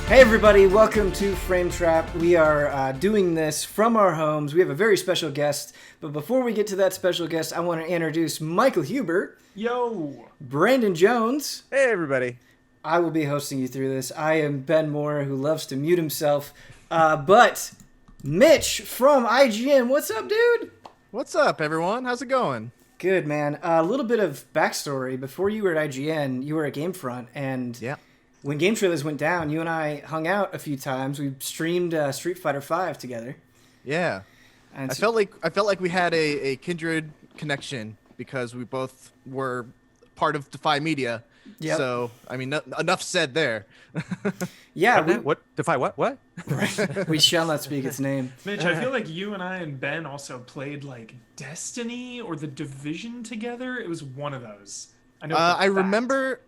Hey everybody, welcome to Frame Trap. We are doing this from our homes. We have a very special guest, but before we get to that special guest, I want to introduce Michael Huber. Yo! Brandon Jones. Hey everybody. I will be hosting you through this. I am Ben Moore, who loves to mute himself. But Mitch from IGN, what's up, dude? What's up, everyone? How's it going? Good, man. A little bit of backstory. Before you were at IGN, you were at Gamefront, and when Game Trailers went down, you and I hung out a few times. We streamed Street Fighter V together. Yeah. And I felt like we had a kindred connection because we both were part of Defy Media. Yep. So, I mean, enough said there. Yeah. What? Defy what? What? Right. We shall not speak its name. Mitch, I feel like you and I and Ben also played like Destiny or The Division together. It was one of those. I know. I remember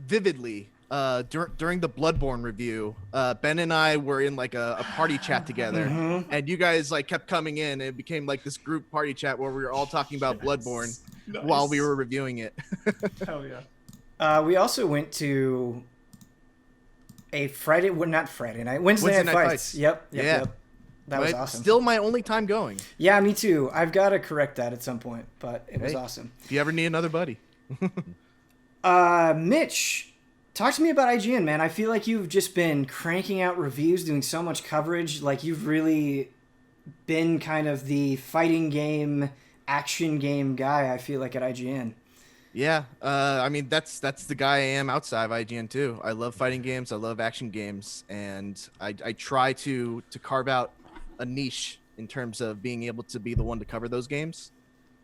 vividly during the Bloodborne review, Ben and I were in like a party chat together, and you guys like kept coming in, and it became like this group party chat where we were all talking about Bloodborne while we were reviewing it. Hell yeah. We also went to a Wednesday night fights. Yep. That was awesome. Still my only time going. Yeah, me too. I've got to correct that at some point, but it was awesome. If you ever need another buddy. Mitch, talk to me about IGN, man. I feel like you've just been cranking out reviews, doing so much coverage. Like, you've really been kind of the fighting game, action game guy, I feel like, at IGN. Yeah, I mean, that's the guy I am outside of IGN, too. I love fighting games. I love action games. And I try to carve out a niche in terms of being able to be the one to cover those games.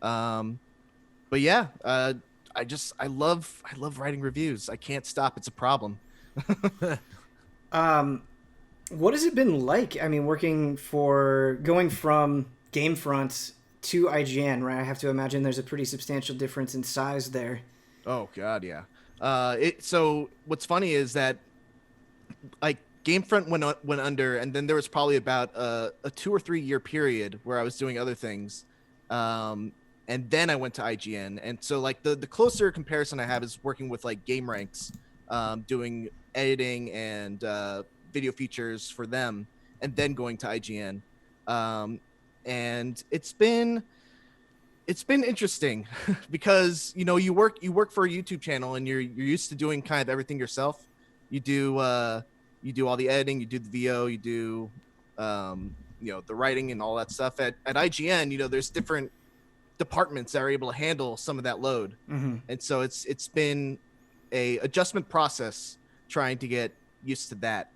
But yeah, I love writing reviews. I can't stop. It's a problem. What has it been like? I mean, going from Gamefront to IGN, right? I have to imagine there's a pretty substantial difference in size there. Oh God, yeah. So what's funny is that like Gamefront went under, and then there was probably about a 2 or 3 year period where I was doing other things. And then I went to IGN. And so like the closer comparison I have is working with like Game Ranks, doing editing and video features for them, and then going to IGN. And it's been interesting because, you know, you work for a YouTube channel and you're used to doing kind of everything yourself. You do all the editing, you do the VO, you do the writing and all that stuff. At IGN, you know, there's different departments that are able to handle some of that load. And so it's been a adjustment process trying to get used to that.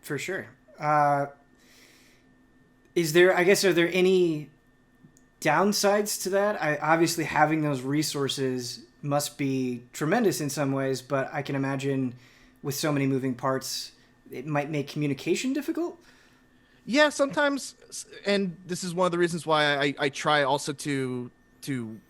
For sure. Are there any downsides to that? Obviously having those resources must be tremendous in some ways, but I can imagine with so many moving parts, it might make communication difficult. Yeah, sometimes, and this is one of the reasons why I try also to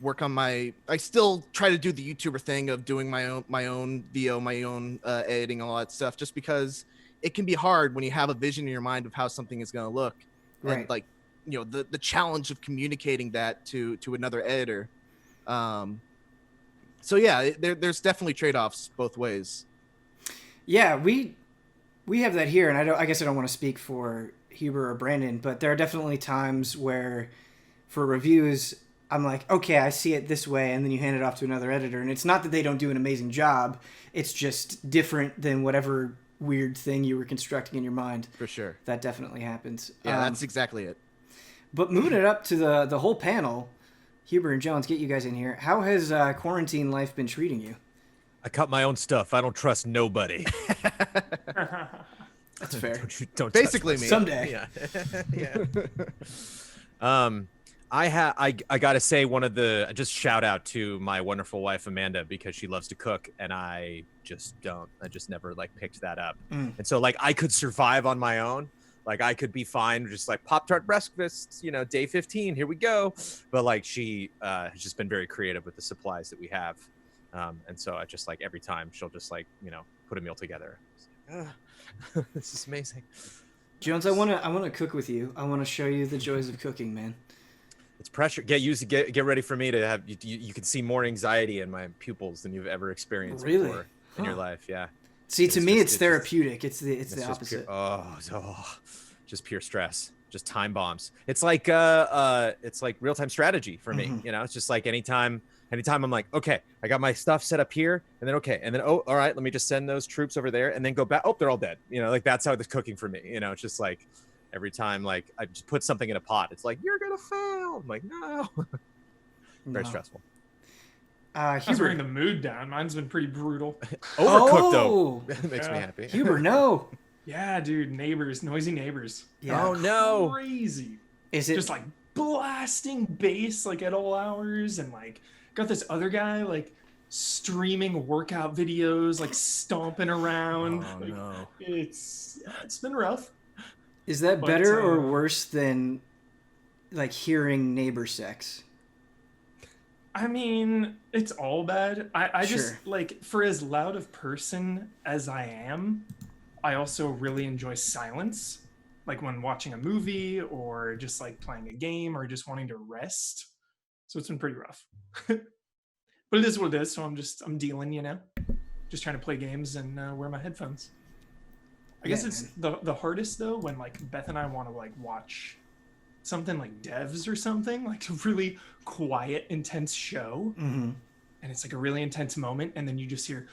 work on I still try to do the YouTuber thing of doing my own VO, my own editing, all that stuff, just because it can be hard when you have a vision in your mind of how something is going to look. Right. And like, you know, the challenge of communicating that to another editor. So yeah, there's definitely trade-offs both ways. Yeah, we have that here, and I guess I don't want to speak for Huber or Brandon, but there are definitely times where for reviews I'm like, okay, I see it this way, and then you hand it off to another editor, and it's not that they don't do an amazing job, it's just different than whatever weird thing you were constructing in your mind. For sure. That definitely happens. Yeah, that's exactly it. But moving it up to the whole panel, Huber and Jones, get you guys in here. How has quarantine life been treating you? I cut my own stuff. I don't trust nobody. That's fair. Don't basically me. Someday. Yeah. I gotta say just shout out to my wonderful wife Amanda, because she loves to cook and I just never like picked that up. And so like I could survive on my own. Like I could be fine, just like Pop-Tart breakfasts, you know, day 15, here we go. But like she has just been very creative with the supplies that we have. And so I just like every time she'll just like, you know, put a meal together. This is amazing. Jones, I wanna cook with you. I wanna show you the joys of cooking, man. It's pressure. Get ready for me to have you can see more anxiety in my pupils than you've ever experienced before in your life. Yeah. See, to It's me, just- it's it's therapeutic. It's the just opposite. just pure stress, just time bombs. It's like real-time strategy for me. Mhm. You know, it's just like anytime I'm like, okay, I got my stuff set up here, and then oh, all right, let me just send those troops over there, and then go back. Oh, they're all dead. You know, like that's how it's cooking for me. You know, it's just like every time like I just put something in a pot, it's like you're gonna fail. I'm like, no. Very No. stressful. I was Huber. bringing the mood down. Mine's been pretty brutal. Overcooked Oh! though. Makes me Yeah. happy. Huber, no. Yeah, dude, noisy neighbors. Yeah. Oh no. Crazy. Is it Just like blasting bass like at all hours, and like got this other guy like streaming workout videos, like stomping around. Oh Like, no. it's been rough. is that But, better or worse than like hearing neighbor sex? I mean, it's all bad. I just Sure. like, for as loud of person as I am, I also really enjoy silence. Like when watching a movie or just like playing a game or just wanting to rest. So it's been pretty rough. But it is what it is. So I'm dealing, you know, just trying to play games and wear my headphones. I guess Yeah, it's the hardest though when like Beth and I want to like watch something like Devs or something, like a really quiet, intense show, Mm-hmm. and it's like a really intense moment, and then you just hear.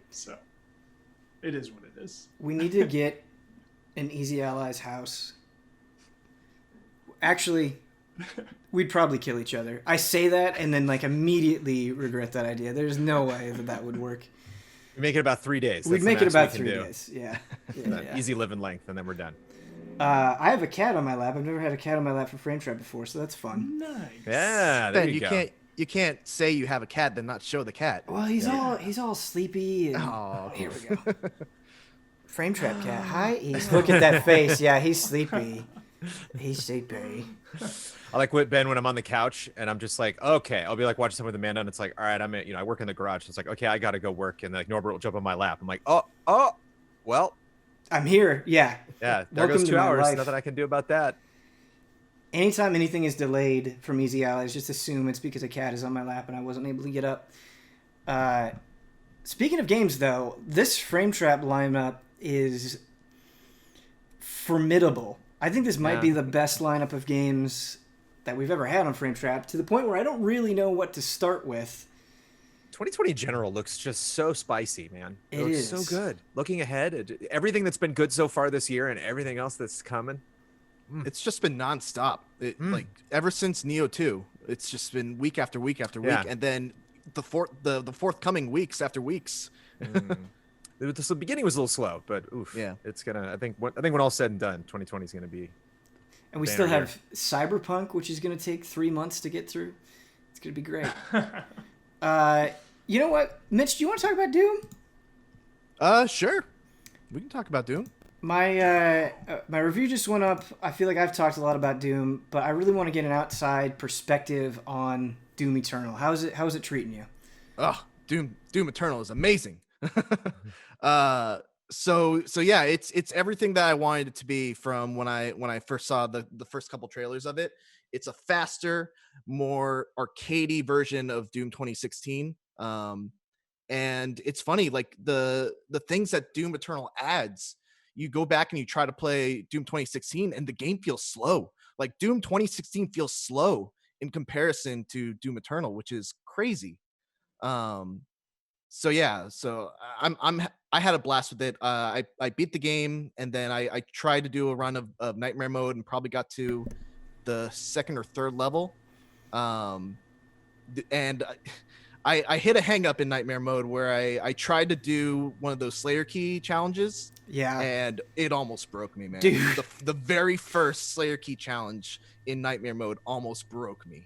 So, it is what it is. We need to get an Easy Allies house. Actually, we'd probably kill each other. I say that and then like immediately regret that idea. There's no way that would work. We make it about 3 days. We'd That's the make it max we about can 3 do. days. Yeah. Yeah. Easy living length, and then we're done. I have a cat on my lap. I've never had a cat on my lap for Frame Trap before, so that's fun. Nice. Yeah, there Ben, you go. you can't say you have a cat then not show the cat. Well, he's all sleepy. And... Oh, Here we go. Frame Trap cat. Hi, East. Look at that face. Yeah, he's sleepy. He's sleepy. I like what Ben when I'm on the couch and I'm just like, okay, I'll be like watching something with Amanda and it's like, all right, I'm at, I work in the garage. So it's like, okay, I gotta go work, and like Norbert will jump on my lap. I'm like, oh, well, I'm here. Yeah. yeah, there Welcome goes to 2 my hours. life. Nothing I can do about that. Anytime anything is delayed from Easy Allies, just assume it's because a cat is on my lap and I wasn't able to get up. Speaking of games, though, this Frame Trap lineup is formidable. I think this might Yeah. be the best lineup of games that we've ever had on Frame Trap, to the point where I don't really know what to start with. 2020 in general looks just so spicy, man. It It looks is. so good. Looking ahead, everything that's been good so far this year and everything else that's coming. it's just been nonstop. Like ever since Neo 2, it's just been week after week after week, Yeah. and then the forthcoming weeks after weeks. The beginning was a little slow, but oof, Yeah. it's gonna. I think when all's said and done, 2020 is gonna be. And we Banner still year. have Cyberpunk, which is going to take 3 months to get through. It's going to be great. You know what? Mitch, do you want to talk about Doom? Sure. We can talk about Doom. My review just went up. I feel like I've talked a lot about Doom, but I really want to get an outside perspective on Doom Eternal. How is it treating you? Oh, Doom Eternal is amazing. So yeah, it's everything that I wanted it to be from when I first saw the first couple trailers of it. It's a faster, more arcadey version of Doom 2016. And it's funny, like the things that Doom Eternal adds, you go back and you try to play Doom 2016 and the game feels slow. Like Doom 2016 feels slow in comparison to Doom Eternal, which is crazy. So yeah, I had a blast with it. I beat the game, and then I tried to do a run of Nightmare Mode and probably got to the second or third level. And I hit a hang up in Nightmare Mode where I tried to do one of those Slayer Key challenges. Yeah. And it almost broke me, man. Dude. The very first Slayer Key challenge in Nightmare Mode almost broke me.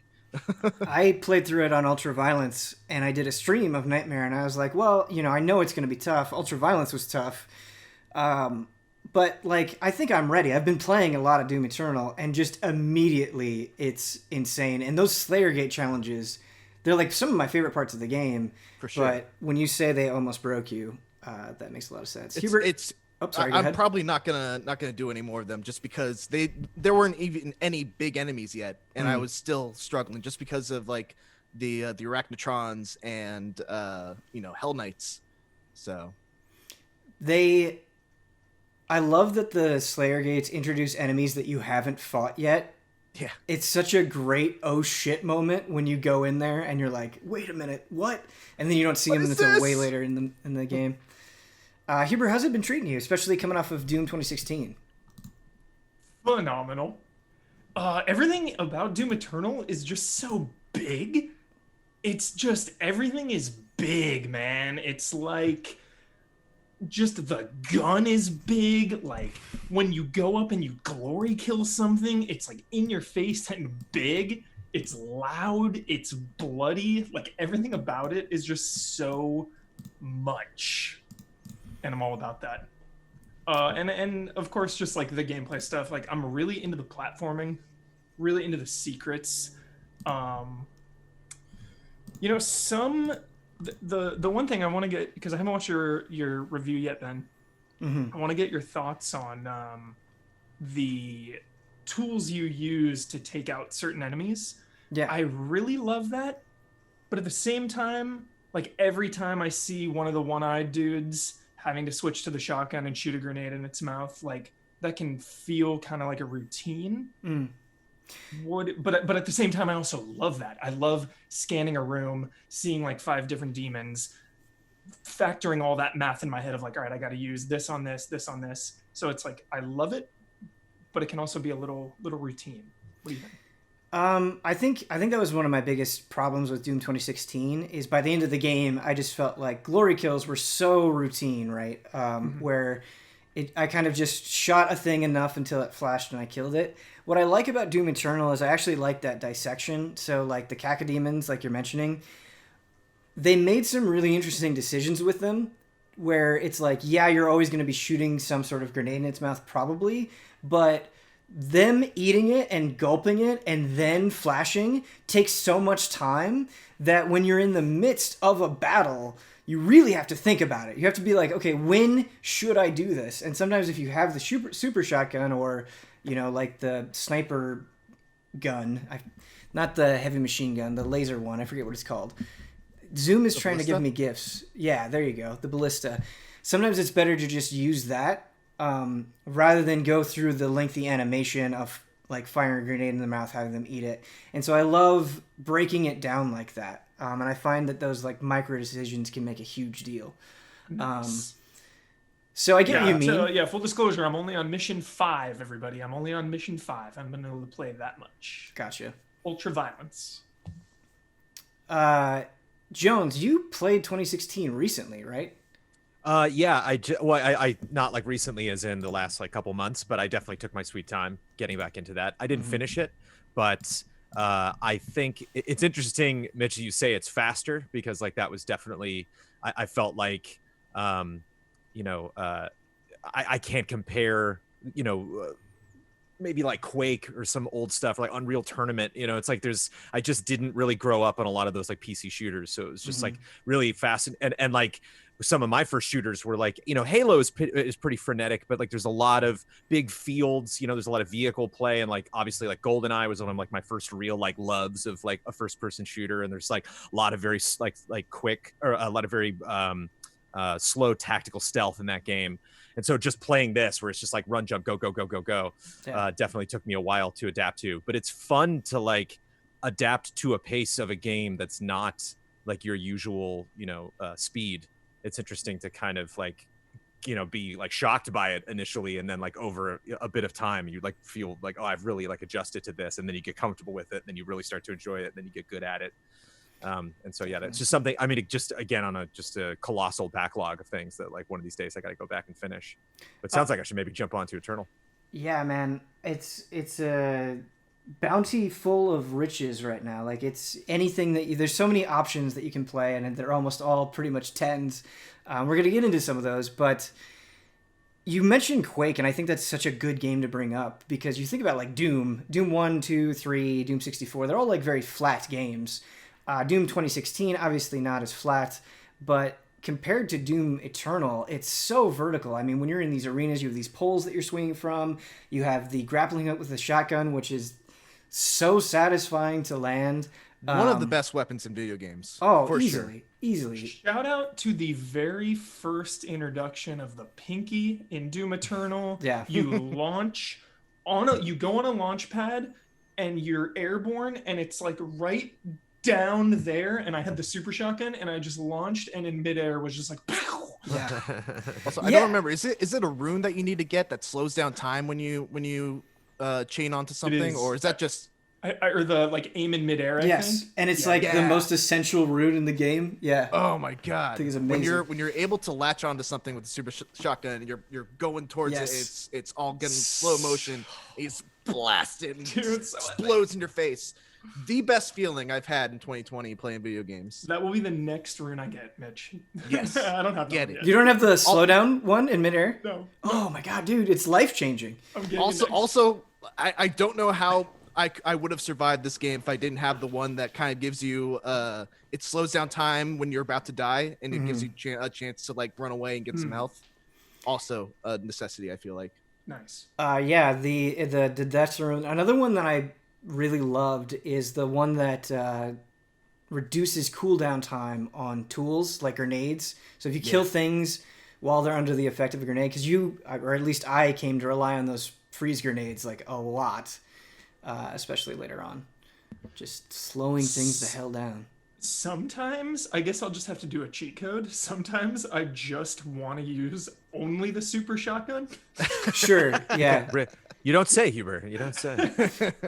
I played through it on Ultraviolence, and I did a stream of Nightmare, and I was like, well, I know it's going to be tough. Ultraviolence was tough. But, like, I think I'm ready. I've been playing a lot of Doom Eternal, and just immediately it's insane. And those Slayer Gate challenges, they're, like, some of my favorite parts of the game. For sure. But when you say they almost broke you, that makes a lot of sense. Oh, sorry, go I'm ahead. probably not gonna do any more of them just because there weren't even any big enemies yet, and I was still struggling just because of like the Arachnotrons and Hell Knights. So I love that the Slayer Gates introduce enemies that you haven't fought yet. Yeah. It's such a great oh shit moment when you go in there and you're like, wait a minute, what? And then you don't see him until way later in the game. Huber, how's it been treating you, especially coming off of Doom 2016? Phenomenal. Everything about Doom Eternal is just so big. It's just, everything is big, man. It's like, just the gun is big. Like, when you go up and you glory kill something, it's like in your face and big. It's loud. It's bloody. Like, everything about it is just so much. And I'm all about that. And of course, just like the gameplay stuff, like I'm really into the platforming, really into the secrets. You know, the one thing I want to get, because I haven't watched your review yet, Ben. I want to get your thoughts on the tools you use to take out certain enemies. Yeah, I really love that, but at the same time, like every time I see one of the one-eyed dudes having to switch to the shotgun and shoot a grenade in its mouth, like that can feel kind of like a routine. But at the same time, I also love that. I love scanning a room, seeing like 5 different demons, factoring all that math in my head of like, all right, I got to use this on this, this on this. So it's like, I love it, but it can also be a little routine. What do you think? I think that was one of my biggest problems with Doom 2016 is by the end of the game, I just felt like glory kills were so routine, right? Where I kind of just shot a thing enough until it flashed and I killed it. What I like about Doom Eternal is I actually like that dissection. So like the cacodemons, like you're mentioning, they made some really interesting decisions with them where it's like, yeah, you're always going to be shooting some sort of grenade in its mouth probably, but them eating it and gulping it and then flashing takes so much time that when you're in the midst of a battle, you really have to think about it. You have to be like, okay, when should I do this? And sometimes if you have the super shotgun or, like the sniper gun, not the heavy machine gun, the laser one, I forget what it's called. Zoom is trying to give me gifts. Yeah, there you go. The ballista. Sometimes it's better to just use that rather than go through the lengthy animation of like firing a grenade in the mouth, having them eat it. And so I love breaking it down like that. And I find that those like micro decisions can make a huge deal. So I get what you mean. So, full disclosure, I'm only on mission 5, everybody. I'm only on mission 5. I haven't been able to play that much. Gotcha. Ultra violence. Jones, you played 2016 recently, right? Yeah, I not like recently as in the last like couple months, but I definitely took my sweet time getting back into that. I didn't finish it, but I think it's interesting, Mitch, you say it's faster because like that was definitely, I felt like, I can't compare, maybe like Quake or some old stuff, or like Unreal Tournament. It's like I just didn't really grow up on a lot of those like PC shooters, so it was just like really fast and like some of my first shooters were like, Halo is pretty frenetic, but like there's a lot of big fields, there's a lot of vehicle play, and like obviously like GoldenEye was one of like my first real like loves of like a first person shooter, and there's like a lot of very like quick or a lot of very slow tactical stealth in that game. And so just playing this where it's just like run, jump, go, go, go, go, go, definitely took me a while to adapt to. But it's fun to like adapt to a pace of a game that's not like your usual, speed. It's interesting to kind of like, be like shocked by it initially. And then like over a bit of time, you like feel like, oh, I've really like adjusted to this. And then you get comfortable with it. And then you really start to enjoy it. And then you get good at it. And so, yeah, that's just something, I mean, it just, again, on a colossal backlog of things that like one of these days I got to go back and finish, but it sounds like I should maybe jump onto Eternal. Yeah, man, it's a bounty full of riches right now. Like it's anything there's so many options that you can play and they're almost all pretty much 10s. We're going to get into some of those, but you mentioned Quake, and I think that's such a good game to bring up because you think about like Doom 1, 2, 3, Doom 64, they're all like very flat games. Doom 2016, obviously not as flat, but compared to Doom Eternal, it's so vertical. I mean, when you're in these arenas, you have these poles that you're swinging from. You have the grappling hook with the shotgun, which is so satisfying to land, One of the best weapons in video games. Oh, for easily, sure. easily. Shout out to the very first introduction of the pinky in Doom Eternal. Yeah. You launch you go on a launch pad and you're airborne and it's like right down there, and I had the super shotgun and I just launched and in midair was just like pow! Yeah. Also, I don't remember. Is it a rune that you need to get that slows down time when you chain onto something, or is that just or the like aim in midair? I think. And it's like the most essential rune in the game. Yeah. Oh my god! I think it's amazing. When you're able to latch onto something with the super shotgun and you're going towards it, it's all getting slow motion. It's blasted, Dude, so explodes in your face. The best feeling I've had in 2020 playing video games. That will be the next rune I get, Mitch. Yes. I don't have Get that it. yet. You don't have the slowdown one in midair? No. Oh my god, dude, it's life changing. I'm getting Also, I don't know how I would have survived this game if I didn't have the one that kind of gives you it slows down time when you're about to die, and it gives you a chance to like run away and get some health. Also a necessity, I feel like. Nice. Yeah, the that's another one that I really loved is the one that reduces cooldown time on tools like grenades. So if you kill things while they're under the effect of a grenade, because or at least I came to rely on those freeze grenades like a lot, especially later on, just slowing things the hell down. Sometimes I guess I'll just have to do a cheat code. Sometimes I just want to use only the super shotgun. Sure, yeah. You don't say, Huber. You don't say.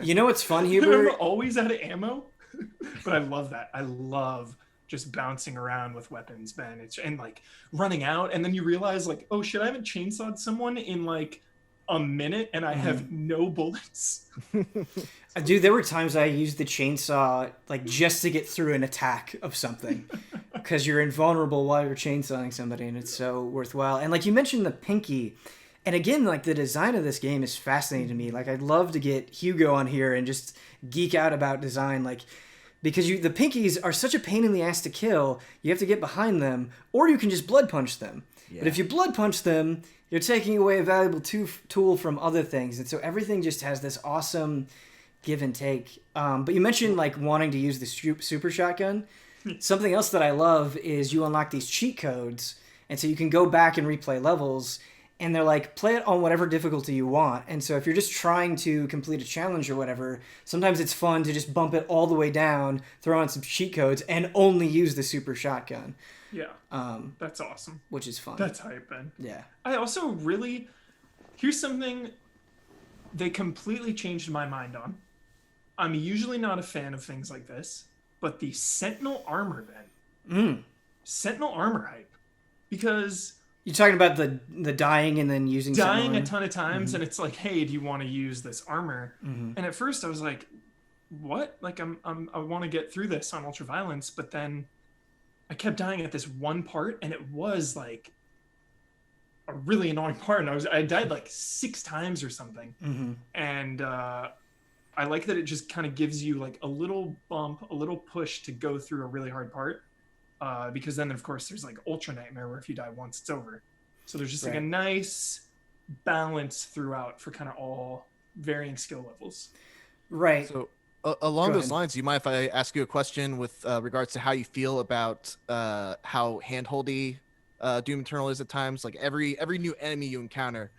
You know what's fun, I'm Huber? always out of ammo, but I love that. I love just bouncing around with weapons, man. And like running out, and then you realize like, oh shit, I haven't chainsawed someone in like a minute, and I have no bullets. Dude, there were times I used the chainsaw like just to get through an attack of something, because you're invulnerable while you're chainsawing somebody, and it's so worthwhile. And like you mentioned the pinky. And again, like the design of this game is fascinating to me. Like I'd love to get Hugo on here and just geek out about design, like because the pinkies are such a pain in the ass to kill. You have to get behind them, or you can just blood punch them. Yeah. But if you blood punch them, you're taking away a valuable tool from other things, and so everything just has this awesome give and take. But you mentioned like wanting to use the super shotgun. Something else that I love is you unlock these cheat codes, and so you can go back and replay levels. And they're like, play it on whatever difficulty you want. And so if you're just trying to complete a challenge or whatever, sometimes it's fun to just bump it all the way down, throw on some cheat codes, and only use the super shotgun. Yeah. That's awesome. Which is fun. That's hype, man. Yeah. I also really... Here's something they completely changed my mind on. I'm usually not a fan of things like this, but the Sentinel armor, man. Sentinel armor hype. Because... You're talking about the dying and then using dying a ton of times, and it's like, hey, do you want to use this armor? And at first I was like, what? Like I want to get through this on ultraviolence, but then I kept dying at this one part, and it was like a really annoying part, and I died like 6 times or something. And I like that it just kind of gives you like a little bump, a little push to go through a really hard part. Because then, of course, there's like Ultra Nightmare where if you die once, it's over. So there's just like a nice balance throughout for kind of all varying skill levels. Right. So along those lines, you mind if I ask you a question with regards to how you feel about how handholdy Doom Eternal is at times? Like every new enemy you encounter,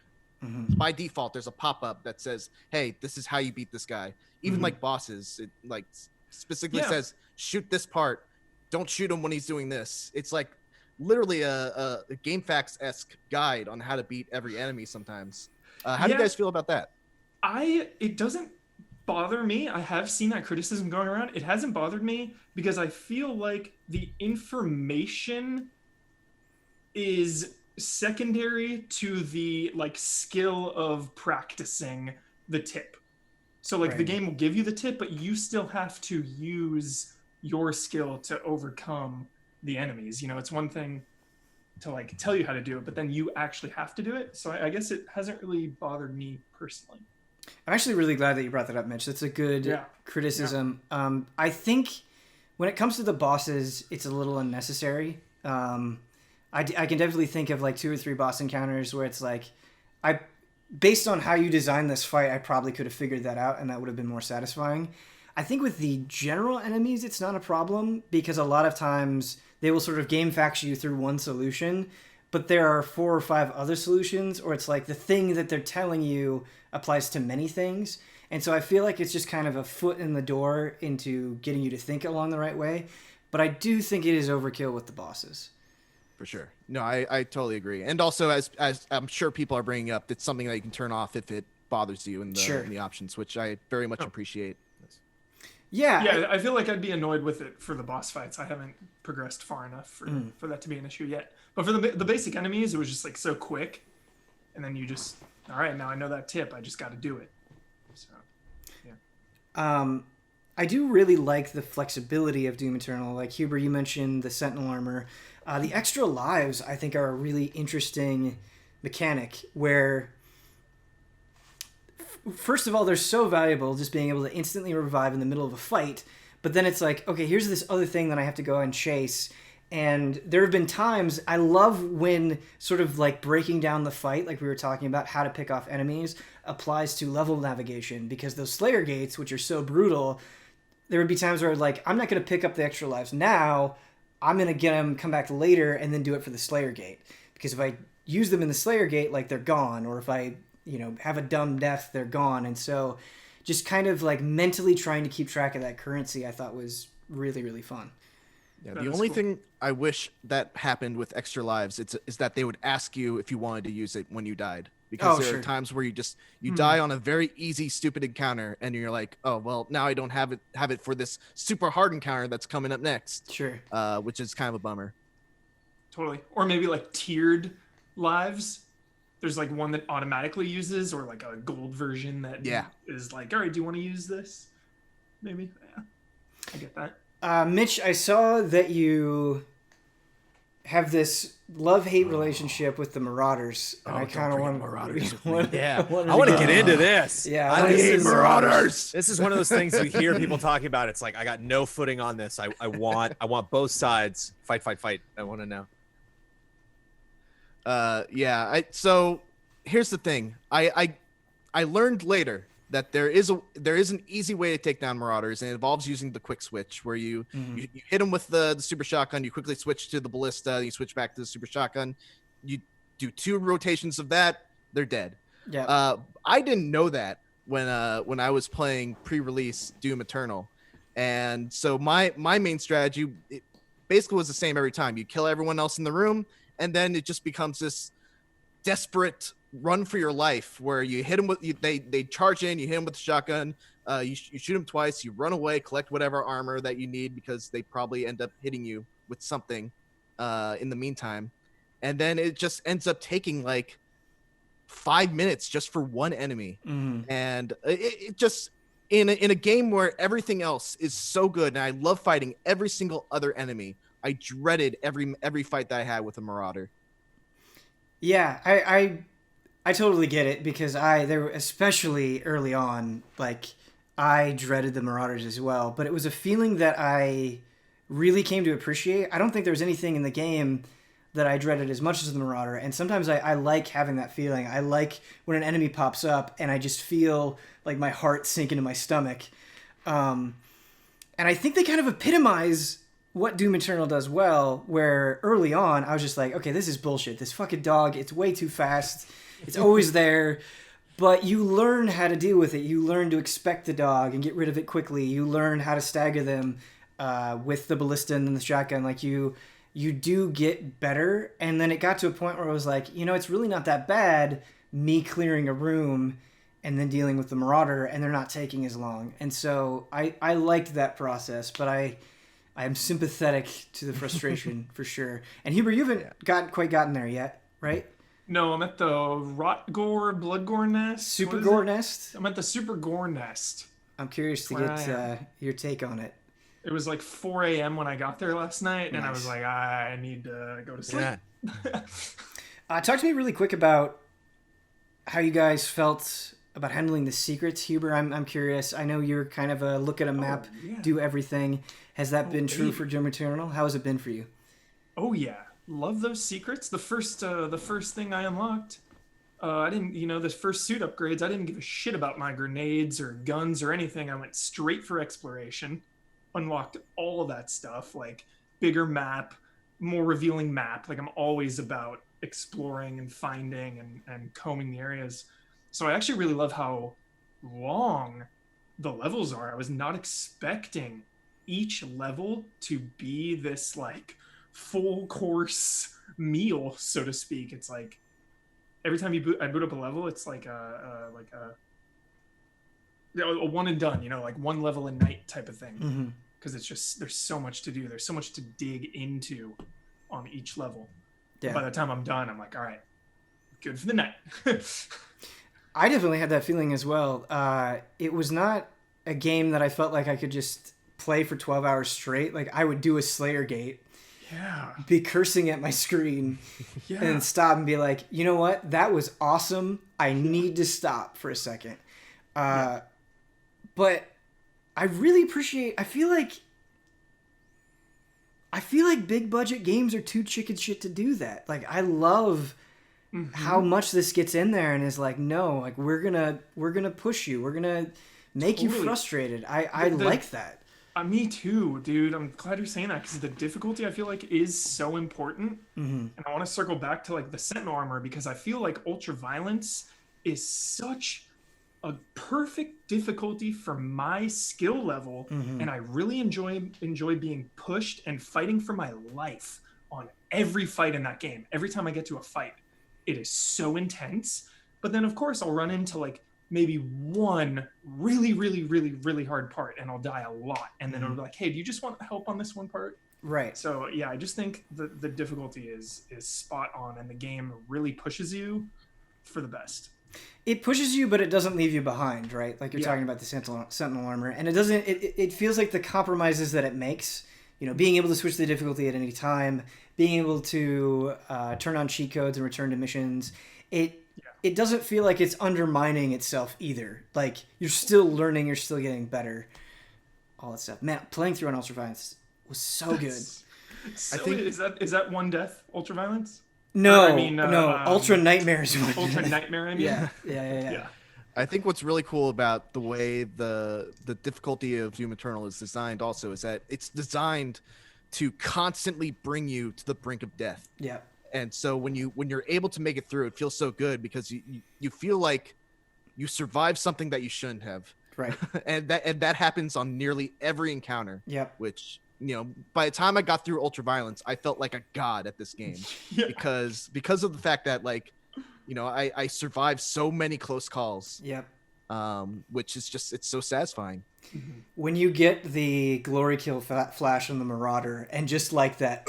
by default, there's a pop-up that says, hey, this is how you beat this guy. Even like bosses, it like specifically says, shoot this part. Don't shoot him when he's doing this. It's like literally a GameFAQs-esque guide on how to beat every enemy sometimes. How do you guys feel about that? It doesn't bother me. I have seen that criticism going around. It hasn't bothered me because I feel like the information is secondary to the like skill of practicing the tip. So like the game will give you the tip, but you still have to use your skill to overcome the enemies. You know, it's one thing to like tell you how to do it, but then you actually have to do it. So I guess it hasn't really bothered me personally. I'm actually really glad that you brought that up, Mitch. That's a good criticism. I think when it comes to the bosses, it's a little unnecessary. I can definitely think of like 2 or 3 boss encounters where it's like, based on how you designed this fight, I probably could have figured that out, and that would have been more satisfying. I think with the general enemies, it's not a problem because a lot of times they will sort of game fact you through one solution, but there are 4 or 5 other solutions, or it's like the thing that they're telling you applies to many things. And so I feel like it's just kind of a foot in the door into getting you to think along the right way. But I do think it is overkill with the bosses. For sure. No, I totally agree. And also, as I'm sure people are bringing up, it's something that you can turn off if it bothers you in the options, which I very much appreciate. Yeah, I feel like I'd be annoyed with it for the boss fights. I haven't progressed far enough for that to be an issue yet. But for the basic enemies, it was just like so quick, and then you just, all right, now I know that tip. I just got to do it. So, yeah. I do really like the flexibility of Doom Eternal. Like Huber, you mentioned the Sentinel armor. The extra lives, I think, are a really interesting mechanic where, first of all, they're so valuable, just being able to instantly revive in the middle of a fight. But then it's like, okay, here's this other thing that I have to go and chase. And there have been times, I love when sort of like breaking down the fight, like we were talking about, how to pick off enemies, applies to level navigation. Because those Slayer gates, which are so brutal, there would be times where like, I'm not going to pick up the extra lives now. I'm going to get them, come back later, and then do it for the Slayer gate. Because if I use them in the Slayer gate, like they're gone. Or if I, have a dumb death, they're gone. And so just kind of like mentally trying to keep track of that currency, I thought was really, really fun. Yeah, the only thing I wish that happened with extra lives is that they would ask you if you wanted to use it when you died. Because there are times where you die on a very easy, stupid encounter, and you're like, oh, well, now I don't have it for this super hard encounter that's coming up next. Sure. Which is kind of a bummer. Totally. Or maybe like tiered lives. There's like one that automatically uses, or like a gold version that is like, all right, do you want to use this? Maybe. Yeah, I get that. Mitch, I saw that you have this love-hate relationship with the Marauders. And I kind of want Marauders. I want to get into this. Yeah, I hate Marauders. This is one of those things you hear people talking about. It's like, I got no footing on this. I want both sides. Fight. I want to know. So here's the thing. I learned later that there is an easy way to take down Marauders, and it involves using the quick switch, where you hit them with the super shotgun, you quickly switch to the ballista, you switch back to the super shotgun, you do 2 rotations of that, they're dead. Yeah. I didn't know that when I was playing pre-release Doom Eternal, and so my main strategy basically was the same every time. You kill everyone else in the room, and then it just becomes this desperate run for your life where you hit them with they charge in, you hit them with the shotgun, you shoot them twice, you run away, collect whatever armor that you need, because they probably end up hitting you with something in the meantime, and then it just ends up taking like 5 minutes just for one enemy. And it just in a game where everything else is so good, and I love fighting every single other enemy, I dreaded every fight that I had with a Marauder. Yeah, I totally get it, because there especially early on, like I dreaded the Marauders as well, but it was a feeling that I really came to appreciate. I don't think there was anything in the game that I dreaded as much as the Marauder, and sometimes I like having that feeling. I like when an enemy pops up and I just feel like my heart sink into my stomach. And I think they kind of epitomize what Doom Eternal does well, where early on I was just like, okay, this is bullshit. This fucking dog, it's way too fast. It's always there. But you learn how to deal with it. You learn to expect the dog and get rid of it quickly. You learn how to stagger them with the ballista and the shotgun. Like you do get better. And then it got to a point where I was like, it's really not that bad, me clearing a room and then dealing with the Marauder, and they're not taking as long. And so I liked that process, but I am sympathetic to the frustration for sure. And Huber, you haven't quite gotten there yet, right? No, I'm at the Blood Gore Nest. Super Gore Nest? I'm at the Super Gore Nest. I'm curious to get your take on it. It was like 4 a.m. when I got there last night, and I was like, I need to go to sleep. Yeah. Talk to me really quick about how you guys felt about handling the secrets. Huber, I'm curious. I know you're kind of a look at a map, do everything. Has that been true for Doom Eternal? How has it been for you? Oh yeah, love those secrets. The first thing I unlocked I didn't, this first suit upgrades, I didn't give a shit about my grenades or guns or anything. I went straight for exploration, unlocked all of that stuff, like bigger map, more revealing map. Like I'm always about exploring and finding and combing the areas. So I actually really love how long the levels are. I was not expecting each level to be this like full course meal, so to speak. It's like every time I boot up a level, it's like a one and done, like one level a night type of thing. Because it's just there's so much to do. There's so much to dig into on each level. Yeah. By the time I'm done, I'm like, all right, good for the night. I definitely had that feeling as well. It was not a game that I felt like I could just play for 12 hours straight. Like I would do a Slayer gate. Yeah. Be cursing at my screen and then stop and be like, you know what? That was awesome. I need to stop for a second. But I really appreciate, I feel like big budget games are too chicken shit to do that. Like I love how much this gets in there and is like, no, like we're gonna push you. We're gonna make you frustrated. I like that. Me too, dude. I'm glad you're saying that because the difficulty I feel like is so important. And I want to circle back to like the Sentinel armor because I feel like Ultraviolence is such a perfect difficulty for my skill level, and I really enjoy being pushed and fighting for my life on every fight in that game. Every time I get to a fight, it is so intense. But then of course I'll run into like maybe one really, really, really, really hard part and I'll die a lot. And then it'll be like, hey, do you just want help on this one part? Right. So yeah, I just think the difficulty is spot on and the game really pushes you for the best. It pushes you, but it doesn't leave you behind, right? Like you're talking about the Sentinel armor. And it doesn't, it feels like the compromises that it makes, being able to switch the difficulty at any time, being able to turn on cheat codes and return to missions. It doesn't feel like it's undermining itself either. Like you're still learning, you're still getting better. All that stuff. Man, playing through on Ultraviolence was so good. So I think is that one death, Ultraviolence? No, Ultra Nightmares. Ultra Nightmare, I mean. Yeah. I think what's really cool about the way the difficulty of Doom Eternal is designed also is that it's designed to constantly bring you to the brink of death. Yeah. And so when you're able to make it through, it feels so good because you feel like you survived something that you shouldn't have. Right. and that happens on nearly every encounter. Yep. Which, by the time I got through Ultraviolence, I felt like a god at this game because of the fact that I survived so many close calls. Yep. Which is just, it's so satisfying. When you get the glory kill flash on the Marauder and just like that,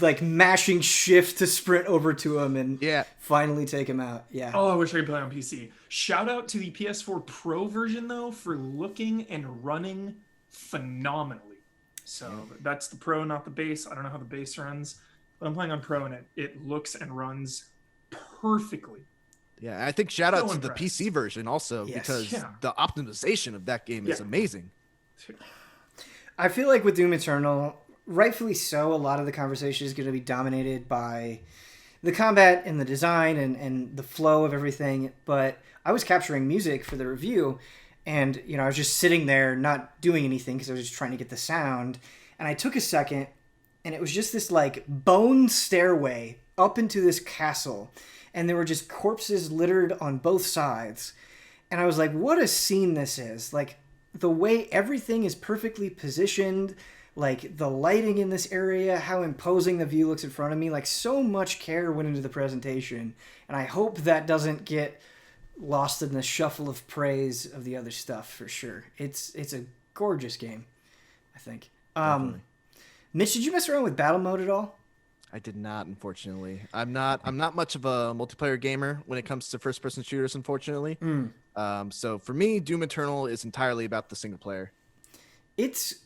like mashing shift to sprint over to him and finally take him out. Yeah. Oh, I wish I could play on PC. Shout out to the PS4 Pro version though for looking and running phenomenally. So that's the Pro, not the base. I don't know how the base runs, but I'm playing on Pro and it looks and runs perfectly. Yeah, I think shout out to the PC version also because the optimization of that game is amazing. I feel like with Doom Eternal, rightfully so, a lot of the conversation is going to be dominated by the combat and the design and the flow of everything. But I was capturing music for the review and, I was just sitting there not doing anything because I was just trying to get the sound. And I took a second and it was just this like bone stairway up into this castle. And there were just corpses littered on both sides. And I was like, what a scene this is. Like, the way everything is perfectly positioned, like, the lighting in this area, how imposing the view looks in front of me. Like, so much care went into the presentation. And I hope that doesn't get lost in the shuffle of praise of the other stuff, for sure. It's a gorgeous game, I think. Mitch, did you mess around with battle mode at all? I did not, unfortunately. I'm not much of a multiplayer gamer when it comes to first-person shooters, unfortunately. So for me, Doom Eternal is entirely about the single player. It's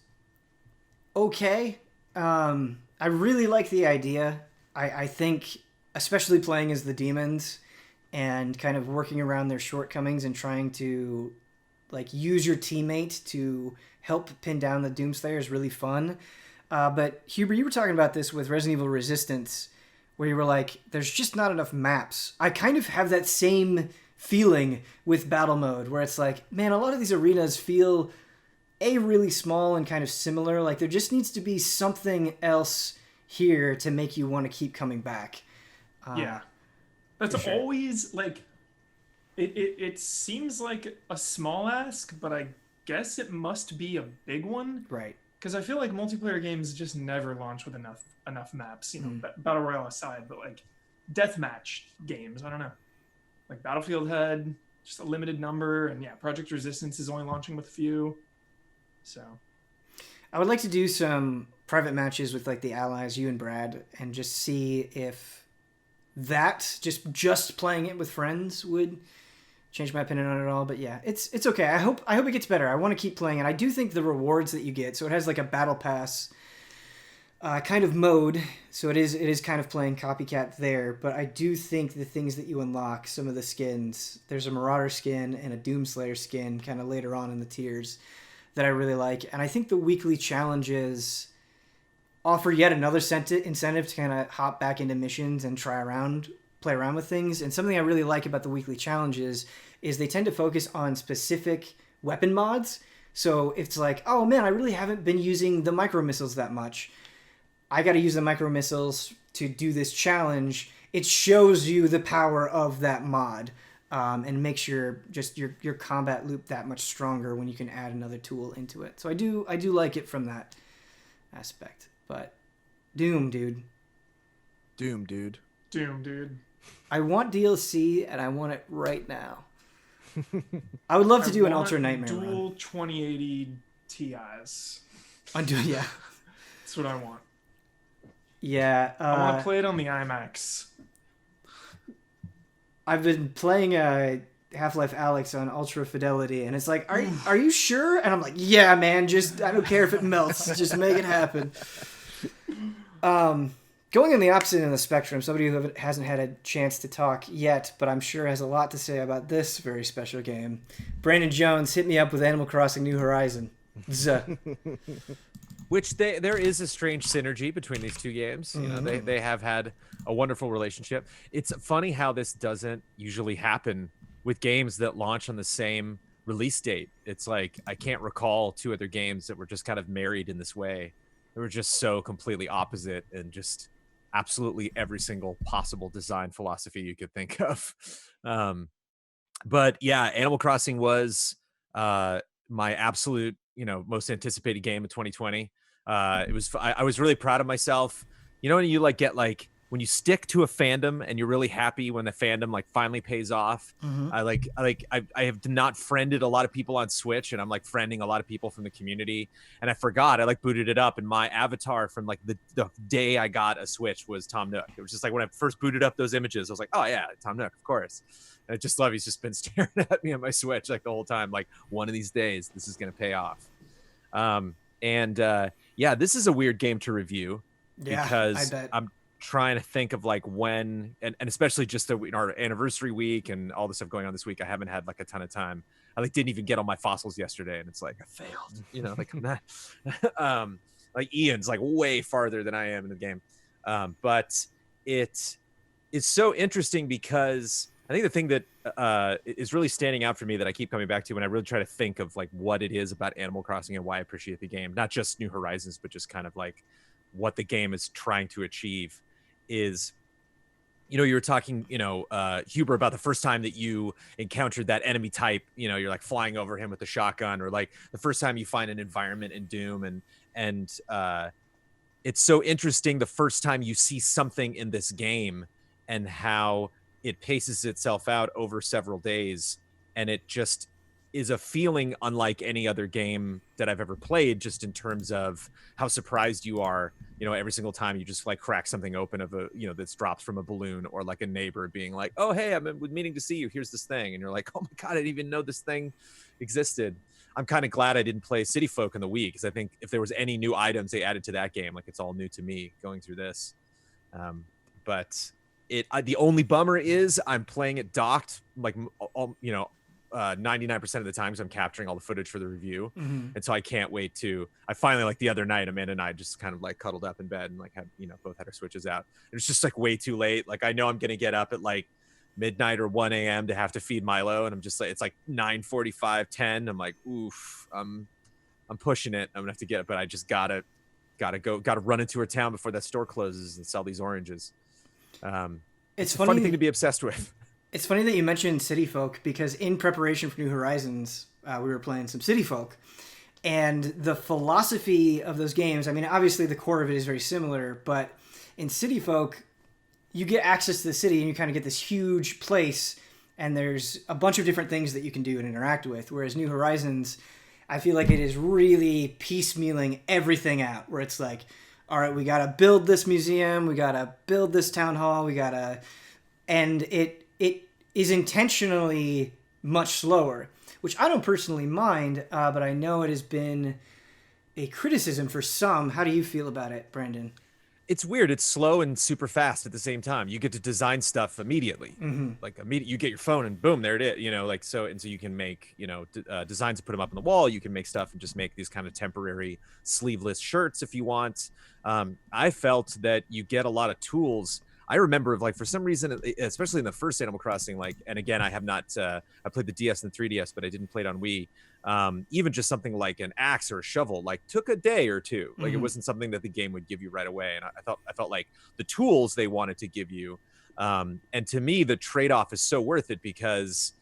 okay. I really like the idea. I think, especially playing as the demons and kind of working around their shortcomings and trying to like use your teammate to help pin down the Doomslayer is really fun. But Huber, you were talking about this with Resident Evil Resistance, where you were like, there's just not enough maps. I kind of have that same feeling with battle mode, where it's like, man, a lot of these arenas feel really small and kind of similar. Like there just needs to be something else here to make you want to keep coming back. Yeah, that's sure. always like it seems like a small ask, but I guess it must be a big one, Right. because I feel like multiplayer games just never launch with enough maps, you know, battle royale aside. But like deathmatch games, I don't know, like Battlefield had just a limited number, and yeah, Project Resistance is only launching with a few. So I would like to do some private matches with like the allies, you and Brad, and just see if that just playing it with friends would change my opinion on it all. But yeah, it's okay. I hope it gets better. I want to keep playing it. I do think the rewards that you get, so it has like a battle pass kind of mode, so it is kind of playing copycat there. But I do think the things that you unlock, some of the skins, there's a Marauder skin and a Doomslayer skin kind of later on in the tiers that I really like. And I think the weekly challenges offer yet another incentive to kind of hop back into missions and play around with things. And something I really like about the weekly challenges is they tend to focus on specific weapon mods. So it's like, oh man, I really haven't been using the micro missiles that much. I got to use the micro missiles to do this challenge. It shows you the power of that mod. And makes your combat loop that much stronger when you can add another tool into it. So I do like it from that aspect. But Doom, dude. I want DLC and I want it right now. I would love to do an Ultra Nightmare dual run. 2080 Ti's. Yeah. That's what I want. Yeah. I want to play it on the IMAX. I've been playing Half-Life Alyx on ultra fidelity, and it's like, are you sure? And I'm like, yeah, man, I don't care if it melts, just make it happen. Going on the opposite end of the spectrum, somebody who hasn't had a chance to talk yet, but I'm sure has a lot to say about this very special game. Brandon Jones, hit me up with Animal Crossing New Horizon. Which there is a strange synergy between these two games. You know, they have had a wonderful relationship. It's funny how this doesn't usually happen with games that launch on the same release date. It's like I can't recall two other games that were just kind of married in this way. They were just so completely opposite and just absolutely every single possible design philosophy you could think of. But yeah, Animal Crossing was my absolute, most anticipated game of 2020. I was really proud of myself. You know, when you when you stick to a fandom and you're really happy when the fandom finally pays off. I have not friended a lot of people on Switch, and I'm friending a lot of people from the community. And I forgot I booted it up, and my avatar from the day I got a Switch was Tom Nook. It was just when I first booted up those images, I was like, oh yeah, Tom Nook, of course. And I just love he's just been staring at me on my Switch the whole time. One of these days, this is gonna pay off. Yeah, this is a weird game to review because I'm trying to think of when and especially just our anniversary week and all the stuff going on this week. I haven't had a ton of time. I didn't even get all my fossils yesterday, and it's I failed. I'm not. Ian's way farther than I am in the game, but it's so interesting because I think the thing that is really standing out for me that I keep coming back to when I really try to think of what it is about Animal Crossing and why I appreciate the game, not just New Horizons, but just kind of what the game is trying to achieve is, you were talking, Huber, about the first time that you encountered that enemy type, you're flying over him with a shotgun, or the first time you find an environment in Doom, and it's so interesting the first time you see something in this game and how it paces itself out over several days, and it just is a feeling unlike any other game that I've ever played, just in terms of how surprised you are, every single time you just crack something open of a, that's dropped from a balloon, or a neighbor being oh, hey, I've been meaning to see you. Here's this thing. And you're oh my God, I didn't even know this thing existed. I'm kind of glad I didn't play City Folk in the Wii, because I think if there was any new items they added to that game, it's all new to me going through this. But the only bummer is I'm playing it docked, 99% of the times I'm capturing all the footage for the review. And so I can't wait I finally, like the other night, Amanda and I just kind of like cuddled up in bed and like had, both had our switches out. And it's just like way too late. Like I know I'm going to get up at like midnight or 1 a.m. to have to feed Milo. And I'm just like, it's like 9:45, 10. I'm like, oof, I'm pushing it. I'm gonna have to get it, but I just gotta run into her town before that store closes and sell these oranges. It's a funny thing to be obsessed with. It's funny that you mentioned City Folk, because in preparation for New Horizons, we were playing some City Folk, and the philosophy of those games, I mean, obviously the core of it is very similar, but in City Folk, you get access to the city and you kind of get this huge place, and there's a bunch of different things that you can do and interact with, whereas New Horizons, I feel like it is really piecemealing everything out, where it's like, all right, we got to build this museum, we got to build this town hall, and it is intentionally much slower, which I don't personally mind, but I know it has been a criticism for some. How do you feel about it, Brandon? It's weird. It's slow and super fast at the same time. You get to design stuff immediately. Like you get your phone and boom, there it is. So you can make designs to put them up on the wall. You can make stuff and just make these kind of temporary sleeveless shirts if you want. I felt that you get a lot of tools. I remember for some reason, especially in the first Animal Crossing, and again, I have not, I played the DS and 3DS, but I didn't play it on Wii. Even just something like an axe or a shovel, took a day or two. It wasn't something that the game would give you right away. And I felt like the tools they wanted to give you. And to me, the trade-off is so worth it, because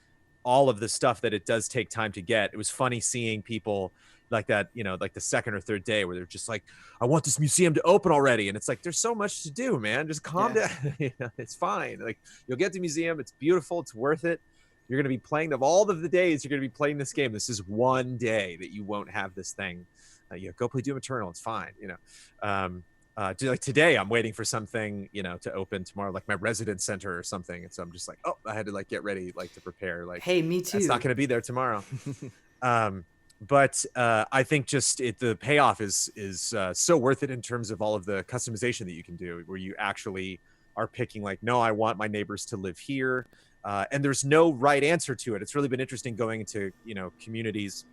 all of the stuff that it does take time to get. It was funny seeing people like that, like the second or third day where they're just like, I want this museum to open already. And it's like, there's so much to do, man. Just calm down. It's fine. You'll get to the museum. It's beautiful. It's worth it. You're going to be playing of all of the days you're going to be playing this game. This is one day that you won't have this thing. Go play Doom Eternal. It's fine. Today I'm waiting for something, to open tomorrow, like my residence center or something. And so I'm just like, oh, I had to get ready, to prepare. Hey, me too. It's not going to be there tomorrow. But I think just the payoff is so worth it in terms of all of the customization that you can do, where you actually are picking no, I want my neighbors to live here. And there's no right answer to it. It's really been interesting going into, communities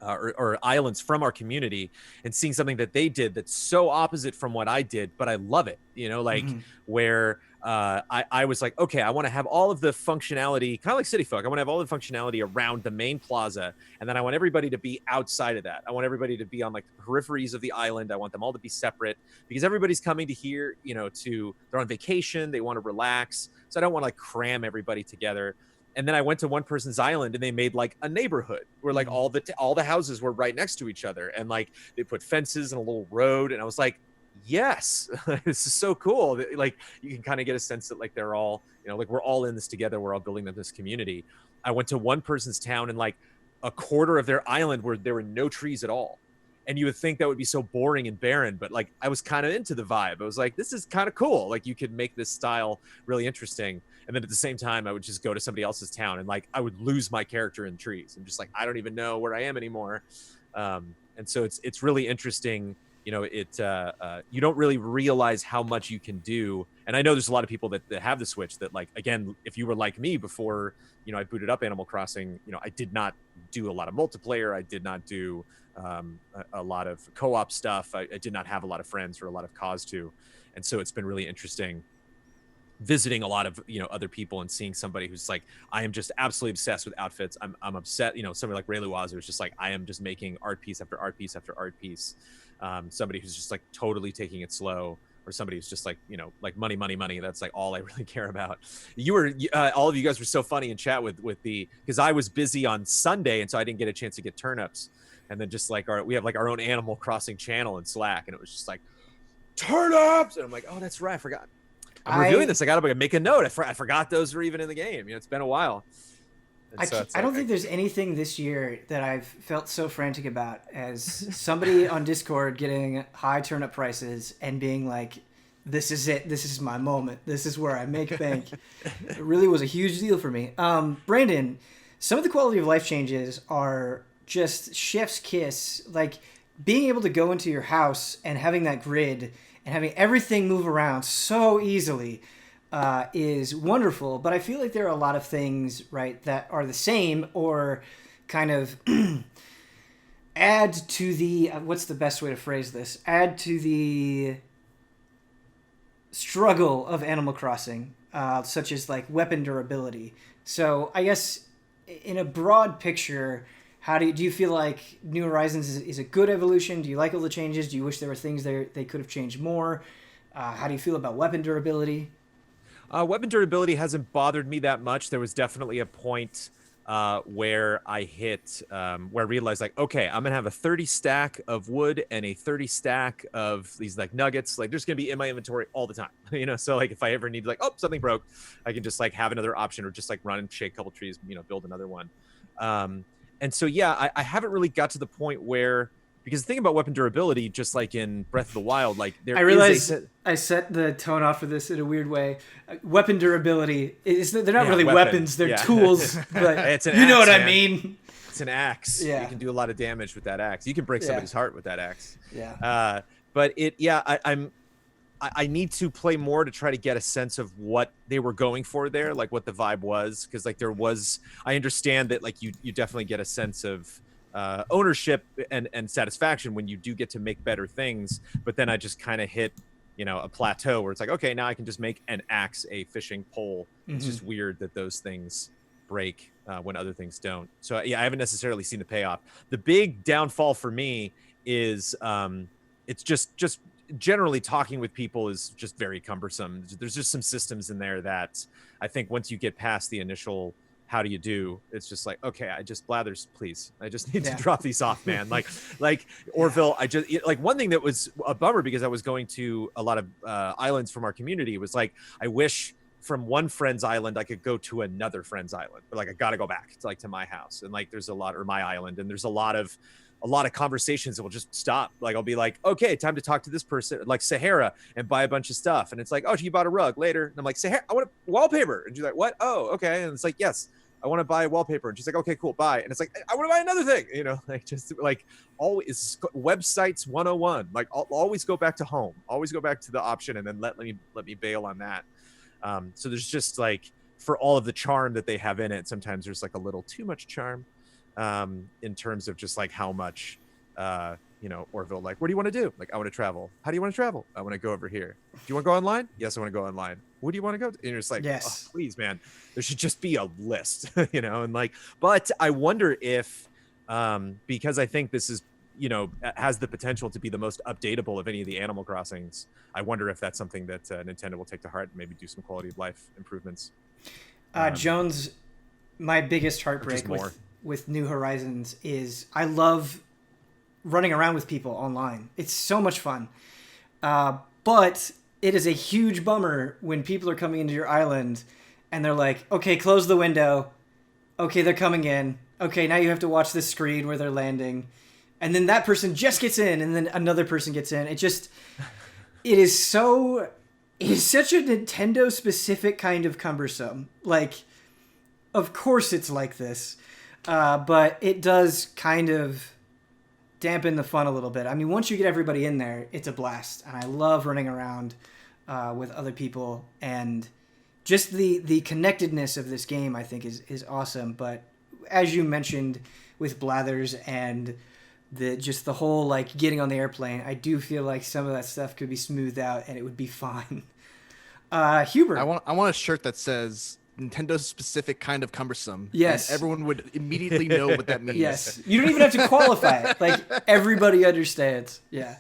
or islands from our community and seeing something that they did that's so opposite from what I did, but I love it, where I was like, okay, I want to have all of the functionality, kind of like City Folk. I want to have all the functionality around the main plaza. And then I want everybody to be outside of that. I want everybody to be on the peripheries of the island. I want them all to be separate, because everybody's coming to here, they're on vacation. They want to relax. So I don't want to cram everybody together. And then I went to one person's island and they made a neighborhood where all the houses were right next to each other. And they put fences and a little road. And I was like, yes, this is so cool. You can kind of get a sense that they're all, we're all in this together. We're all building this community. I went to one person's town and a quarter of their island where there were no trees at all. And you would think that would be so boring and barren, but I was kind of into the vibe. I was like, this is kind of cool. You could make this style really interesting. And then at the same time, I would just go to somebody else's town and I would lose my character in trees. I'm just I don't even know where I am anymore. And so it's really interesting. You don't really realize how much you can do. And I know there's a lot of people that have the Switch that again, if you were like me before, I booted up Animal Crossing, I did not do a lot of multiplayer. I did not do a lot of co-op stuff. I did not have a lot of friends or a lot of cause to. And so it's been really interesting visiting a lot of other people and seeing somebody who's I am just absolutely obsessed with outfits. I'm upset, somebody like Leroux who's just I am just making art piece after art piece after art piece. Somebody who's just totally taking it slow, or somebody who's just money. That's all I really care about. You were all of you guys were so funny in chat with because I was busy on Sunday and so I didn't get a chance to get turnips. And then just we have our own Animal Crossing channel in Slack, and it was just turnips, and I'm like, oh, that's right, I forgot. I'm reviewing this. I gotta make a note. I forgot those were even in the game. It's been a while. I don't think there's anything this year that I've felt so frantic about as somebody on Discord getting high turnip prices and being like, this is it. This is my moment. This is where I make bank. It really was a huge deal for me. Brandon, some of the quality of life changes are just chef's kiss. Being able to go into your house and having that grid and having everything move around so easily. is wonderful, but I feel like there are a lot of things, right, that are the same or kind of add to the what's the best way to phrase this? Add to the struggle of Animal Crossing, such as like weapon durability. So I guess in a broad picture, how do you feel like New Horizons is a good evolution? Do you like all the changes? Do you wish there were things there they could have changed more? How do you feel about weapon durability? Weapon durability hasn't bothered me that much. There was definitely a point where I hit, where I realized like, okay, I'm gonna have a 30 stack of wood and a 30 stack of these like nuggets. Like there's gonna be in my inventory all the time, you know? So like if I ever need like, oh, something broke, I can just like have another option or just like run and shake a couple trees, you know, build another one. And so, yeah, I haven't really got to the point where, because the thing about weapon durability, just like in Breath of the Wild, like I realized I set the tone off for this in a weird way. Weapon durability they're not really weapons; they're tools. But it's an you know axe, what man. I mean. It's an axe. Yeah. You can do a lot of damage with that axe. You can break somebody's heart with that axe. Yeah. But I need to play more to try to get a sense of what they were going for there, like what the vibe was, because like I understand that like you definitely get a sense of ownership and satisfaction when you do get to make better things, but then I just kind of hit, you know, a plateau where it's like, okay, now I can just make an axe, a fishing pole. It's just weird that those things break when other things don't. So yeah, I haven't necessarily seen the payoff. The big downfall for me is it's just generally talking with people is just very cumbersome. There's just some systems in there that I think once you get past the initial how do you do, it's just like, okay, I just blathers, please, I just need to drop these off, man. like Orville, I just like one thing that was a bummer because I was going to a lot of islands from our community was like, I wish from one friend's island I could go to another friend's island, but like I gotta go back to like to my house, and like there's a lot, or my island, and there's a lot of conversations that will just stop. Like I'll be like, okay, time to talk to this person, like Sahara, and buy a bunch of stuff. And it's like, oh, you bought a rug later. And I'm like, Sahara, I want a wallpaper. And she's like, what? Oh, okay. And it's like, yes, I want to buy wallpaper. And she's like, okay, cool, buy. And it's like, I want to buy another thing, you know, like just like always websites 101, like I'll always go back to home, always go back to the option, and then let me bail on that. So there's just like, for all of the charm that they have in it, sometimes there's like a little too much charm. In terms of just like how much, you know, Orville, like, what do you want to do? Like, I want to travel. How do you want to travel? I want to go over here. Do you want to go online? Yes, I want to go online. What do you want to go to? And you're just like, yes. Oh, please, man, there should just be a list, you know? And like, but I wonder if, because I think this is, you know, has the potential to be the most updatable of any of the Animal Crossings. I wonder if that's something that Nintendo will take to heart and maybe do some quality of life improvements. Jones, my biggest heartbreak with New Horizons is I love running around with people online. It's so much fun. But it is a huge bummer when people are coming into your island and they're like, okay, close the window. Okay, they're coming in. Okay, now you have to watch this screen where they're landing. And then that person just gets in and then another person gets in. It is such a Nintendo specific kind of cumbersome. Like, of course it's like this. But it does kind of dampen the fun a little bit. I mean, once you get everybody in there, it's a blast. And I love running around with other people. And just the connectedness of this game, I think, is awesome. But as you mentioned with Blathers and the whole, like, getting on the airplane, I do feel like some of that stuff could be smoothed out and it would be fine. Hubert. I want a shirt that says Nintendo specific kind of cumbersome. Yes. And everyone would immediately know what that means. Yes. You don't even have to qualify it. Like, everybody understands. Yeah.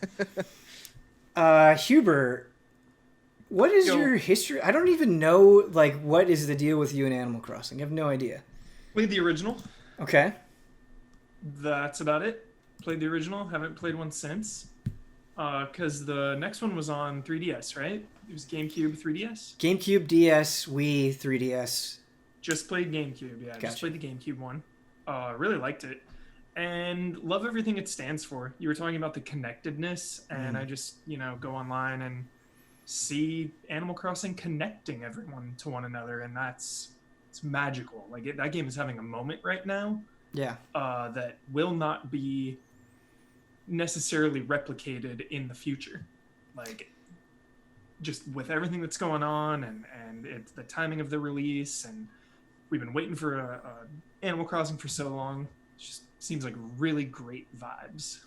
Hubert, what is your history? I don't even know, like, what is the deal with you in Animal Crossing? I have no idea. Played the original. Okay. That's about it. Played the original. Haven't played one since. Because the next one was on 3DS, right? It was GameCube, 3DS? GameCube, DS, Wii, 3DS. Just played GameCube, yeah. Gotcha. Just played the GameCube one. Really liked it. And love everything it stands for. You were talking about the connectedness, and I just, you know, go online and see Animal Crossing connecting everyone to one another, and it's magical. Like, that game is having a moment right now. Yeah. That will not be necessarily replicated in the future. Like, just with everything that's going on and it's the timing of the release, and we've been waiting for a Animal Crossing for so long. It just seems like really great vibes.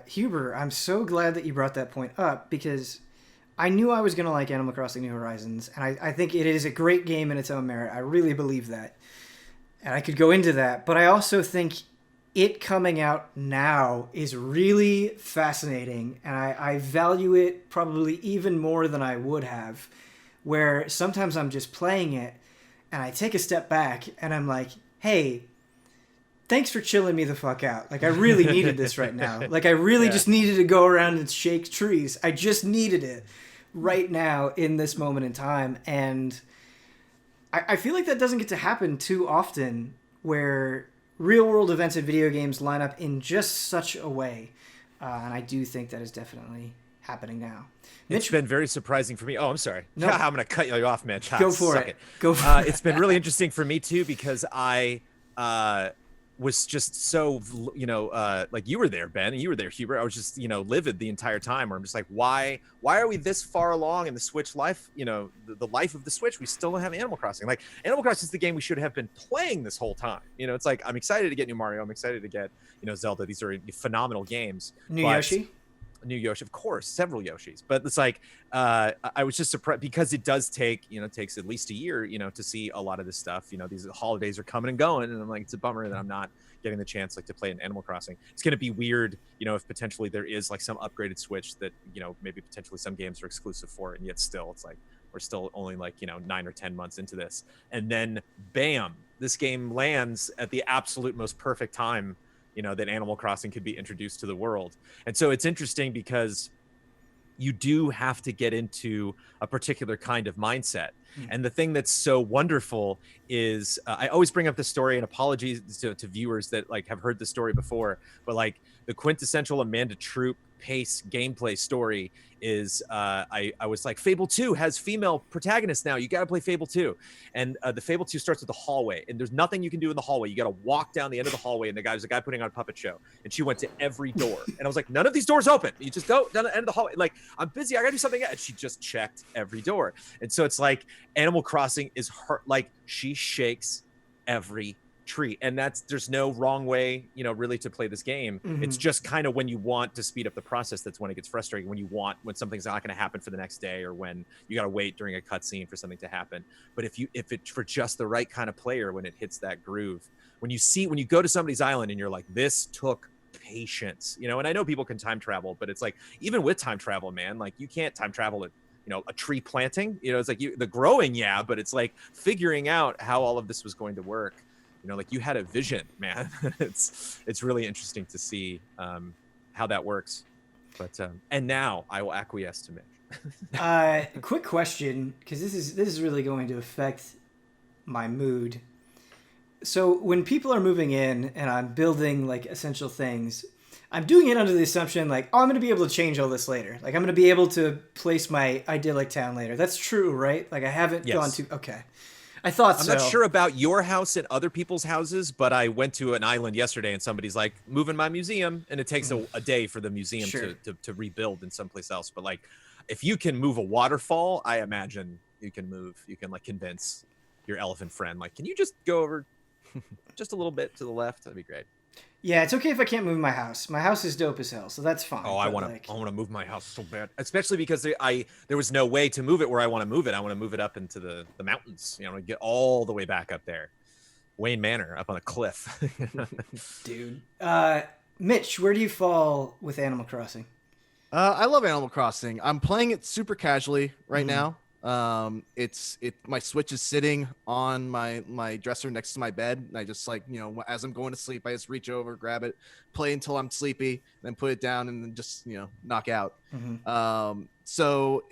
Huber, I'm so glad that you brought that point up, because I knew I was going to like Animal Crossing New Horizons, and I think it is a great game in its own merit. I really believe that. And I could go into that, but I also think it coming out now is really fascinating, and I value it probably even more than I would have, where sometimes I'm just playing it, and I take a step back, and I'm like, hey, thanks for chilling me the fuck out. Like, I really needed this right now. Like, I really just needed to go around and shake trees. I just needed it right now in this moment in time. And I feel like that doesn't get to happen too often, where real world events in video games line up in just such a way. And I do think that is definitely happening now. It's been very surprising for me. Oh, I'm sorry. No. I'm going to cut you off, Mitch. Go for it. Go for it. It's been really interesting for me, too, because I was just so, like you were there, Ben, and you were there, Hubert. I was just, livid the entire time, where I'm just like, why are we this far along in the Switch life? The life of the Switch, we still don't have Animal Crossing. Like, Animal Crossing is the game we should have been playing this whole time. It's like, I'm excited to get new Mario. I'm excited to get, Zelda. These are phenomenal games. New Yoshi, of course, several Yoshis. But it's like, I was just surprised, because it does take, takes at least a year, to see a lot of this stuff. These holidays are coming and going, and I'm like, it's a bummer that I'm not getting the chance to play an Animal Crossing. It's going to be weird, if potentially there is like some upgraded Switch that, maybe potentially some games are exclusive for it, and yet still it's like, we're still only like, 9 or 10 months into this. And then bam, this game lands at the absolute most perfect time, that Animal Crossing could be introduced to the world. And so it's interesting, because you do have to get into a particular kind of mindset. And the thing that's so wonderful is, I always bring up this story, and apologies to viewers that like have heard the story before, but like the quintessential Amanda Troop pace gameplay story is, I was like, Fable 2 has female protagonists now. You got to play Fable 2. And the Fable 2 starts with the hallway, and there's nothing you can do in the hallway. You got to walk down the end of the hallway, and there's a guy putting on a puppet show, and she went to every door. And I was like, none of these doors open. You just go down the end of the hallway. Like, I'm busy. I got to do something. And she just checked every door. And so it's like, Animal Crossing is her, like, she shakes every tree, and there's no wrong way, really to play this game. It's just kind of when you want to speed up the process, that's when it gets frustrating, when something's not going to happen for the next day, or when you got to wait during a cutscene for something to happen. But if it's for just the right kind of player, when it hits that groove, when you go to somebody's island and you're like, this took patience, and I know people can time travel, but it's like, even with time travel, man, like, you can't time travel at a tree planting. It's like the growing, but it's like figuring out how all of this was going to work. Like, you had a vision, man. It's really interesting to see how that works. But and now I will acquiesce to Mitch. Quick question, because this is really going to affect my mood. So when people are moving in and I'm building like essential things, I'm doing it under the assumption like, oh, I'm going to be able to change all this later. Like, I'm going to be able to place my idyllic town later. That's true, right? Like, I haven't gone to... Okay. I thought so. I'm not sure about your house and other people's houses, but I went to an island yesterday, and somebody's like, moving my museum, and it takes a day for the museum to rebuild in someplace else. But like, if you can move a waterfall, I imagine you can like convince your elephant friend, like, can you just go over just a little bit to the left? That'd be great. Yeah, it's okay if I can't move my house. My house is dope as hell, so that's fine. Oh, I want to move my house so bad, especially because there was no way to move it where I want to move it. I want to move it up into the mountains. Get all the way back up there, Wayne Manor, up on a cliff. Dude, Mitch, where do you fall with Animal Crossing? I love Animal Crossing. I'm playing it super casually right now. My Switch is sitting on my dresser next to my bed, and I just like, as I'm going to sleep, I just reach over, grab it, play until I'm sleepy, then put it down, and then just knock out. So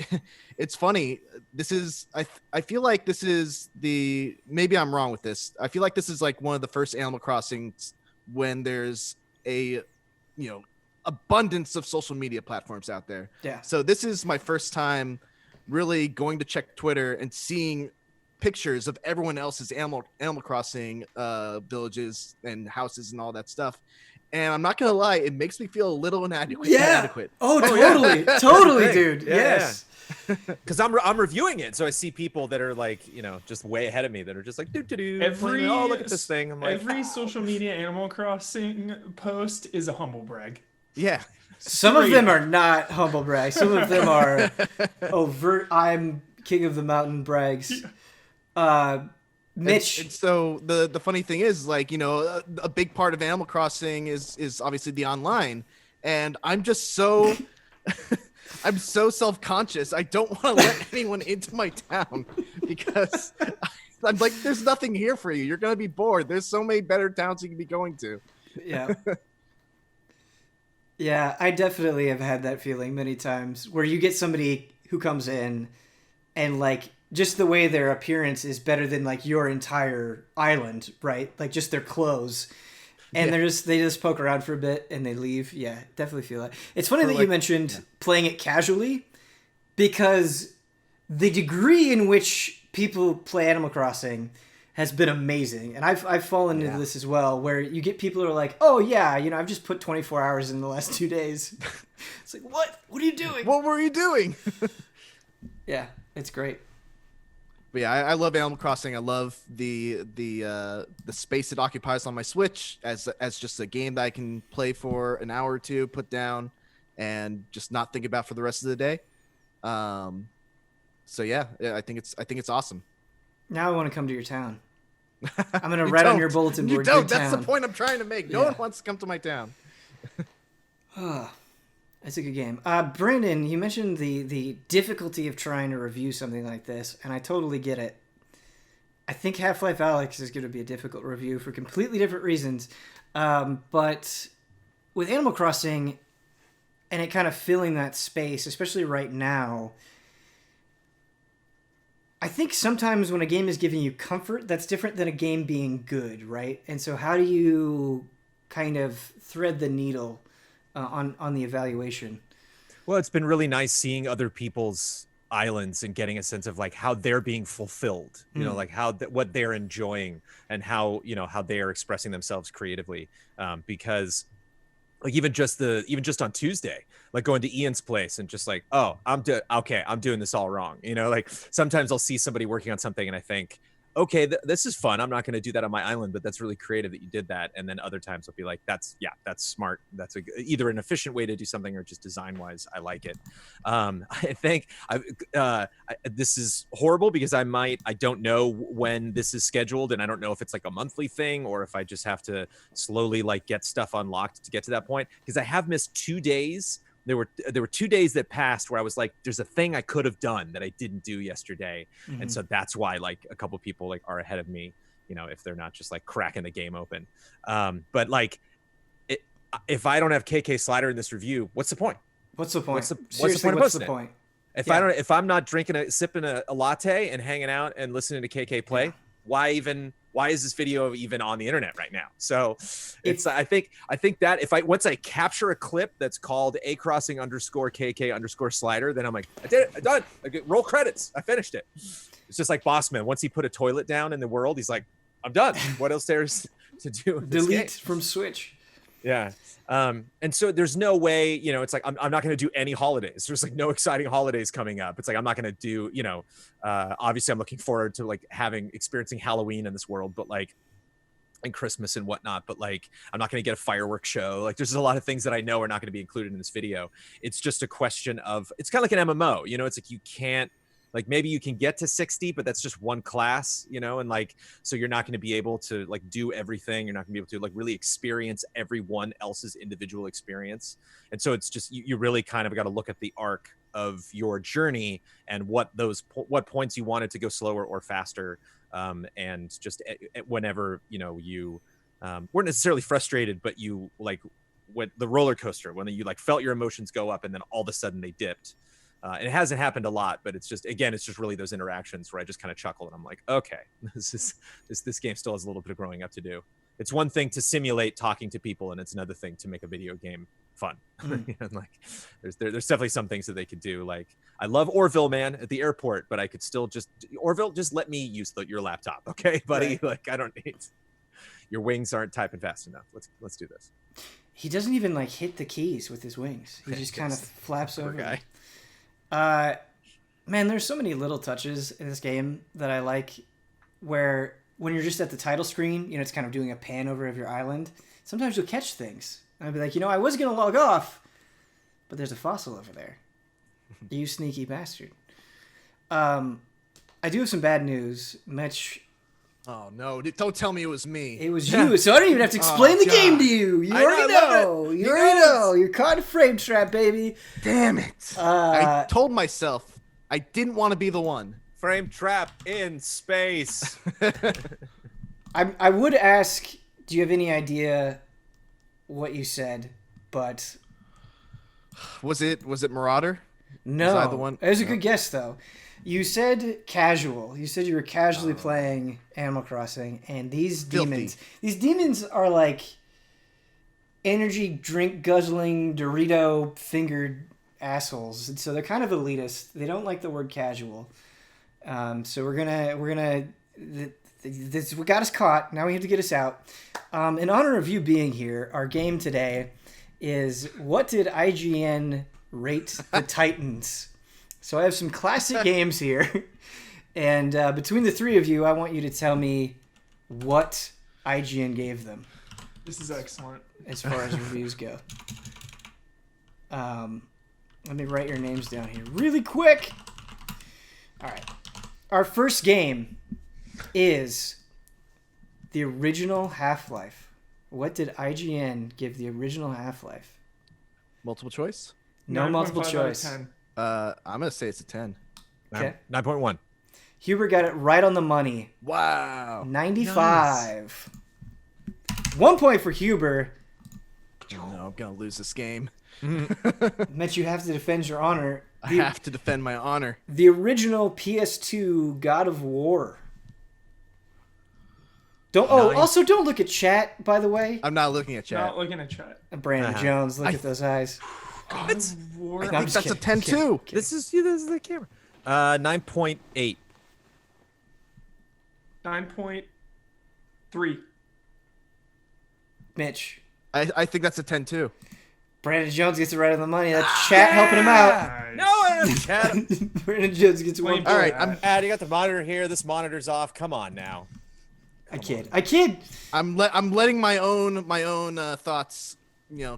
it's funny, this is I feel like this is maybe I'm wrong with this, I feel like this is like one of the first Animal Crossings when there's a abundance of social media platforms out there. So this is my first time really going to check Twitter and seeing pictures of everyone else's Animal Crossing villages and houses and all that stuff. And I'm not gonna lie, it makes me feel a little inadequate. Oh, totally, totally, dude. Yes. Because I'm reviewing it, so I see people that are like, just way ahead of me that are just like, oh, look at this thing. I'm like, every social media Animal Crossing post is a humble brag. Yeah. Some of them are not humble brags. Some of them are overt, I'm king of the mountain brags. Mitch. And so the funny thing is, like, a big part of Animal Crossing is obviously the online, and I'm just so I'm so self-conscious. I don't want to let anyone into my town because I'm like, there's nothing here for you. You're gonna be bored. There's so many better towns you can be going to. Yeah. Yeah, I definitely have had that feeling many times where you get somebody who comes in and like just the way their appearance is better than like your entire island, right? Like just their clothes. And they just poke around for a bit and they leave. Yeah, definitely feel that. It's funny that you mentioned playing it casually because the degree in which people play Animal Crossing has been amazing. And I've fallen into this as well, where you get people who are like, oh yeah, I've just put 24 hours in the last 2 days. It's like, what? What are you doing? What were you doing? Yeah, it's great. But yeah, I love Animal Crossing. I love the space it occupies on my Switch as just a game that I can play for an hour or two, put down, and just not think about for the rest of the day. So yeah, I think it's awesome. Now I want to come to your town. I'm gonna write on your bulletin board. You don't. That's the point I'm trying to make. No one wants to come to my town. That's a good game. Brandon, you mentioned the difficulty of trying to review something like this, and I totally get it. I think Half-Life Alyx is going to be a difficult review for completely different reasons. But with Animal Crossing and it kind of filling that space, especially right now, I think sometimes when a game is giving you comfort, that's different than a game being good, right? And so how do you kind of thread the needle on the evaluation? Well, it's been really nice seeing other people's islands and getting a sense of like how they're being fulfilled, like what they're enjoying and how they are expressing themselves creatively. Because like even just on Tuesday, like going to Ian's place and just like, oh, I'm doing this all wrong. Like sometimes I'll see somebody working on something and I think, okay, this is fun. I'm not going to do that on my island, but that's really creative that you did that. And then other times I'll be like, that's smart. That's either an efficient way to do something or just design wise, I like it. I think this is horrible because I don't know when this is scheduled and I don't know if it's like a monthly thing or if I just have to slowly like get stuff unlocked to get to that point. Because I have missed 2 days. There were 2 days that passed where I was like, there's a thing I could have done that I didn't do yesterday. Mm-hmm. And so that's why like a couple people like are ahead of me, if they're not just like cracking the game open. But like if I don't have KK Slider in this review, what's the point? What's the point? Seriously, what's the point? If I'm not sipping a latte and hanging out and listening to KK play, why is this video even on the internet right now? So I think that once I capture a clip that's called @crossing_KK_slider, then I'm like, I did it, I done. Roll credits. I finished it. It's just like Bossman. Once he put a toilet down in the world, he's like, I'm done. What else there's to do? Delete from Switch. Yeah. And so there's no way, it's like, I'm not going to do any holidays. There's like no exciting holidays coming up. It's like, I'm not going to do, obviously I'm looking forward to like experiencing Halloween in this world, but like, and Christmas and whatnot, but like, I'm not going to get a fireworks show. Like there's a lot of things that I know are not going to be included in this video. It's just a question of, it's kind of like an MMO, it's like, you can't, like maybe you can get to 60, but that's just one class, and like, so you're not going to be able to like do everything. You're not gonna be able to like really experience everyone else's individual experience. And so it's just, you really kind of got to look at the arc of your journey and what points you wanted to go slower or faster. And just whenever, you weren't necessarily frustrated, but you like when the roller coaster, when you like felt your emotions go up and then all of a sudden they dipped. And it hasn't happened a lot, but it's just really those interactions where I just kind of chuckle and I'm like, okay, this game still has a little bit of growing up to do. It's one thing to simulate talking to people, and it's another thing to make a video game fun. And like, there's definitely some things that they could do. Like, I love Orville, man, at the airport, but I could still Orville, just let me use your laptop, okay, buddy? Right. Like, I don't need your wings aren't typing fast enough. Let's do this. He doesn't even like hit the keys with his wings. He just kind of flaps over. Guy. Man, there's so many little touches in this game that I like, where when you're just at the title screen, it's kind of doing a pan over of your island. Sometimes you'll catch things. I'd be like, I was going to log off, but there's a fossil over there. You sneaky bastard. I do have some bad news. Mitch. Oh, no. Don't tell me it was me. It was you, so I don't even have to explain the game to you. You already know. You already know. You're caught in a frame trap, baby. Damn it. I told myself I didn't want to be the one. Frame trap in space. I would ask, do you have any idea what you said? But was it Marauder? No. Was I the one? It was a good guess, though. You said casual. You said you were casually playing Animal Crossing, and these demons are like energy drink guzzling Dorito fingered assholes, and so they're kind of elitist. They don't like the word casual. So we're gonna this what got us caught. Now we have to get us out. In honor of you being here, our game today is what did IGN rate the Titans? So I have some classic games here, and between the three of you, I want you to tell me what IGN gave them. This is excellent. As far as reviews go. Let me write your names down here really quick. All right. Our first game is the original Half-Life. What did IGN give the original Half-Life? Multiple choice? No multiple choice. I'm going to say it's a 10. Okay. 9.1. Huber got it right on the money. Wow. 95. Nice. 1 point for Huber. Oh, no, I'm going to lose this game. Mitch, you have to defend your honor. I have to defend my honor. The original PS2 God of War. Also don't look at chat, by the way. I'm not looking at chat. Not looking at chat. Brandon Jones, look at those eyes. God of War. I think that's a 10 too. This is the camera. 9.8. 9.3. Mitch. I think that's a 10 too. Brandon Jones gets it right on the money. That's chat helping him out. Nice. Chat. Brandon Jones gets 1 point. All right, You got the monitor here. This monitor's off. Come on now. I kid. I'm letting my own thoughts,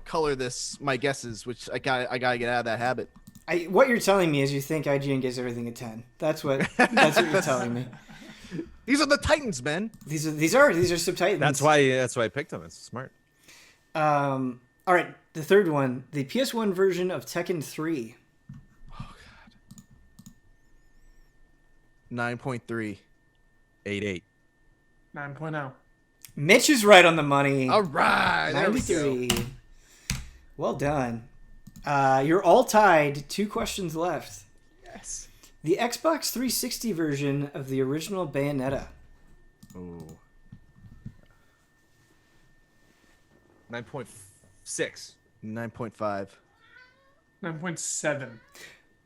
color my guesses, which I gotta get out of that habit. What you're telling me is you think IGN gives everything a 10. That's what you're telling me. These are the Titans, man. These are some Titans. That's why I picked them. It's smart. All right, the third one, the PS1 version of Tekken 3. Oh god. 9.3. 8.8. 9.0. Mitch is right on the money. All right. 93. Well done. You're all tied. 2 questions left. Yes. The Xbox 360 version of the original Bayonetta. Ooh. 9.6. 9.5. 9.7.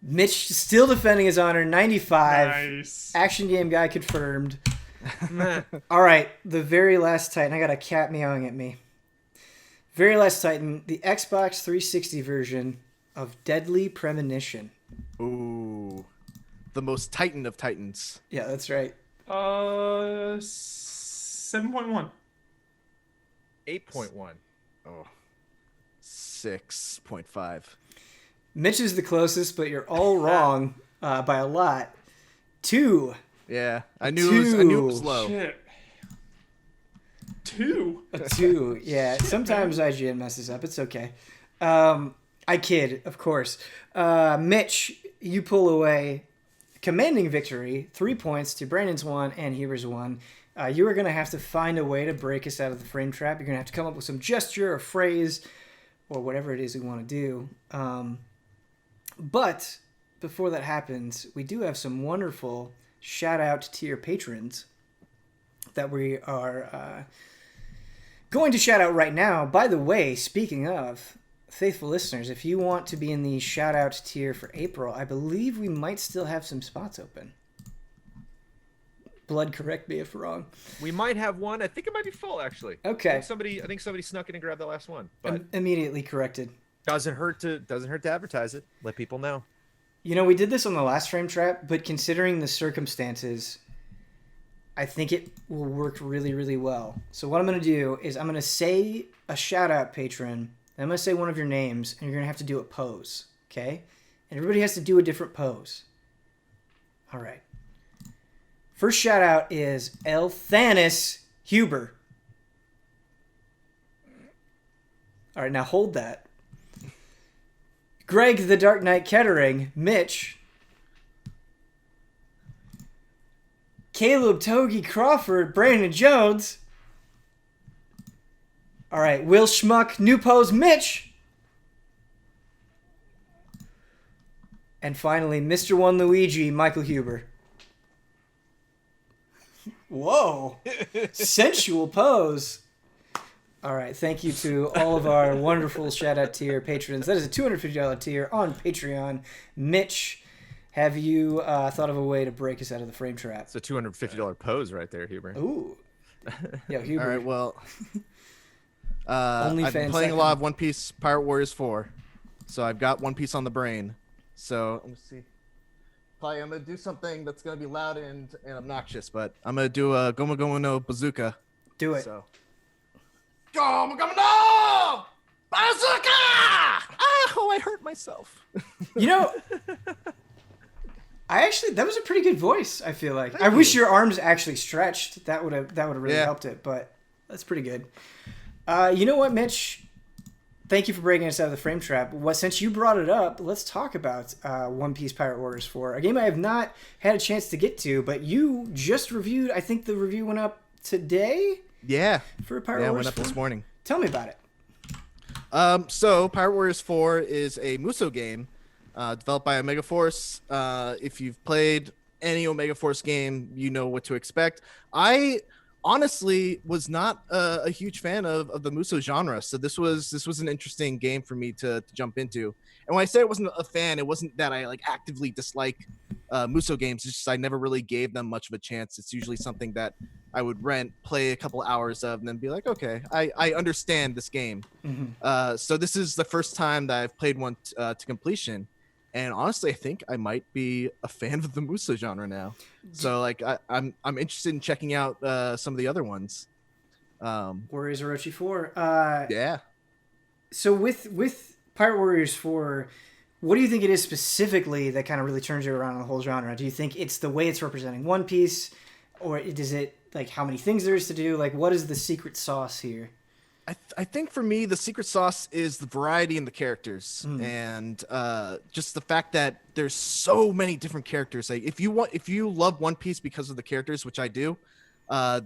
Mitch still defending his honor. 95. Nice. Action game guy confirmed. All right, the very last Titan. I got a cat meowing at me. Very last Titan, the Xbox 360 version of Deadly Premonition. Ooh. The most Titan of Titans. Yeah, that's right. 7.1. 8.1. Oh. 6.5. Mitch is the closest, but you're all wrong by a lot. 2. Yeah, I knew it was low. Shit. 2. A 2. Yeah, sometimes IGN messes up. It's okay. I kid, of course. Mitch, you pull away. Commanding victory. 3 points to Brandon's 1 and Huber's 1. You are going to have to find a way to break us out of the frame trap. You're going to have to come up with some gesture or phrase or whatever it is we want to do. But before that happens, we do have some wonderful shout out to your patrons that we are going to shout out right now. By the way, speaking of faithful listeners, if you want to be in the shout out tier for April, I believe we might still have some spots open. Blood, correct me if wrong. We might have one. I think it might be full, actually. Okay. I think somebody snuck in and grabbed that last one. But Immediately corrected. doesn't hurt to advertise it. Let people know. You know, we did this on the last frame trap, but considering the circumstances, I think it will work really, really well. So what I'm going to do is I'm going to say a shout-out patron. I'm going to say one of your names, and you're going to have to do a pose, okay? And everybody has to do a different pose. All right. First shout-out is Elthanas Huber. All right, now hold that. Greg, TheDarkKnight Kettering, Mitch, Caleb, Togi, Crawford, Brandon Jones. All right, Will Schmuck, new pose, Mitch. And finally, Mr. One Luigi, Michael Huber. Whoa, sensual pose. All right, thank you to all of our wonderful shout-out tier patrons. That is a $250 tier on Patreon. Mitch, have you thought of a way to break us out of the frame trap? It's a $250 pose right there, Huber. Ooh. Yo, Huber. All right, well, I've been OnlyFans playing a lot of One Piece Pirate Warriors 4, so I've got One Piece on the brain. So let me see. Probably I'm gonna do something that's gonna be loud and obnoxious, but I'm gonna do a Goma Goma no Bazooka. Do it. So. Goma Goma no Bazooka! Oh, I hurt myself. You know, that was a pretty good voice, I feel like. Thank I wish you. your arms actually stretched. That would have really helped it, but that's pretty good. You know what, Mitch? Thank you for breaking us out of the frame trap. Since you brought it up, let's talk about One Piece Pirate Warriors 4, a game I have not had a chance to get to, but you just reviewed. I think the review went up today. Yeah. For Pirate Yeah, it Warriors went up 4? this morning. Tell me about it. So Pirate Warriors 4 is a Muso game developed by Omega Force. If you've played any Omega Force game, you know what to expect. I honestly was not a huge fan of the Muso genre, so this was an interesting game for me to jump into. And when I say I wasn't a fan, it wasn't that I like actively dislike Muso games. It's just I never really gave them much of a chance. It's usually something that I would rent, play a couple hours of, and then be like, okay, I understand this game. Mm-hmm. So this is the first time that I've played one to completion. And honestly, I think I might be a fan of the Muso genre now. So like I'm interested in checking out some of the other ones. Warriors Orochi 4. Yeah. So with Pirate Warriors 4, what do you think it is specifically that kind of really turns you around on the whole genre? Do you think it's the way it's representing One Piece, or is it like how many things there is to do? Like, what is the secret sauce here? I think for me, the secret sauce is the variety in the characters, and just the fact that there's so many different characters. Like if you love One Piece because of the characters, which I do,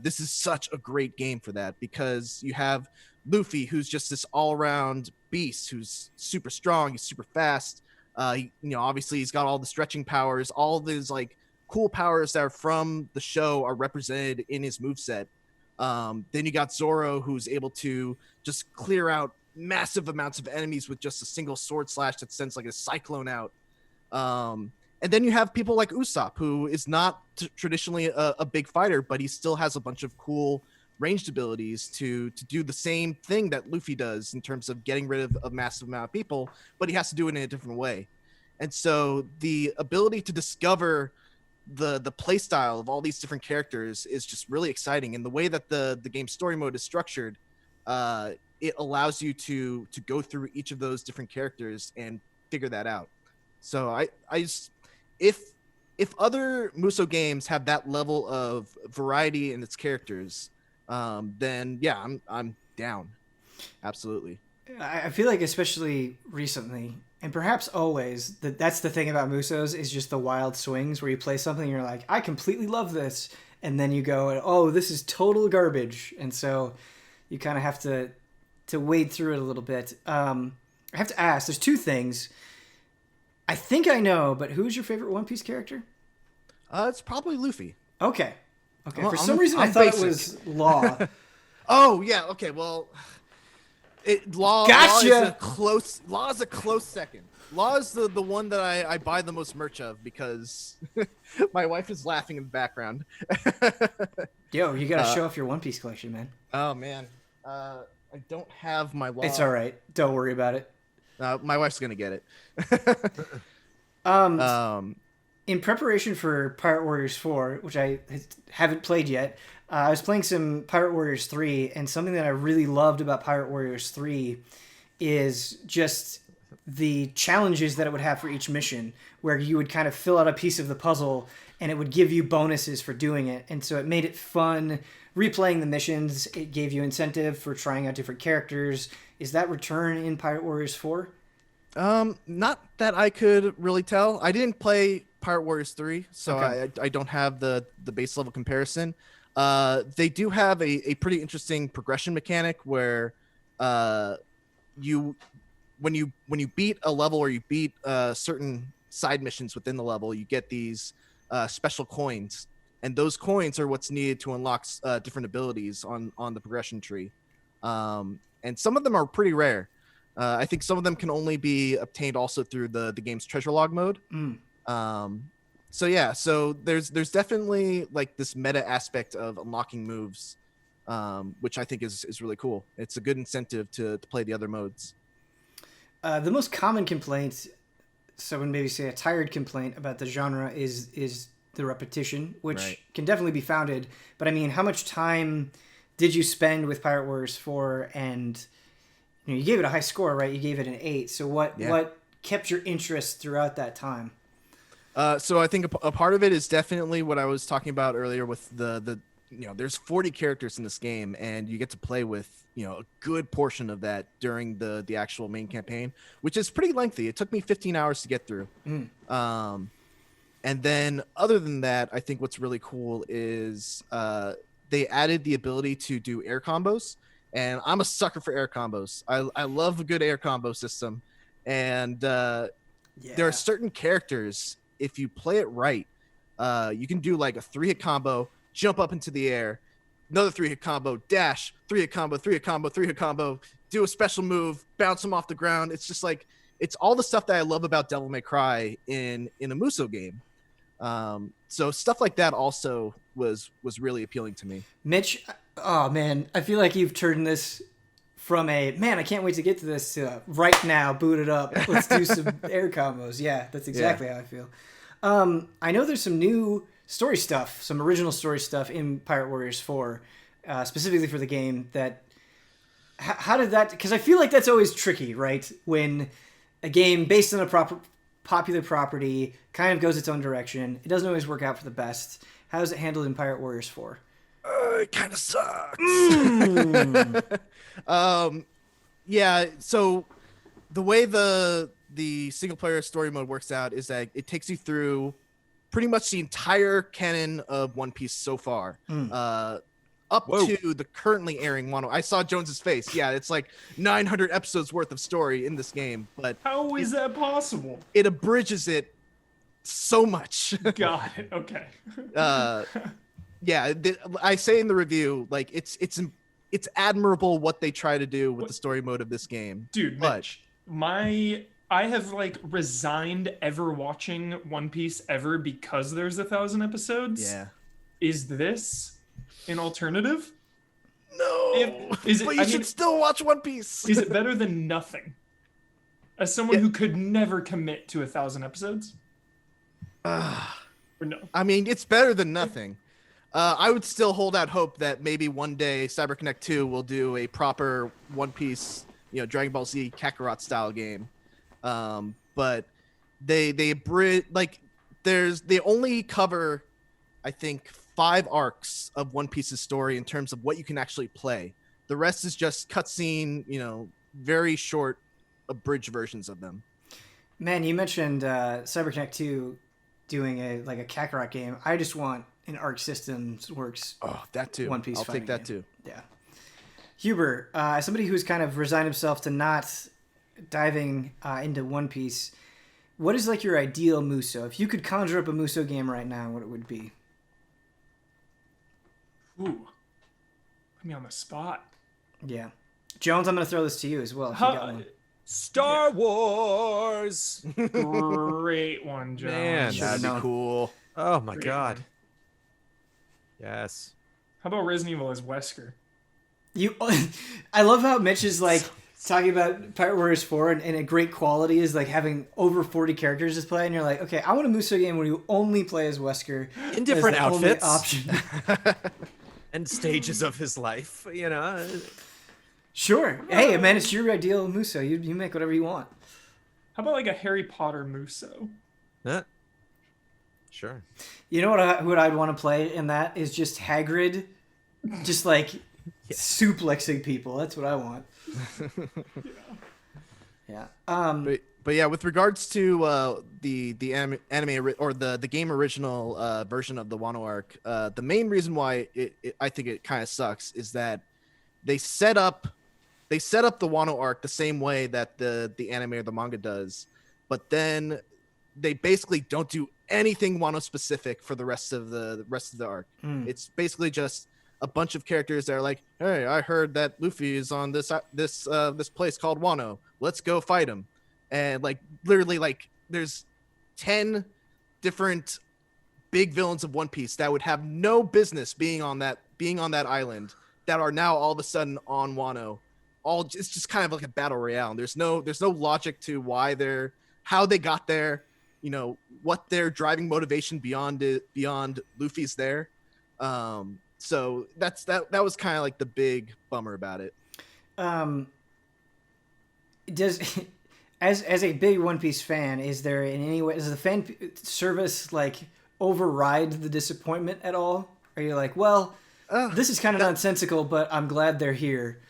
this is such a great game for that, because you have Luffy, who's just this all-around beast, who's super strong, he's super fast. Obviously he's got all the stretching powers, all these like cool powers that are from the show are represented in his moveset. Then you got Zoro, who's able to just clear out massive amounts of enemies with just a single sword slash that sends like a cyclone out. And then you have people like Usopp, who is not traditionally a big fighter, but he still has a bunch of cool ranged abilities to do the same thing that Luffy does in terms of getting rid of a massive amount of people, but he has to do it in a different way. And so the ability to discover the play style of all these different characters is just really exciting. And the way that the game story mode is structured, it allows you to go through each of those different characters and figure that out. So if other Muso games have that level of variety in its characters, then yeah, I'm down. Absolutely. I feel like especially recently, and perhaps always, that's the thing about Musos is just the wild swings where you play something and you're like, I completely love this, and then you go, oh, this is total garbage, and so you kind of have to wade through it a little bit. I have to ask, there's two things. I think I know, but who's your favorite One Piece character? It's probably Luffy. Okay. Well, For some reason, I thought it was Law. Oh yeah. Okay. Well, Law Gotcha! Law is a close second. Law is the one that I buy the most merch of, because my wife is laughing in the background. Yo, you gotta show off your One Piece collection, man. Oh man, I don't have my Law. It's all right. Don't worry about it. My wife's gonna get it. In preparation for Pirate Warriors 4, which I haven't played yet, I was playing some Pirate Warriors 3, and something that I really loved about Pirate Warriors 3 is just the challenges that it would have for each mission, where you would kind of fill out a piece of the puzzle, and it would give you bonuses for doing it. And so it made it fun. Replaying the missions, it gave you incentive for trying out different characters. Is that return in Pirate Warriors 4? Not that I could really tell. I didn't play Pirate Warriors 3, so Okay. I don't have the base level comparison. They do have a pretty interesting progression mechanic where you when you beat a level or you beat certain side missions within the level, you get these special coins, and those coins are what's needed to unlock different abilities on the progression tree. And some of them are pretty rare. I think some of them can only be obtained also through the game's treasure log mode. So yeah, so there's definitely like this meta aspect of unlocking moves, which I think is really cool. It's a good incentive to play the other modes. The most common complaint, so when maybe say a tired complaint about the genre is the repetition, which Right. can definitely be founded. But I mean, how much time did you spend with Pirate Warriors 4? And you gave it a high score, right? You gave it an 8. So what kept your interest throughout that time? So I think a part of it is definitely what I was talking about earlier with the there's 40 characters in this game, and you get to play with a good portion of that during the actual main campaign, which is pretty lengthy. It took me 15 hours to get through. And then other than that, I think what's really cool is they added the ability to do air combos, and I'm a sucker for air combos. I love a good air combo system, and there are certain characters, if you play it right, you can do like a 3-hit combo, jump up into the air, another 3-hit combo, dash, 3-hit combo, 3-hit combo, 3-hit combo, do a special move, bounce them off the ground. It's just like, it's all the stuff that I love about Devil May Cry in a Muso game. So stuff like that also was really appealing to me. Mitch, oh man, I feel like you've turned this from a man, I can't wait to get to this, to right now, boot it up, let's do some air combos. Yeah, that's exactly how I feel. I know there's some new story stuff, some original story stuff in Pirate Warriors 4, specifically for the game. That how did that? Because I feel like that's always tricky, right? When a game based on a popular property kind of goes its own direction, it doesn't always work out for the best. How is it handled in Pirate Warriors 4? It kind of sucks. Yeah. So the way the single player story mode works out is that it takes you through pretty much the entire canon of One Piece so far, up to the currently airing one. I saw Jones's face. Yeah, it's like 900 episodes worth of story in this game, but How is that possible? it abridges it so much. Got it. Okay. Yeah, I say in the review, like it's admirable what they try to do with the story mode of this game. Dude, but Mitch, I have like resigned ever watching One Piece ever because there's 1,000 episodes. yeah, Is this an alternative? no, Is it- but I you should mean- still watch One Piece. Is it better than nothing? As someone who could never commit to 1,000 episodes? Or no? I mean, it's better than nothing. I would still hold out hope that maybe one day CyberConnect 2 will do a proper One Piece, Dragon Ball Z Kakarot style game. But they only cover, I think, 5 arcs of One Piece's story in terms of what you can actually play. The rest is just cutscene, very short, abridged versions of them. Man, you mentioned CyberConnect 2 doing a Kakarot game. I just want an Arc Systems Works. Oh, that too. One Piece I'll fighting take that game. too. Yeah. Huber, as somebody who's kind of resigned himself to not diving into One Piece, what is like your ideal Muso? If you could conjure up a Muso game right now, what it would be? Ooh. Put me on the spot. Yeah. Jones, I'm going to throw this to you as well. If you got one. Star Wars. Great one, John. Man, Should've That'd be known. cool. Oh my Great god. one. Yes. How about Resident Evil as Wesker? I love how Mitch is like talking about Pirate Warriors 4 and a great quality is like having over 40 characters to play, and you're like, okay, I want a Muso game where you only play as Wesker in different as the only outfits option. and stages of his life. You know, Sure. Hey, man, it's your ideal Muso. You make whatever you want. How about like a Harry Potter Muso? Sure. You know what I'd want to play in that is just Hagrid, just like suplexing people. That's what I want. Yeah. But yeah, with regards to the anime or the game original version of the Wano arc, the main reason why I think it kind of sucks is that they set up the Wano arc the same way that the anime or the manga does, but then they basically don't do anything Wano specific for the rest of the arc. It's basically just a bunch of characters that are like, hey, I heard that Luffy is on this place called Wano. Let's go fight him. And like literally like there's 10 different big villains of One Piece that would have no business being on that island that are now all of a sudden on Wano. It's just kind of like a battle royale. And there's no logic to how they got there, you know, what their driving motivation beyond Luffy's there. So that was kind of like the big bummer about it. Does as a big One Piece fan, is there in any way, does the fan service like override the disappointment at all? Are you like, well, this is kind of nonsensical, but I'm glad they're here?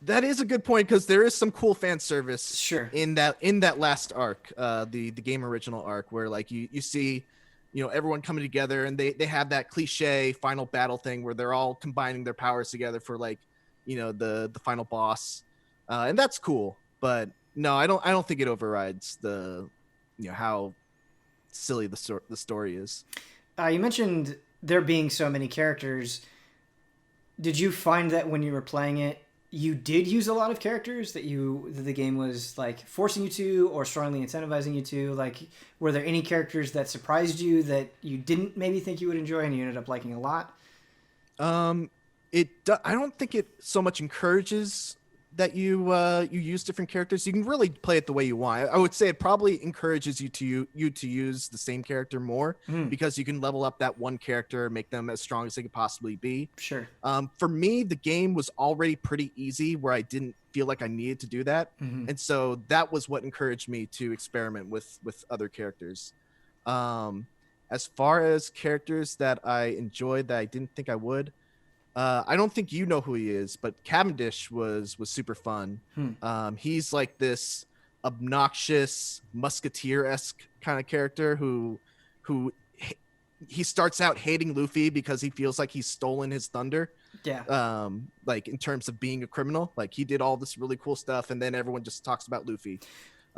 That is a good point, because there is some cool fan service Sure. in that last arc, the game original arc, where like you see, you know, everyone coming together, and they have that cliche final battle thing where they're all combining their powers together for like, you know, the final boss, and that's cool. But no, I don't think it overrides the, you know, how silly the story is. You mentioned there being so many characters. Did you find that when you were playing it, you did use a lot of characters that the game was like forcing you to or strongly incentivizing you to? Like, were there any characters that surprised you that you didn't maybe think you would enjoy and you ended up liking a lot? I don't think it so much encourages that you use different characters. You can really play it the way you want. I would say it probably encourages you to use the same character more, because you can level up that one character, make them as strong as they could possibly be. Sure. For me, the game was already pretty easy where I didn't feel like I needed to do that. And so that was what encouraged me to experiment with other characters. As far as characters that I enjoyed that I didn't think I would, I don't think you know who he is, but Cavendish was super fun. He's like this obnoxious musketeer-esque kind of character who he starts out hating Luffy because he feels like he's stolen his thunder. Yeah. Like in terms of being a criminal, like he did all this really cool stuff, and then everyone just talks about Luffy.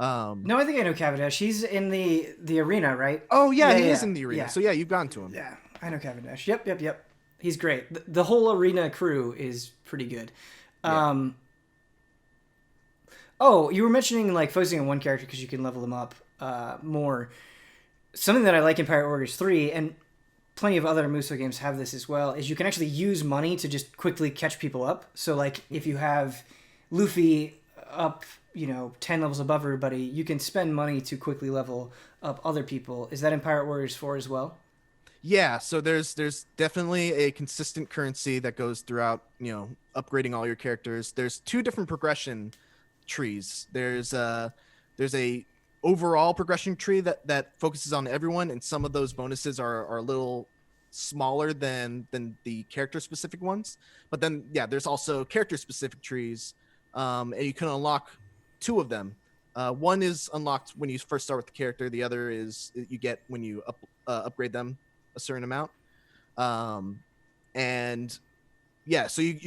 No, I think I know Cavendish. He's in the arena, right? Oh yeah, he is in the arena. Yeah. So yeah, you've gone to him. Yeah, I know Cavendish. Yep. He's great. The whole arena crew is pretty good. Yeah. Oh, you were mentioning like focusing on one character because you can level them up more. Something that I like in Pirate Warriors 3, and plenty of other Muso games have this as well, is you can actually use money to just quickly catch people up. So like if you have Luffy up, 10 levels above everybody, you can spend money to quickly level up other people. Is that in Pirate Warriors 4 as well? Yeah, so there's definitely a consistent currency that goes throughout, upgrading all your characters. There's two different progression trees. There's a overall progression tree that focuses on everyone, and some of those bonuses are a little smaller than the character specific ones. But then there's also character specific trees, and you can unlock two of them. One is unlocked when you first start with the character. The other is you get when you upgrade them a certain amount. So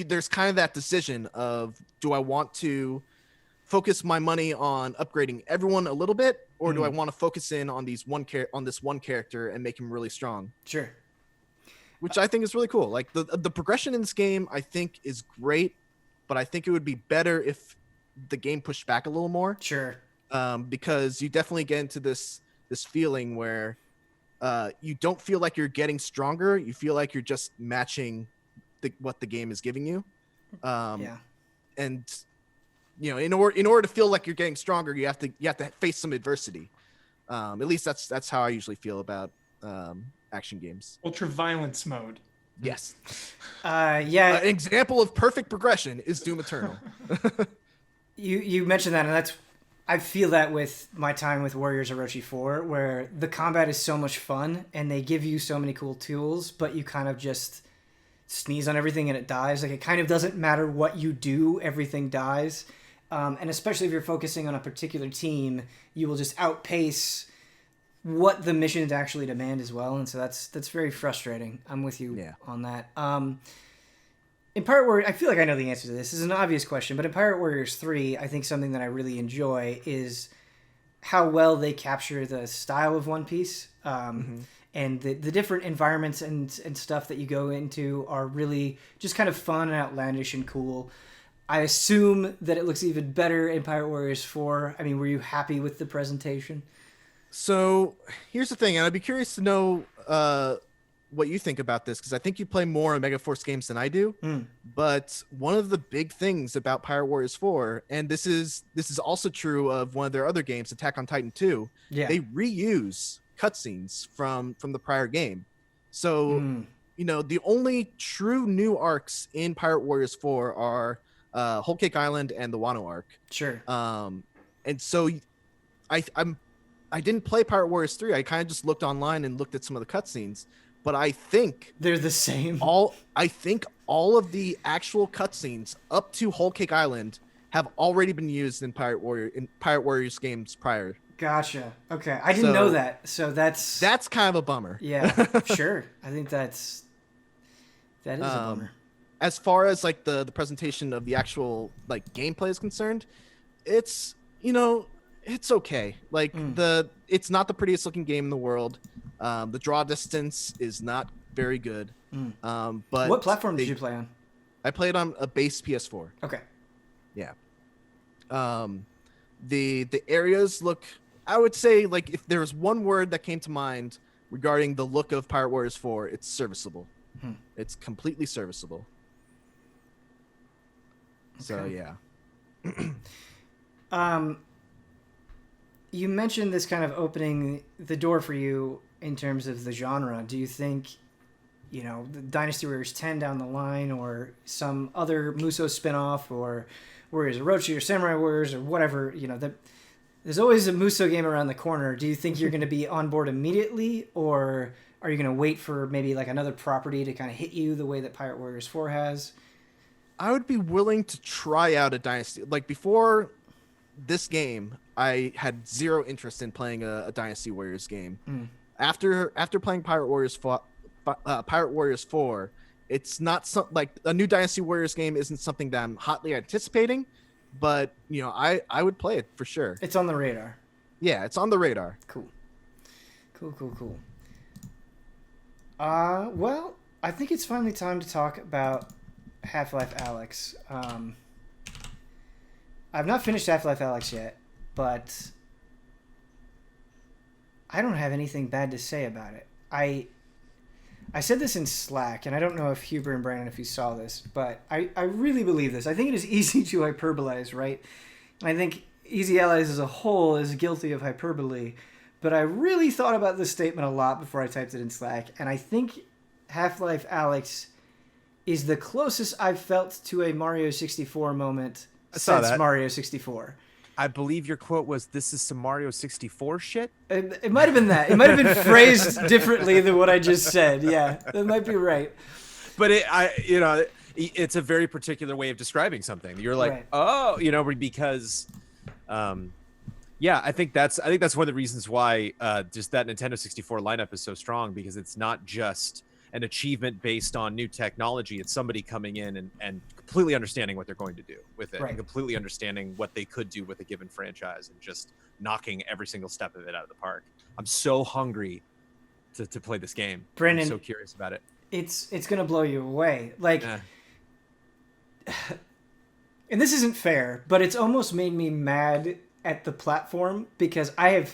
there's kind of that decision of, do I want to focus my money on upgrading everyone a little bit, or do I want to focus in on this one character and make him really strong? Sure. Which I think is really cool. Like the progression in this game, I think is great, but I think it would be better if the game pushed back a little more. Sure. Because you definitely get into this feeling where you don't feel like you're getting stronger. You feel like you're just matching what the game is giving you. And in order to feel like you're getting stronger, you have to face some adversity. At least that's how I usually feel about action games. Ultra violence mode. Yes. Yeah. An example of perfect progression is Doom Eternal. You mentioned that, and that's I feel that with my time with Warriors Orochi 4, where the combat is so much fun and they give you so many cool tools, but you kind of just sneeze on everything and it dies. Like, it kind of doesn't matter what you do, everything dies. And especially if you're focusing on a particular team, you will just outpace what the missions actually demand as well. And so that's very frustrating. I'm with you on that. In Pirate Warriors, I feel like I know the answer to this. This is an obvious question, but in Pirate Warriors 3, I think something that I really enjoy is how well they capture the style of One Piece. And the different environments and stuff that you go into are really just kind of fun and outlandish and cool. I assume that it looks even better in Pirate Warriors 4. I mean, were you happy with the presentation? So here's the thing, and I'd be curious to know what you think about this, because I think you play more Omega Force games than I do. But one of the big things about Pirate Warriors 4, and this is also true of one of their other games, Attack on Titan 2, they reuse cutscenes from the prior game. So the only true new arcs in Pirate Warriors 4 are Whole Cake Island and the Wano arc. Sure. And so I didn't play Pirate Warriors 3. I kind of just looked online and looked at some of the cutscenes, but I think they're the same. I think all of the actual cutscenes up to Whole Cake Island have already been used in Pirate Warriors games prior. Gotcha. Okay, I didn't know that. So that's kind of a bummer. Yeah, sure. I think that is a bummer. As far as like the presentation of the actual like gameplay is concerned, it's it's okay. Like it's not the prettiest looking game in the world. The draw distance is not very good. But what platform did you play on? I played on a base PS4. Okay. Yeah. The areas look, I would say, like, if there was one word that came to mind regarding the look of Pirate Warriors 4, it's serviceable. It's completely serviceable. Okay. So yeah. You mentioned this kind of opening the door for you in terms of the genre. Do you think, the Dynasty Warriors 10 down the line, or some other Muso spinoff, or Warriors Orochi, or Samurai Warriors, or whatever, there's always a Muso game around the corner. Do you think you're going to be on board immediately, or are you going to wait for maybe like another property to kind of hit you the way that Pirate Warriors 4 has? I would be willing to try out a Dynasty. Like, before this game, I had zero interest in playing a Dynasty Warriors game. After playing Pirate Warriors 4, it's not like a new Dynasty Warriors game isn't something that I'm hotly anticipating, but I would play it for sure. It's on the radar. Yeah, it's on the radar. Cool. Well, I think it's finally time to talk about Half-Life Alyx. I've not finished Half-Life Alyx yet, but I don't have anything bad to say about it. I said this in Slack, and I don't know if Huber and Brandon, if you saw this, but I really believe this. I think it is easy to hyperbolize, right? And I think Easy Allies as a whole is guilty of hyperbole, but I really thought about this statement a lot before I typed it in Slack, and I think Half-Life Alyx is the closest I've felt to a Mario 64 moment since Mario 64. I believe your quote was, "This is some Mario 64 shit." It might have been that. It might have been phrased differently than what I just said. Yeah, that might be right. But it's a very particular way of describing something. You're like, Right. oh, because, I think that's one of the reasons why just that Nintendo 64 lineup is so strong, because it's not just an achievement based on new technology. It's somebody coming in and completely understanding what they're going to do with it, Right. and completely understanding what they could do with a given franchise, and just knocking every single step of it out of the park. I'm so hungry to play this game. Brandon, I'm so curious about it. It's gonna blow you away. Like, and this isn't fair, but it's almost made me mad at the platform, because I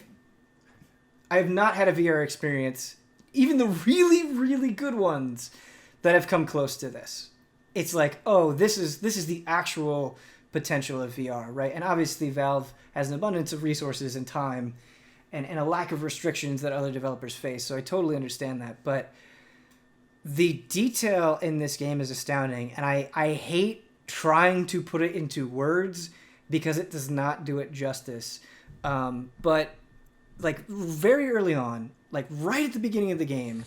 have not had a VR experience, even the really, really good ones, that have come close to this. It's like, oh, this is the actual potential of VR, right? And obviously Valve has an abundance of resources and time and a lack of restrictions that other developers face. So I totally understand that. But the detail in this game is astounding. And I hate trying to put it into words because it does not do it justice. But like very early on, like right at the beginning of the game,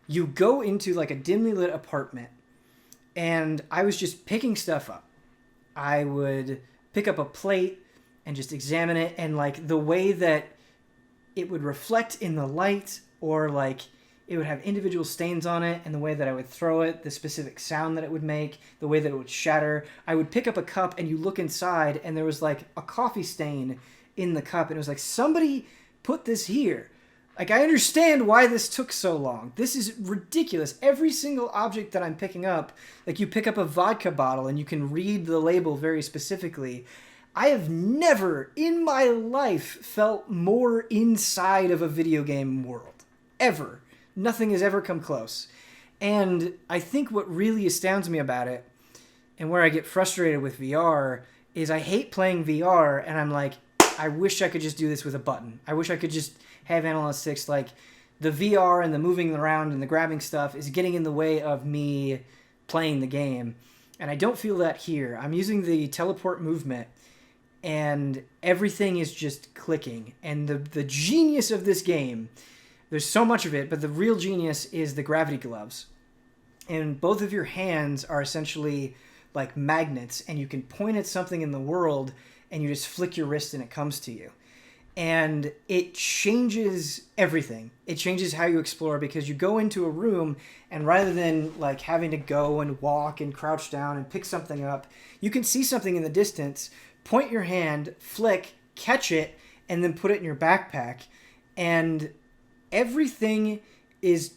you go into like a dimly lit apartment, and I was just picking stuff up. I would pick up a plate and just examine it, and like the way that it would reflect in the light, or like it would have individual stains on it, and the way that I would throw it, the specific sound that it would make, the way that it would shatter. I would pick up a cup and you look inside and there was like a coffee stain in the cup, and it was like, somebody put this here. Like, I understand why this took so long. This is ridiculous. Every single object that I'm picking up, like you pick up a vodka bottle and you can read the label very specifically. I have never in my life felt more inside of a video game world. Ever. Nothing has ever come close. And I think what really astounds me about it, and where I get frustrated with VR, is I hate playing VR, and I'm like, I wish I could just do this with a button. I wish I could just have analog sticks. Like, the VR and the moving around and the grabbing stuff is getting in the way of me playing the game. And I don't feel that here. I'm using the teleport movement, and everything is just clicking. And the genius of this game, there's so much of it, but the real genius is the gravity gloves. And both of your hands are essentially like magnets, and you can point at something in the world and you just flick your wrist and it comes to you. And it changes everything. It changes how you explore, because you go into a room, and rather than like having to go and walk and crouch down and pick something up, you can see something in the distance, point your hand, flick, catch it, and then put it in your backpack. And everything is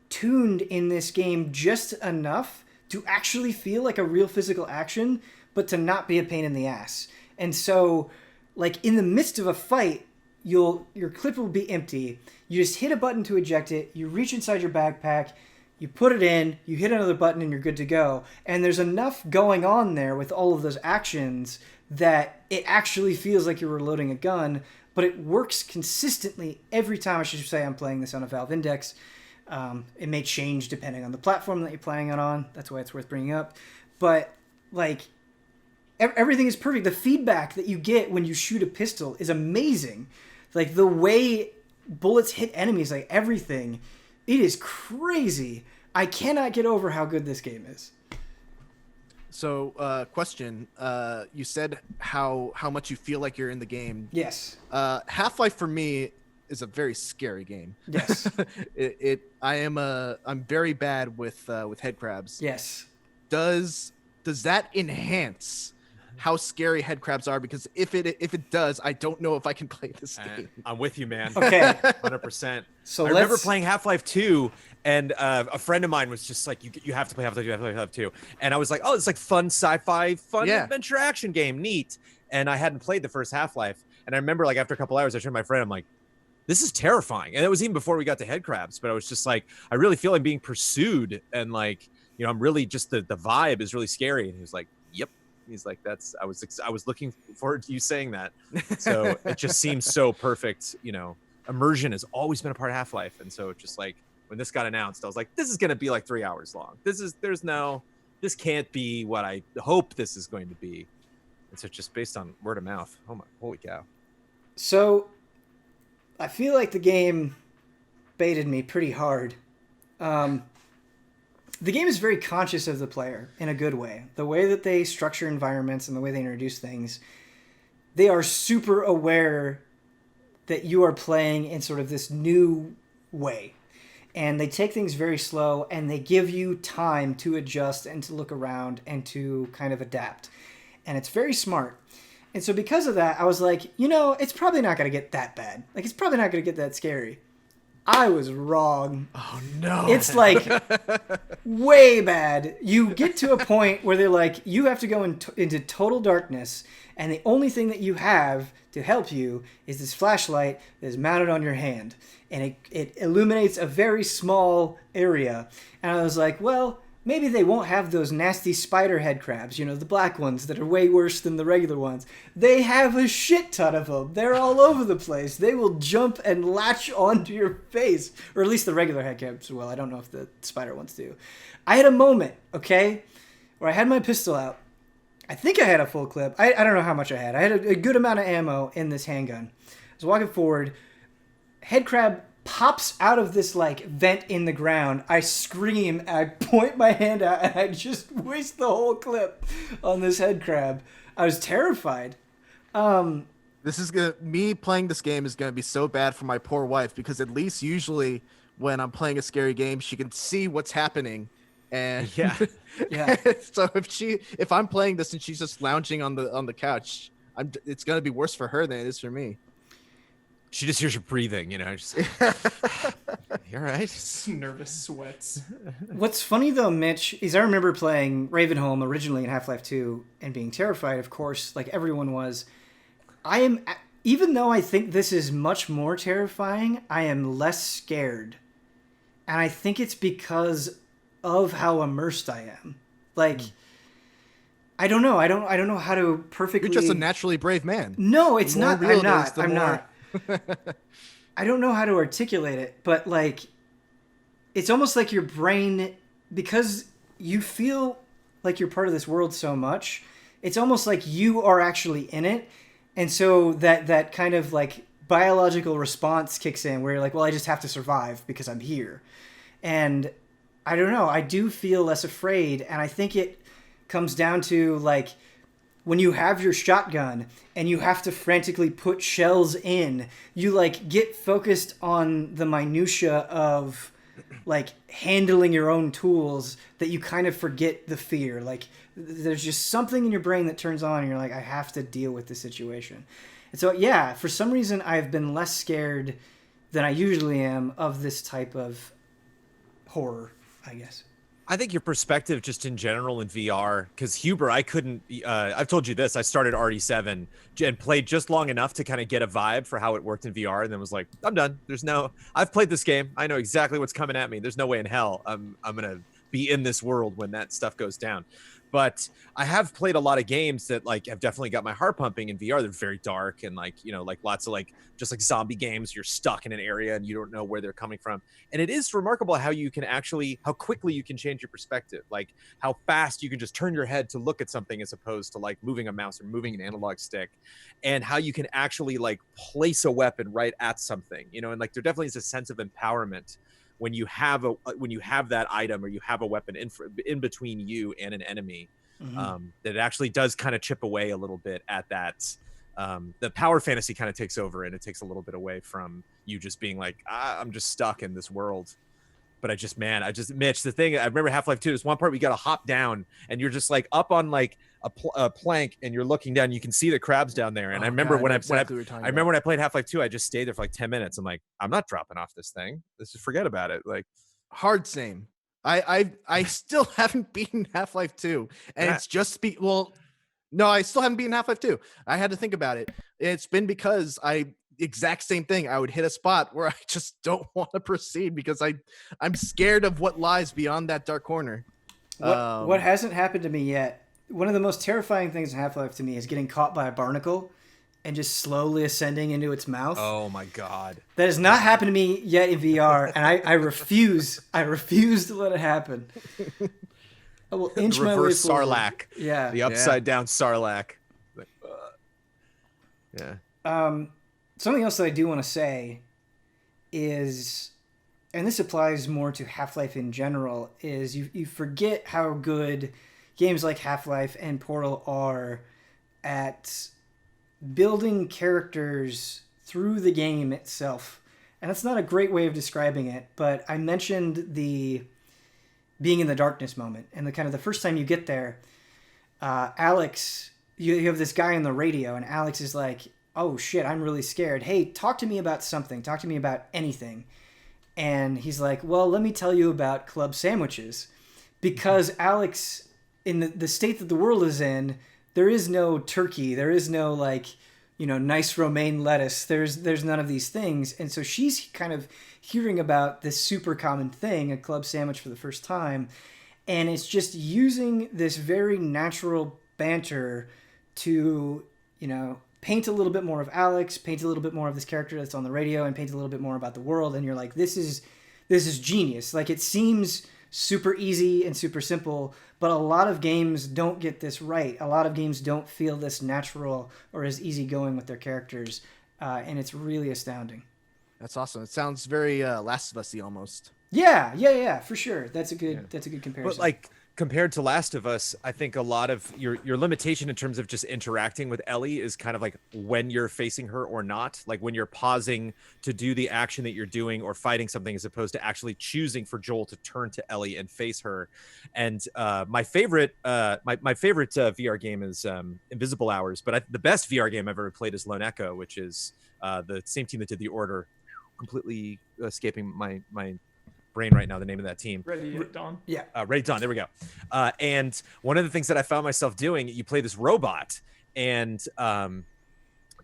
tuned in this game just enough to actually feel like a real physical action, but to not be a pain in the ass. And so, like, in the midst of a fight, your clip will be empty. You just hit a button to eject it. You reach inside your backpack. You put it in. You hit another button, and you're good to go. And there's enough going on there with all of those actions that it actually feels like you're reloading a gun, but it works consistently every time. I should say I'm playing this on a Valve Index. It may change depending on the platform that you're playing it on. That's why it's worth bringing up. But, like, everything is perfect. The feedback that you get when you shoot a pistol is amazing. Like, the way bullets hit enemies, like, everything. It is crazy. I cannot get over how good this game is. So, question. You said how much you feel like you're in the game. Yes. Half-Life for me is a very scary game. Yes. I'm very bad with head crabs. Yes. Does that enhance how scary head crabs are? Because if it does, I don't know if I can play this game. I'm with you, man. Okay. 100%. So I remember playing Half-Life 2, and a friend of mine was just like, you have to play Half-Life 2, you have to play Half-Life 2. And I was like, oh, it's like fun sci-fi, fun adventure action game, neat. And I hadn't played the first Half-Life. And I remember, like, after a couple hours, I turned to my friend, I'm like, this is terrifying. And it was even before we got to head crabs, but I was just like, I really feel I'm being pursued, and like, you know, I'm really just the vibe is really scary. And he was like, yep. He's like, I was looking forward to you saying that. So it just seems so perfect. You know, immersion has always been a part of Half-Life. And so just like when this got announced, I was like, this is going to be like 3 hours long. This can't be what I hope this is going to be. And so just based on word of mouth. Oh my, holy cow. So I feel like the game baited me pretty hard. The game is very conscious of the player in a good way. The way that they structure environments and the way they introduce things, they are super aware that you are playing in sort of this new way. And they take things very slow, and they give you time to adjust and to look around and to kind of adapt. And it's very smart. And so because of that, I was like, you know, it's probably not going to get that bad. Like, it's probably not going to get that scary. I was wrong. Oh, no. It's like way bad. You get to a point where they're like, you have to go into total darkness, and the only thing that you have to help you is this flashlight that is mounted on your hand. And it illuminates a very small area. And I was like, well, maybe they won't have those nasty spider head crabs, you know, the black ones that are way worse than the regular ones. They have a shit ton of them. They're all over the place. They will jump and latch onto your face. Or at least the regular head crabs will. I don't know if the spider ones do. I had a moment, okay, where I had my pistol out. I think I had a full clip. I don't know how much I had. I had a good amount of ammo in this handgun. I was walking forward. Head crab pops out of this like vent in the ground. I scream and I point my hand out and I just waste the whole clip on this head crab. I was terrified. This is me playing this game is gonna be so bad for my poor wife, because at least usually when I'm playing a scary game, she can see what's happening. And Yeah. Yeah. so if I'm playing this and she's just lounging on the couch, it's gonna be worse for her than it is for me. She just hears you breathing, you know. Just, you're right. Just nervous sweats. What's funny though, Mitch, is I remember playing Ravenholm originally in Half-Life 2 and being terrified, of course, like everyone was. Even though I think this is much more terrifying, I am less scared. And I think it's because of how immersed I am. Like, I don't know. I don't know how to perfectly... You're just a naturally brave man. No, it's The more not. real I'm it not. is, the I'm more- not. I don't know how to articulate it, but like, it's almost like your brain, because you feel like you're part of this world so much, it's almost like you are actually in it. And so that kind of like biological response kicks in where you're like, well, I just have to survive because I'm here. And I don't know, I do feel less afraid. And I think it comes down to like, when you have your shotgun and you have to frantically put shells in, you like get focused on the minutia of like handling your own tools that you kind of forget the fear. Like there's just something in your brain that turns on and you're like, I have to deal with the situation. And so, yeah, for some reason I've been less scared than I usually am of this type of horror, I guess. I think your perspective just in general in VR, because Huber, I couldn't, I've told you this, I started RE7 and played just long enough to kind of get a vibe for how it worked in VR, and then was like, I'm done. I've played this game. I know exactly what's coming at me. There's no way in hell I'm going to be in this world when that stuff goes down. But I have played a lot of games that like have definitely got my heart pumping in VR. They're very dark and like, you know, like lots of like just like zombie games. You're stuck in an area and you don't know where they're coming from. And it is remarkable how quickly you can change your perspective, like how fast you can just turn your head to look at something as opposed to like moving a mouse or moving an analog stick, and how you can actually like place a weapon right at something, you know, and like there definitely is a sense of empowerment when you have that item or you have a weapon in between you and an enemy. Mm-hmm. That it actually does kind of chip away a little bit at that. The power fantasy kind of takes over and it takes a little bit away from you just being like, I'm just stuck in this world. But Mitch, the thing, I remember Half-Life 2, there's one part where you got to hop down and you're just like up on like a plank and you're looking down, you can see the crabs down there. And I remember when I played Half-Life 2, I just stayed there for like 10 minutes. I'm like, I'm not dropping off this thing. Let's just forget about it. Like, Hard same. I still haven't beaten Half-Life 2, and it's just no, I still haven't beaten Half-Life 2. I had to think about it. It's been because exact same thing. I would hit a spot where I just don't want to proceed because I'm scared of what lies beyond that dark corner. What hasn't happened to me yet, one of the most terrifying things in Half-Life to me is getting caught by a barnacle and just slowly ascending into its mouth. oh my God. That has not happened to me yet in VR, and I refuse to let it happen. I will inch my way Reverse forward. Sarlacc. Yeah. The upside down Sarlacc. Like, yeah. Something else that I do want to say is, and this applies more to Half-Life in general, is you forget how good games like Half-Life and Portal are at building characters through the game itself. And that's not a great way of describing it, but I mentioned the being in the darkness moment. And the kind of the first time you get there, Alyx, you have this guy on the radio, and Alyx is like, oh shit, I'm really scared. Hey, talk to me about something. Talk to me about anything. And he's like, well, let me tell you about club sandwiches. Because Alyx, in the state that the world is in, there is no turkey. There is no like, you know, nice romaine lettuce. There's none of these things. And so she's kind of hearing about this super common thing, a club sandwich, for the first time. And it's just using this very natural banter to, you know, paint a little bit more of Alyx, paint a little bit more of this character that's on the radio, and paint a little bit more about the world. And you're like, this is genius. Like, it seems super easy and super simple, but a lot of games don't get this right. A lot of games don't feel this natural or as easygoing with their characters, and it's really astounding. That's awesome. It sounds very Last of Us-y almost. Yeah, for sure. That's a good comparison. But like compared to Last of Us, I think a lot of your limitation in terms of just interacting with Ellie is kind of like when you're facing her or not, like when you're pausing to do the action that you're doing or fighting something, as opposed to actually choosing for Joel to turn to Ellie and face her. And my favorite VR game is Invisible Hours, but the best VR game I've ever played is Lone Echo, which is the same team that did The Order. Completely escaping my brain right now, the name of that team. Ready at Dawn. Yeah. Ready at Dawn. There we go. And one of the things that I found myself doing, you play this robot, and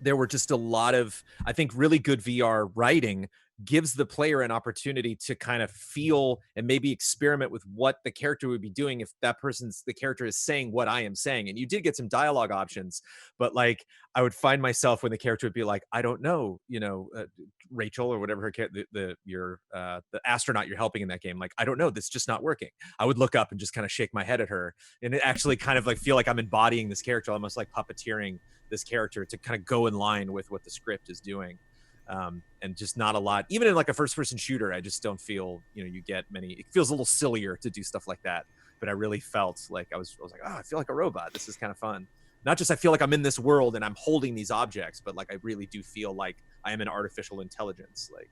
there were just a lot of, I think, really good VR writing gives the player an opportunity to kind of feel and maybe experiment with what the character would be doing if the character is saying what I am saying. And you did get some dialogue options, but like I would find myself when the character would be like, I don't know, Rachel or whatever her the astronaut you're helping in that game, like, I don't know, this is just not working. I would look up and just kind of shake my head at her, and it actually kind of like feel like I'm embodying this character, almost like puppeteering this character to kind of go in line with what the script is doing. And just not a lot, even in like a first person shooter, I just don't feel, you get many, it feels a little sillier to do stuff like that. But I really felt like I was like, oh, I feel like a robot. This is kind of fun. Not just I feel like I'm in this world and I'm holding these objects, but like I really do feel like I am an artificial intelligence. Like,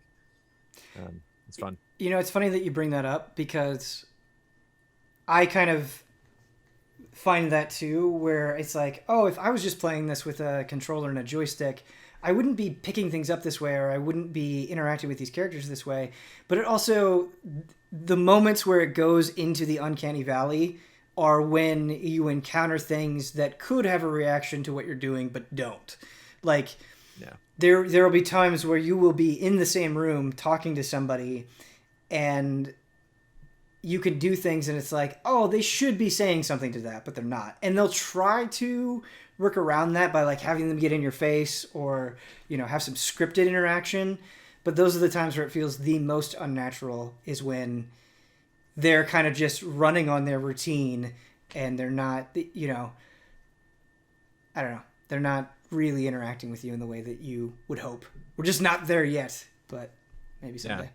it's fun. It's funny that you bring that up, because I kind of find that too, where it's like, oh, if I was just playing this with a controller and a joystick, I wouldn't be picking things up this way, or I wouldn't be interacting with these characters this way. But it also, the moments where it goes into the uncanny valley are when you encounter things that could have a reaction to what you're doing, but don't. Like, yeah. There will be times where you will be in the same room talking to somebody, and you can do things, and it's like, oh, they should be saying something to that, but they're not. And they'll try to work around that by like having them get in your face, or have some scripted interaction. But those are the times where it feels the most unnatural, is when they're kind of just running on their routine, and they're not, I don't know, they're not really interacting with you in the way that you would hope. We're just not there yet, but maybe someday. Yeah.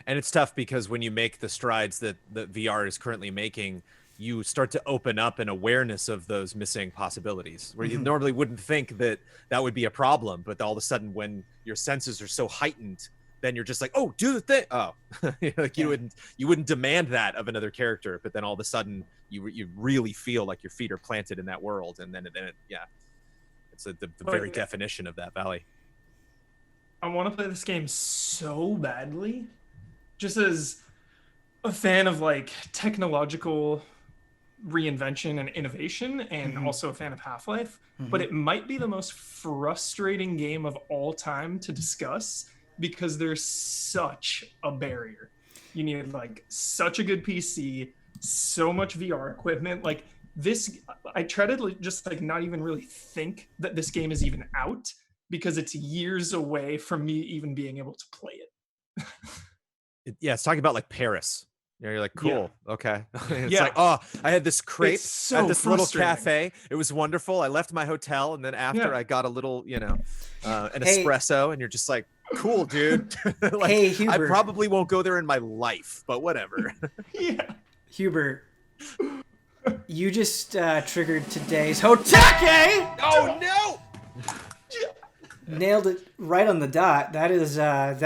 And it's tough because when you make the strides that VR is currently making, you start to open up an awareness of those missing possibilities where you normally wouldn't think that would be a problem. But all of a sudden, when your senses are so heightened, then you're just like, oh, do the thing. Oh, you wouldn't demand that of another character. But then all of a sudden you really feel like your feet are planted in that world. And then it's the very definition of that valley. I want to play this game so badly, just as a fan of like technological reinvention and innovation, and also a fan of Half-Life, but it might be the most frustrating game of all time to discuss, because there's such a barrier. You need like such a good PC, so much VR equipment. Like this, I try to just like not even really think that this game is even out, because it's years away from me even being able to play it. It's talking about like Paris. You're like, cool, okay. It's Yeah. like, oh, I had this crepe So at this little frustrating. cafe. It was wonderful. I left my hotel, and then after I got a little, an Hey. espresso, and you're just like, cool, dude. Like, Hey, I Hubert. probably won't go there in my life, but whatever. Yeah. Hubert, you just triggered today's HOTTAKE! Oh no! Nailed it right on the dot. That is a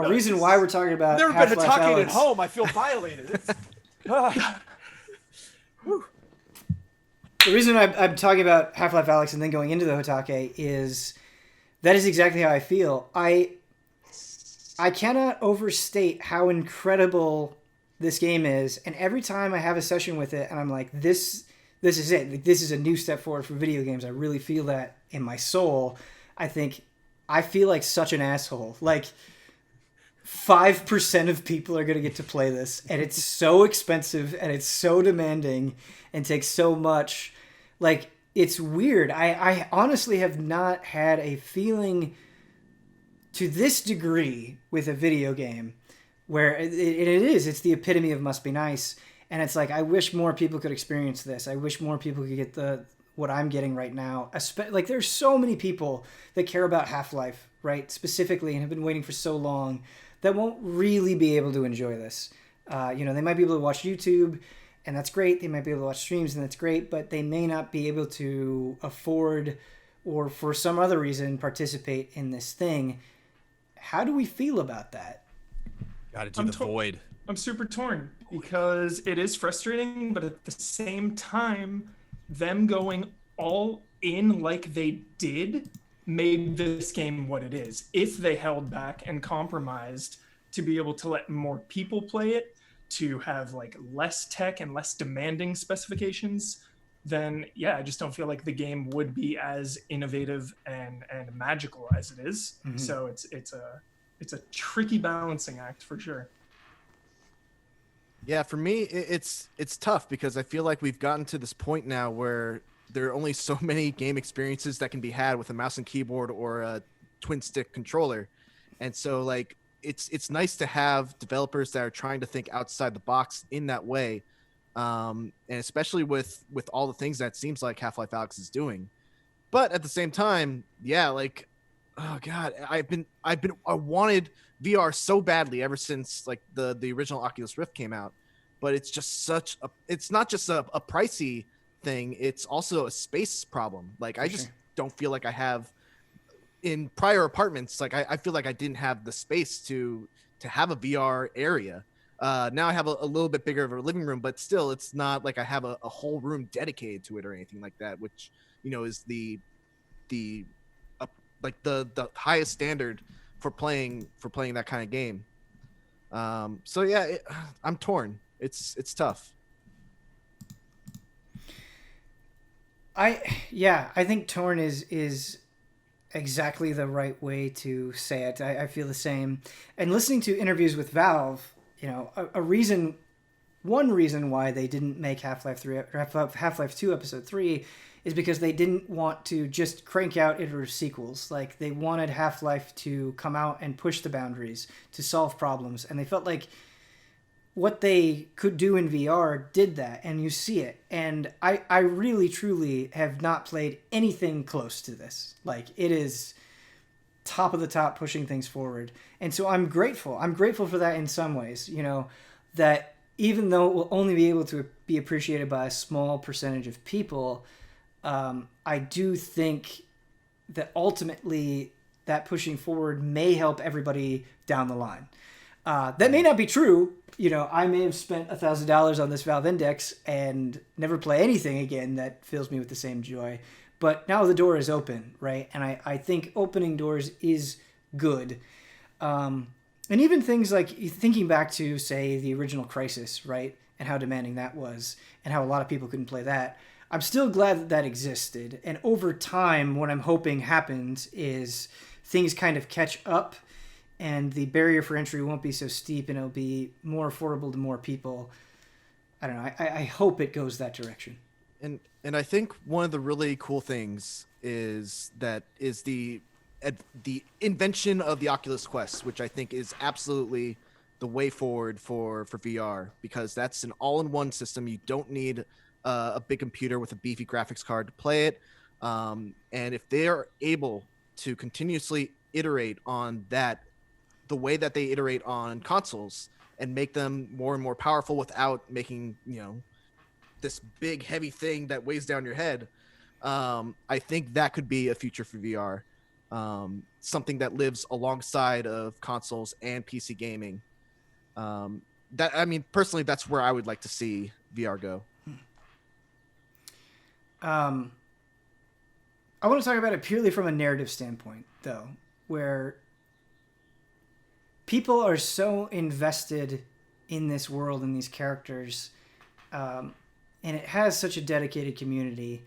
reason why we're talking about I've never been Half-Life HOTTAKE at Alyx. home. I feel violated. The reason I'm talking about Half-Life Alyx and then going into the HOTTAKE is that is exactly how I feel. I cannot overstate how incredible this game is, and every time I have a session with it and I'm like, this is it. Like, this is a new step forward for video games. I really feel that in my soul. I feel like such an asshole. Like, 5% of people are going to get to play this, and it's so expensive and it's so demanding and takes so much. Like, it's weird. I honestly have not had a feeling to this degree with a video game where it's the epitome of must be nice. And it's like, I wish more people could experience this. I wish more people could get what I'm getting right now. Like, there's so many people that care about Half-Life, right, specifically, and have been waiting for so long, that won't really be able to enjoy this. They might be able to watch YouTube, and that's great. They might be able to watch streams, and that's great, but they may not be able to afford or for some other reason participate in this thing. How do we feel about that? Gotta do the void. I'm super torn because it is frustrating, but at the same time, them going all in like they did made this game what it is. If they held back and compromised to be able to let more people play it, to have like less tech and less demanding specifications, then yeah, I just don't feel like the game would be as innovative and magical as it is. Mm-hmm. So it's a tricky balancing act for sure. Yeah, for me, it's tough because I feel like we've gotten to this point now where there are only so many game experiences that can be had with a mouse and keyboard or a twin stick controller. And so like, it's nice to have developers that are trying to think outside the box in that way. And especially with all the things that seems like Half-Life Alyx is doing. But at the same time, yeah, like, oh God, I wanted VR so badly ever since like the original Oculus Rift came out, but it's just it's not just a pricey thing. It's also a space problem. Like, I just don't feel like I have in prior apartments. Like I feel like I didn't have the space to have a VR area. Now I have a little bit bigger of a living room, but still it's not like I have a whole room dedicated to it or anything like that, which, is the highest standard for playing that kind of game. So yeah, I'm torn. It's tough. I think torn is exactly the right way to say it. I feel the same. And listening to interviews with Valve, one reason why they didn't make Half-Life 2 Episode 3 is because they didn't want to just crank out iterative sequels. Like, they wanted Half-Life to come out and push the boundaries, to solve problems. And they felt like what they could do in VR did that, and you see it. And I really, truly have not played anything close to this. Like, it is top of the top, pushing things forward. And so I'm grateful. I'm grateful for that in some ways, that even though it will only be able to be appreciated by a small percentage of people, I do think that ultimately that pushing forward may help everybody down the line. That may not be true. I may have spent $1,000 on this Valve Index and never play anything again that fills me with the same joy. But now the door is open, right? And I think opening doors is good. And even things like thinking back to, say, the original Crysis, right? And how demanding that was, and how a lot of people couldn't play that. I'm still glad that existed. And over time, what I'm hoping happens is things kind of catch up, and the barrier for entry won't be so steep, and it'll be more affordable to more people. I don't know. I hope it goes that direction. And I think one of the really cool things is the invention of the Oculus Quest, which I think is absolutely the way forward for VR, because that's an all-in-one system. You don't need a big computer with a beefy graphics card to play it. And if they are able to continuously iterate on that, the way that they iterate on consoles, and make them more and more powerful without making, this big heavy thing that weighs down your head, I think that could be a future for VR. Something that lives alongside of consoles and PC gaming. Personally, that's where I would like to see VR go. I want to talk about it purely from a narrative standpoint, though, where people are so invested in this world and these characters, and it has such a dedicated community.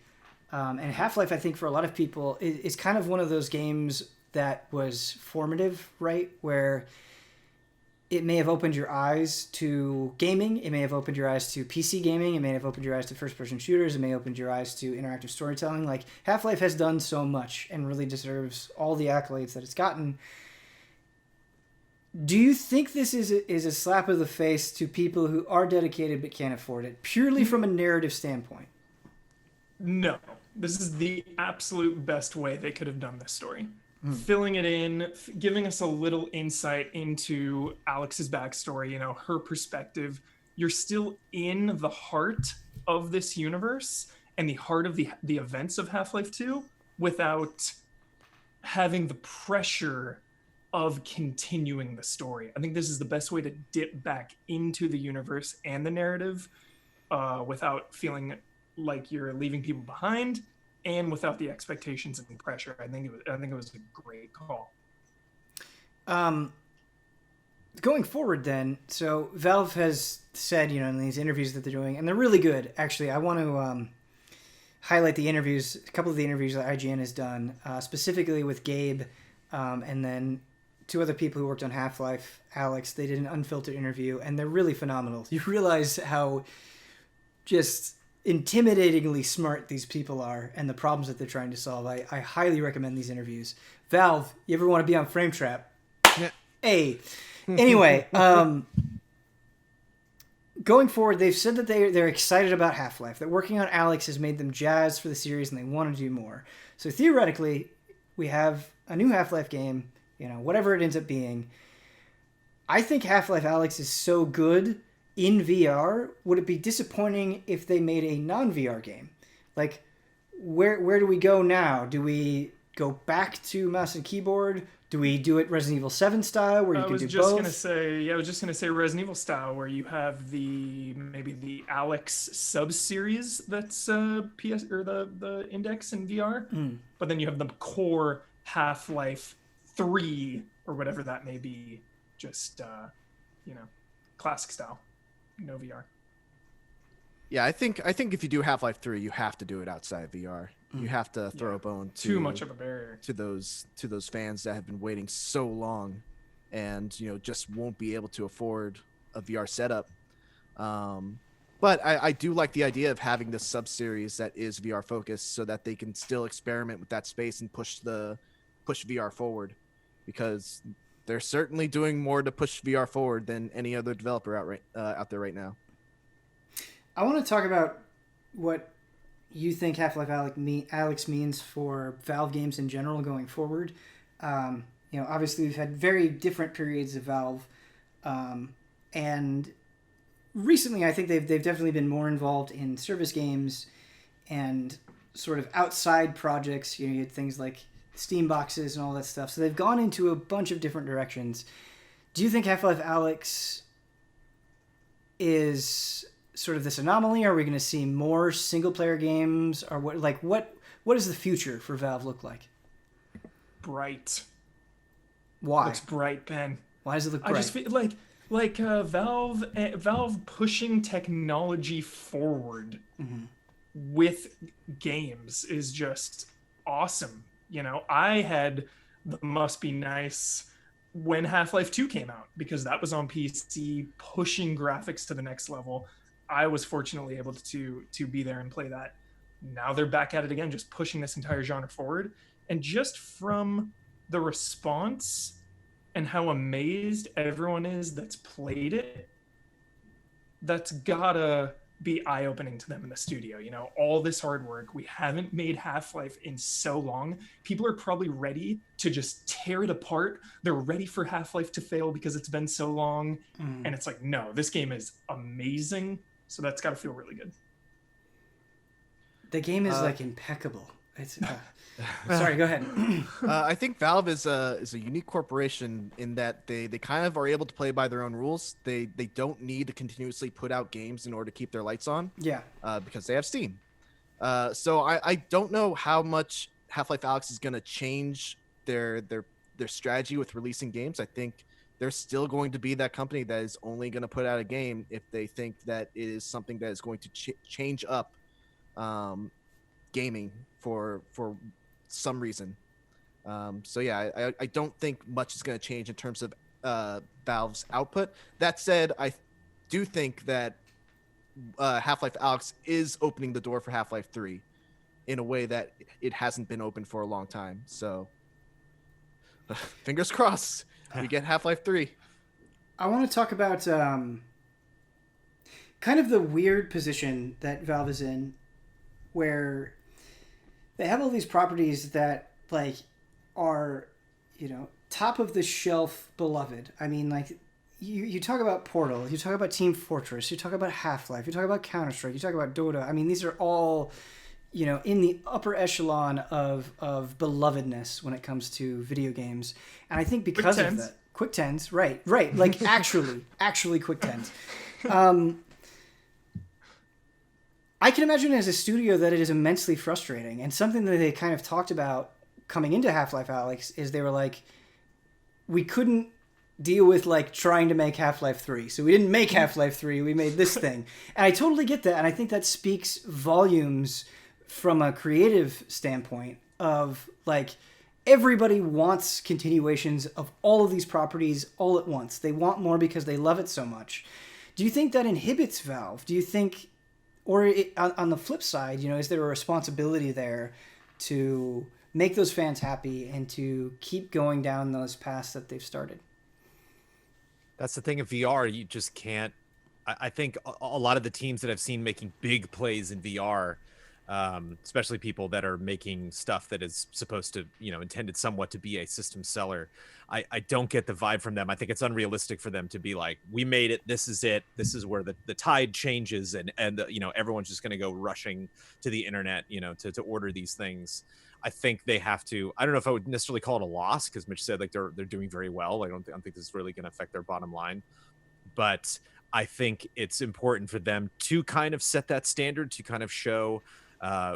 And Half-Life, I think, for a lot of people, is kind of one of those games that was formative, right? Where it may have opened your eyes to gaming. It may have opened your eyes to PC gaming. It may have opened your eyes to first-person shooters. It may have opened your eyes to interactive storytelling. Like, Half-Life has done so much and really deserves all the accolades that it's gotten. Do you think this is a slap of the face to people who are dedicated but can't afford it, purely from a narrative standpoint? No. This is the absolute best way they could have done this story. Filling it in, giving us a little insight into Alyx's backstory, you know, her perspective. You're still in the heart of this universe and the heart of the events of Half-Life 2 without having the pressure of continuing the story. I think this is the best way to dip back into the universe and the narrative without feeling like you're leaving people behind, and without the expectations and pressure. I think it was a great call. Going forward then, so Valve has said, you know, in these interviews that they're doing, and they're really good, actually. I want to highlight the interviews, a couple of the interviews that IGN has done, specifically with Gabe, and then two other people who worked on Half-Life, Alyx. They did an unfiltered interview, and they're really phenomenal. You realize how just intimidatingly smart these people are and the problems that they're trying to solve. I highly recommend these interviews. Valve, you ever want to be on Frame Trap? Yeah. Hey. Anyway, going forward, they've said that they're excited about Half-Life, that working on Alyx has made them jazzed for the series and they want to do more. So theoretically, we have a new Half-Life game, you know, whatever it ends up being. I think Half-Life Alyx is so good in VR. Would it be disappointing if they made a non-VR game? Like, where do we go now? Do we go back to mouse and keyboard? Do we do it Resident Evil 7 style, where you can do both? I was just gonna say Resident Evil style, where you have maybe the Alyx sub-series that's PS or the Index in VR, but then you have the core Half-Life 3 or whatever that may be, just classic style. No VR. Yeah, I think if you do Half-Life 3, you have to do it outside of VR. You have to throw a bone to too much of a barrier to those fans that have been waiting so long, and just won't be able to afford a VR setup. But I do like the idea of having this sub-series that is VR focused, so that they can still experiment with that space and push VR forward, because they're certainly doing more to push VR forward than any other developer out there right now. I want to talk about what you think Half-Life Alyx means for Valve games in general going forward. Obviously we've had very different periods of Valve, and recently I think they've definitely been more involved in service games and sort of outside projects. You had things like Steam boxes and all that stuff. So they've gone into a bunch of different directions. Do you think Half-Life Alyx is sort of this anomaly? Are we going to see more single-player games? Or what does the future for Valve look like? Bright. Why? Looks bright, Ben. Why does it look bright? I just feel like Valve pushing technology forward with games is just awesome. I had the must be nice when Half-Life 2 came out, because that was on PC, pushing graphics to the next level. I was fortunately able to be there and play that. Now they're back at it again, just pushing this entire genre forward. And just from the response and how amazed everyone is that's played it, that's gotta be eye-opening to them in the studio. All this hard work, we haven't made Half-Life in so long. People are probably ready to just tear it apart. They're ready for Half-Life to fail because it's been so long. And it's like, no, this game is amazing. So that's got to feel really good. The game is impeccable. It's sorry, go ahead. I think Valve is a unique corporation in that they kind of are able to play by their own rules. They don't need to continuously put out games in order to keep their lights on. Yeah. Because they have Steam. So I don't know how much Half-Life Alyx is going to change their strategy with releasing games. I think they're still going to be that company that is only going to put out a game if they think that it is something that is going to change up gaming for some reason. So yeah, I don't think much is going to change in terms of Valve's output. That said, I do think that Half-Life Alyx is opening the door for Half-Life 3 in a way that it hasn't been open for a long time. So fingers crossed we get Half-Life 3. I want to talk about kind of the weird position that Valve is in, where they have all these properties that like are, you know, top of the shelf beloved. I mean, like you talk about Portal, you talk about Team Fortress, you talk about Half-Life, you talk about Counter-Strike, you talk about Dota. I mean, these are all, you know, in the upper echelon of belovedness when it comes to video games. And I think because of that, Quick Tens, right, like actually Quick Tens. I can imagine as a studio that it is immensely frustrating, and something that they kind of talked about coming into Half-Life Alyx is they were like, we couldn't deal with like trying to make Half-Life 3. So we didn't make Half-Life 3, we made this thing. And I totally get that, and I think that speaks volumes from a creative standpoint of like everybody wants continuations of all of these properties all at once. They want more because they love it so much. Do you think that inhibits Valve? Do you think, or on the flip side, you know, is there a responsibility there to make those fans happy and to keep going down those paths that they've started? That's the thing of VR. You just can't. I think a lot of the teams that I've seen making big plays in VR, especially people that are making stuff that is supposed to, you know, intended somewhat to be a system seller, I don't get the vibe from them. I think it's unrealistic for them to be like, we made it, this is it, this is where the tide changes, and you know, everyone's just going to go rushing to the internet, you know, to order these things. I think they have to. I don't know if I would necessarily call it a loss, because Mitch said like they're doing very well. I don't think this is really going to affect their bottom line, but I think it's important for them to kind of set that standard, to kind of show,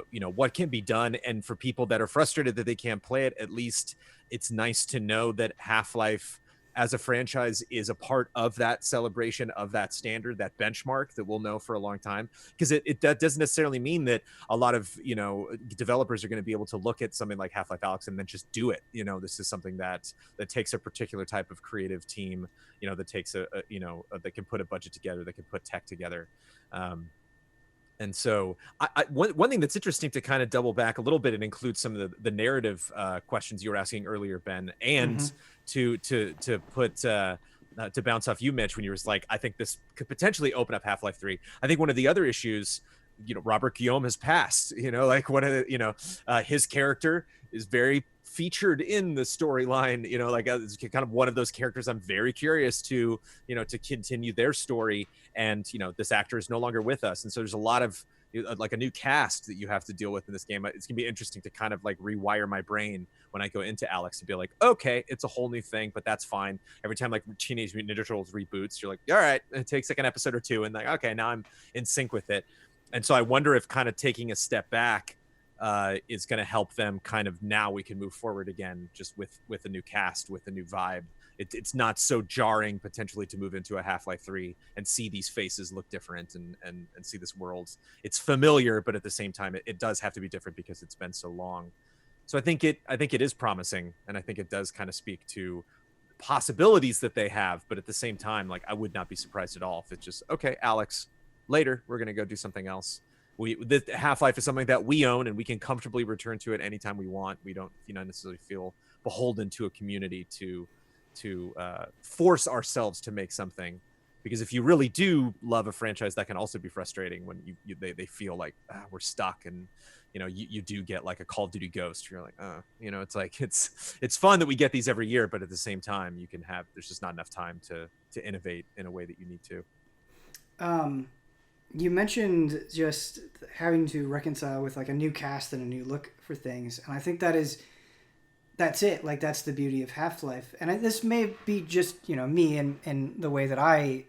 you know, what can be done. And for people that are frustrated that they can't play it, at least it's nice to know that Half-Life as a franchise is a part of that celebration, of that standard, that benchmark that we'll know for a long time. Because that doesn't necessarily mean that a lot of, you know, developers are going to be able to look at something like Half-Life Alyx and then just do it. You know, this is something that takes a particular type of creative team, you know, that takes that can put a budget together, that can put tech together. And so one thing that's interesting to kind of double back a little bit and include some of the narrative questions you were asking earlier, Ben, and to put to bounce off you, Mitch, when you were like, I think this could potentially open up Half-Life 3. I think one of the other issues, you know, Robert Guillaume has passed, you know, like one of the, you know, his character is very featured in the storyline, you know, like it's kind of one of those characters I'm very curious to, you know, to continue their story. And, you know, this actor is no longer with us. And so there's a lot of like a new cast that you have to deal with in this game. It's gonna be interesting to kind of like rewire my brain when I go into Alyx to be like, okay, it's a whole new thing, but that's fine. Every time like Teenage Mutant Ninja Turtles reboots, you're like, all right, it takes like an episode or two, and like, okay, now I'm in sync with it. And so I wonder if kind of taking a step back is going to help them kind of, now we can move forward again, just with a new cast, with a new vibe. It's not so jarring potentially to move into a Half-Life 3 and see these faces look different and see this world. It's familiar, but at the same time, it does have to be different because it's been so long. So I think it is promising, and I think it does kind of speak to possibilities that they have. But at the same time, like, I would not be surprised at all if it's just, okay, Alyx, later we're going to go do something else. The Half-Life is something that we own, and we can comfortably return to it anytime we want. We don't, you know, necessarily feel beholden to a community to force ourselves to make something. Because if you really do love a franchise, that can also be frustrating when they feel like we're stuck, and you know, you do get like a Call of Duty Ghost. You're like, you know, it's like it's fun that we get these every year, but at the same time, there's just not enough time to innovate in a way that you need to. You mentioned just having to reconcile with like a new cast and a new look for things. And I think that's it. Like, that's the beauty of Half-Life. And this may be just, you know, me and the way that I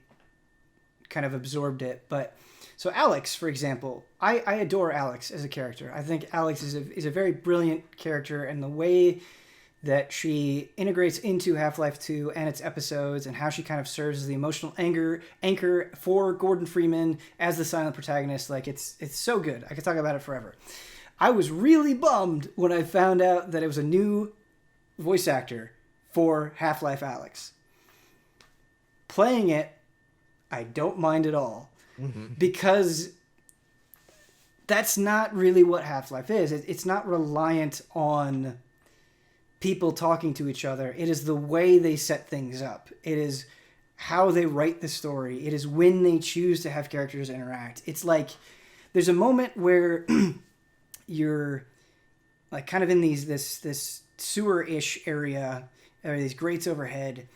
kind of absorbed it. But so Alyx, for example, I adore Alyx as a character. I think Alyx is a very brilliant character, and the way that she integrates into Half-Life 2 and its episodes, and how she kind of serves as the emotional anchor for Gordon Freeman as the silent protagonist. Like, it's so good. I could talk about it forever. I was really bummed when I found out that it was a new voice actor for Half-Life Alyx. Playing it, I don't mind at all. Because that's not really what Half-Life is. It's not reliant on people talking to each other. It is the way they set things up. It is how they write the story. It is when they choose to have characters interact. It's like there's a moment where you're like kind of in this sewer-ish area. There are these grates overhead,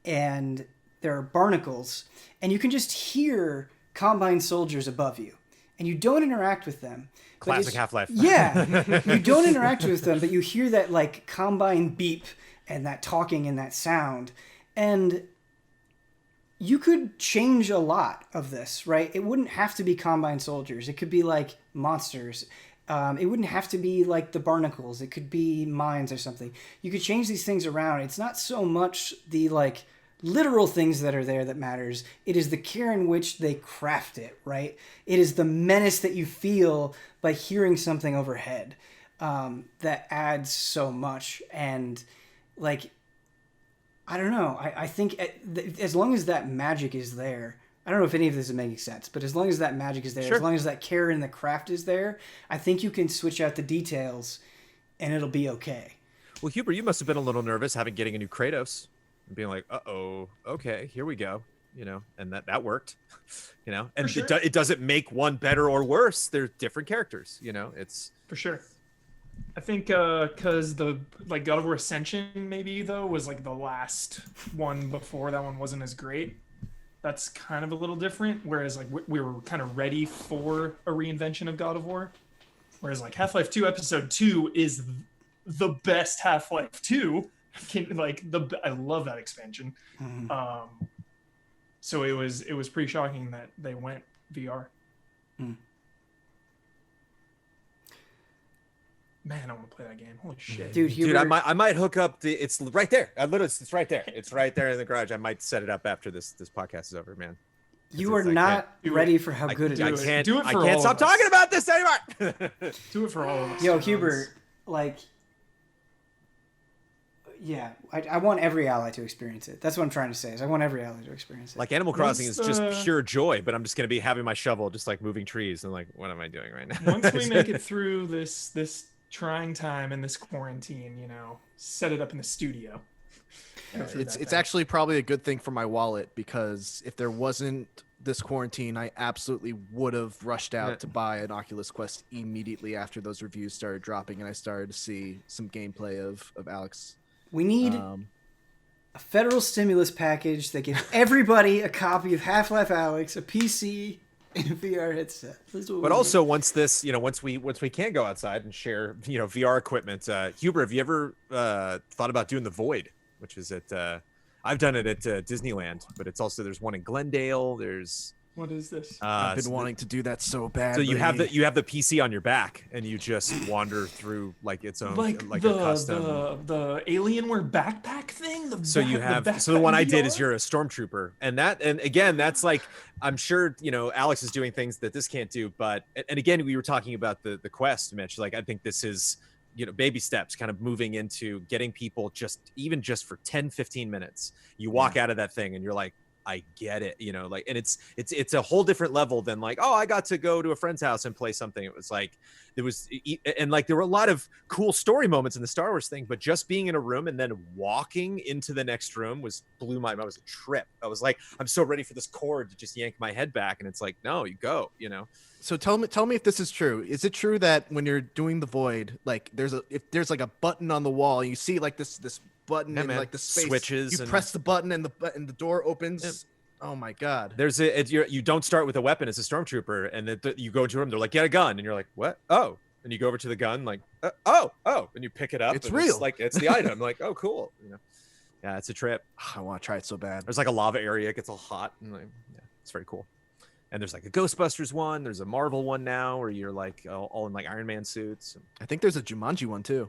and there are barnacles, and you can just hear Combine soldiers above you, and you don't interact with them. Classic Half-Life. Yeah, you don't interact with them, but you hear that like Combine beep and that talking and that sound, and you could change a lot of this, right? It wouldn't have to be Combine soldiers. It could be like monsters. It wouldn't have to be like the barnacles. It could be mines or something. You could change these things around. It's not so much the like literal things that are there that matters. It is the care in which they craft it, right? It is the menace that you feel by hearing something overhead that adds so much. And like, I don't know. I think as long as that magic is there, I don't know if any of this is making sense, but as long as that magic is there, Sure. as long as that care in the craft is there, I think you can switch out the details and it'll be okay. Well, Huber, you must have been a little nervous getting a new Kratos and being like, uh-oh, okay, here we go, and that worked, and sure. it doesn't make one better or worse. They're different characters, it's For sure. I think because the like God of War Ascension maybe though was like the last one before that one wasn't as great. That's kind of a little different. Whereas like we were kind of ready for a reinvention of God of War. Whereas like Half-Life 2 Episode 2 is the best Half-Life 2. I love that expansion. So it was pretty shocking that they went VR. Man, I want to play that game. Holy shit, Dude, Hubert, I might hook up it's right there. It's right there. It's right there in the garage. I might set it up after this podcast is over, man. you are not ready for how good it I is. can't. Do it I for can't all stop of us. talking about this anymore. Do it for all of us. Yo, fans. Hubert, like, yeah, I want every ally to experience it. That's what I'm trying to say. Is I want every ally to experience it. Like Animal Crossing is Once, just pure joy, but I'm just gonna be having my shovel, just like moving trees, and like, what am I doing right now? Once we make it through this trying time and this quarantine, set it up in the studio. It's actually probably a good thing for my wallet, because if there wasn't this quarantine, I absolutely would have rushed out to buy an Oculus Quest immediately after those reviews started dropping and I started to see some gameplay of Alyx. We need a federal stimulus package that gives everybody a copy of Half-Life Alyx, a PC, and a VR headset. But also, once we can go outside and share, VR equipment. Huber, have you ever thought about doing the Void, which is at? I've done it at Disneyland, but it's also there's one in Glendale. There's What is this? I've been wanting to do that so bad. So you have the PC on your back, and you just wander through like its own like a the custom. the Alienware backpack thing. The one I did is you're a stormtrooper, and again that's like I'm sure Alyx is doing things that this can't do, but and again we were talking about the quest, Mitch. Like I think this is baby steps, kind of moving into getting people just for 10-15 minutes. You walk out of that thing and you're like, I get it, and it's a whole different level than like, oh, I got to go to a friend's house and play something. It was like there were a lot of cool story moments in the Star Wars thing, but just being in a room and then walking into the next room blew my mind. It was a trip. I was like, I'm so ready for this cord to just yank my head back, and it's like, no, you go. So tell me if this is true. Is it true that when you're doing the Void, like if there's like a button on the wall, and you see like this button and like the space switches, you press the button and the door opens. Yep. Oh my god! You don't start with a weapon as a stormtrooper, and you go to them. They're like, get a gun, and you're like, what? Oh, and you go over to the gun, like, oh, and you pick it up. It's real. It's the item. Like, oh, cool. Yeah, it's a trip. I want to try it so bad. There's like a lava area. It gets all hot, and it's very cool. And there's like a Ghostbusters one. There's a Marvel one now where you're like all in like Iron Man suits. I think there's a Jumanji one too.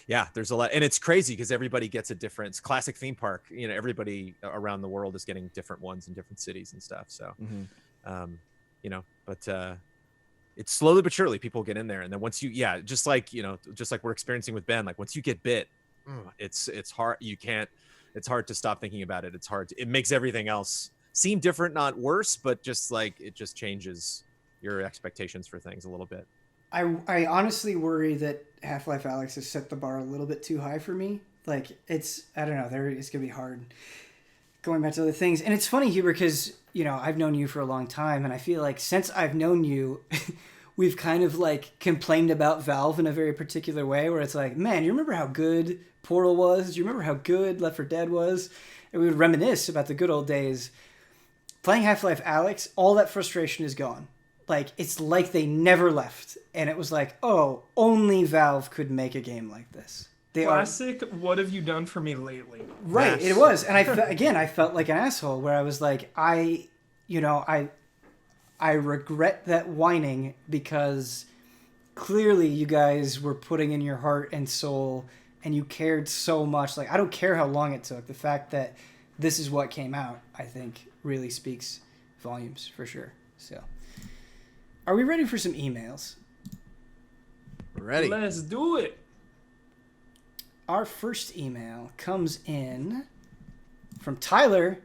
Yeah, there's a lot, and it's crazy because everybody gets a different. It's classic theme park. Everybody around the world is getting different ones in different cities and stuff. So, but it's slowly but surely people get in there, and then once just like we're experiencing with Ben, like once you get bit, it's hard. You can't it's hard to stop thinking about it. It's hard. It makes everything else seem different, not worse, but just like it just changes your expectations for things a little bit. I honestly worry that Half-Life Alyx has set the bar a little bit too high for me. Like, I don't know, it's going to be hard going back to other things. And it's funny, Huber, because, you know, I've known you for a long time, and I feel like since I've known you, we've kind of, like, complained about Valve in a very particular way, where it's like, man, you remember how good Portal was? Do you remember how good Left 4 Dead was? And we would reminisce about the good old days. Playing Half-Life Alyx, all that frustration is gone. Like, it's like they never left. And it was like, oh, only Valve could make a game like this. Classic, what have you done for me lately? Right, yes. It was. And I felt like an asshole, where I was like, I regret that whining, because clearly you guys were putting in your heart and soul, and you cared so much. Like, I don't care how long it took. The fact that this is what came out, I think, really speaks volumes, for sure. So, are we ready for some emails? We're ready. Let's do it. Our first email comes in from Tyler.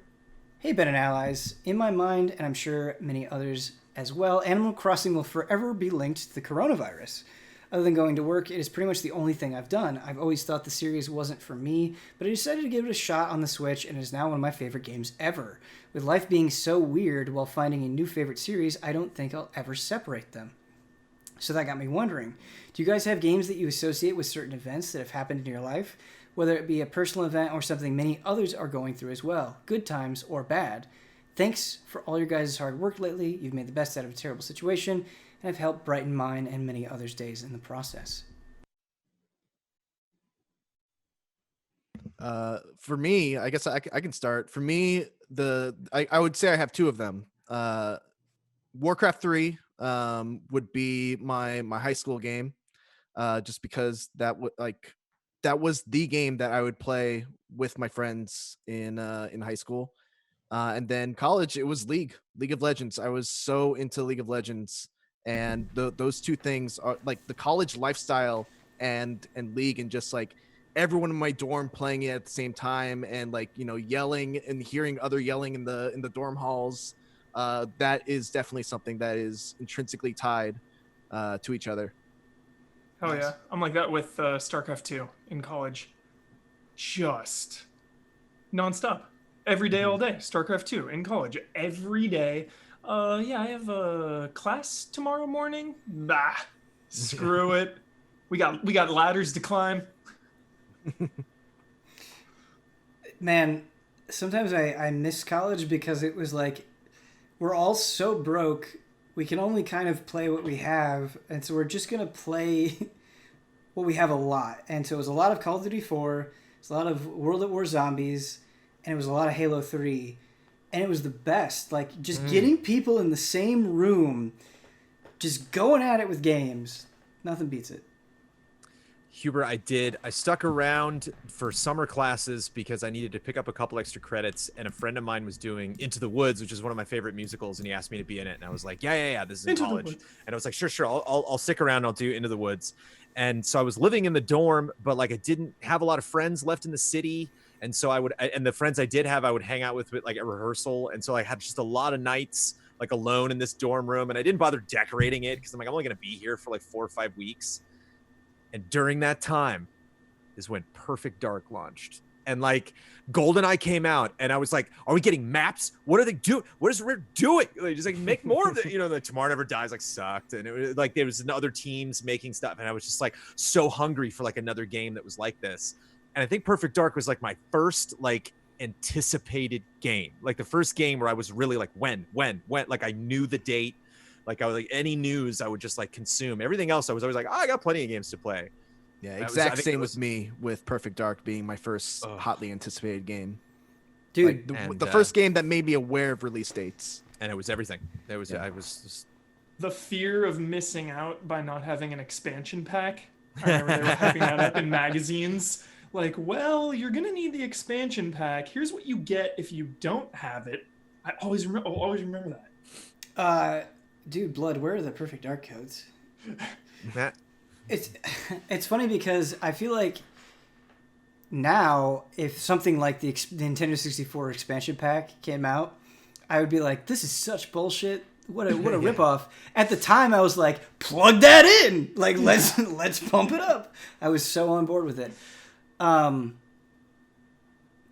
Hey, Ben and Allies. In my mind, and I'm sure many others as well, Animal Crossing will forever be linked to the coronavirus. Other than going to work, it is pretty much the only thing I've done. I've always thought the series wasn't for me, but I decided to give it a shot on the Switch, and it is now one of my favorite games ever. With life being so weird while finding a new favorite series, I don't think I'll ever separate them. So that got me wondering, do you guys have games that you associate with certain events that have happened in your life? Whether it be a personal event or something many others are going through as well, good times or bad. Thanks for all your guys' hard work lately. You've made the best out of a terrible situation, and have helped brighten mine and many others' days in the process. For me, I guess I can start. For me, I would say I have two of them. Warcraft 3 would be my high school game, just because that was the game that I would play with my friends in high school. And then college, it was League of Legends. I was so into League of Legends, and those two things are like the college lifestyle and League, and just like everyone in my dorm playing it at the same time, and like, you know, yelling and hearing other yelling in the dorm halls. That is definitely something that is intrinsically tied to each other. Hell yeah. I'm like that with StarCraft 2 in college. Just nonstop. Every day, all day. StarCraft 2 in college. Every day. Yeah, I have a class tomorrow morning. Bah. Screw it. We got ladders to climb. Man, sometimes I miss college, because it was like, we're all so broke, we can only kind of play what we have, and so we're just going to play what we have a lot. And so it was a lot of Call of Duty 4, it was a lot of World at War Zombies, and it was a lot of Halo 3. And it was the best. Like, just getting people in the same room, just going at it with games. Nothing beats it. Huber, I stuck around for summer classes because I needed to pick up a couple extra credits, and a friend of mine was doing Into the Woods, which is one of my favorite musicals, and he asked me to be in it, and I was like, yeah, this is in college. And I was like, sure, I'll stick around, I'll do Into the Woods. And so I was living in the dorm, but like I didn't have a lot of friends left in the city, and so and the friends I did have, I would hang out with like at rehearsal, and so I had just a lot of nights like alone in this dorm room, and I didn't bother decorating it because I'm like, I'm only gonna be here for like 4 or 5 weeks. And during that time is when Perfect Dark launched. And like GoldenEye came out, and I was like, are we getting maps? What are they doing? What is Rare doing? Like, just like make more of it. You know, the Tomorrow Never Dies like sucked. And it was like there was other teams making stuff. And I was just like so hungry for like another game that was like this. And I think Perfect Dark was like my first like anticipated game. Like the first game where I was really like, when? Like I knew the date. Like I was like, any news I would just like consume. Everything else I was always like, oh, I got plenty of games to play. Yeah, exact same with me, with Perfect Dark being my first hotly anticipated game. Dude, like the first game that made me aware of release dates. And it was everything. I was just... The fear of missing out by not having an expansion pack. I remember they were hyping that up in magazines. Like, well, you're gonna need the expansion pack. Here's what you get if you don't have it. I'll always remember that. Dude, Blood, where are the Perfect Dark codes? Matt? It's funny because I feel like now, if something like the Nintendo 64 expansion pack came out, I would be like, this is such bullshit. What a ripoff. At the time, I was like, plug that in. Like, let's pump it up. I was so on board with it.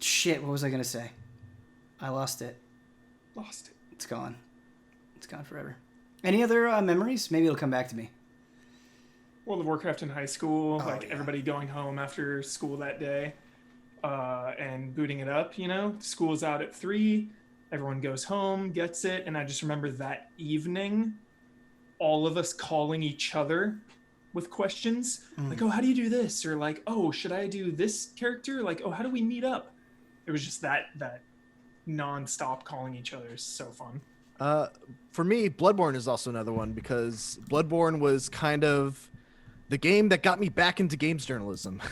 Shit, what was I going to say? I lost it. It's gone. It's gone forever. Any other memories? Maybe it'll come back to me. World of Warcraft in high school, everybody going home after school that day and booting it up, School's out at 3, everyone goes home, gets it, and I just remember that evening, all of us calling each other with questions, like, oh, how do you do this? Or like, oh, should I do this character? Like, oh, how do we meet up? It was just that non-stop calling each other is so fun. For me, Bloodborne is also another one because Bloodborne was kind of the game that got me back into games journalism.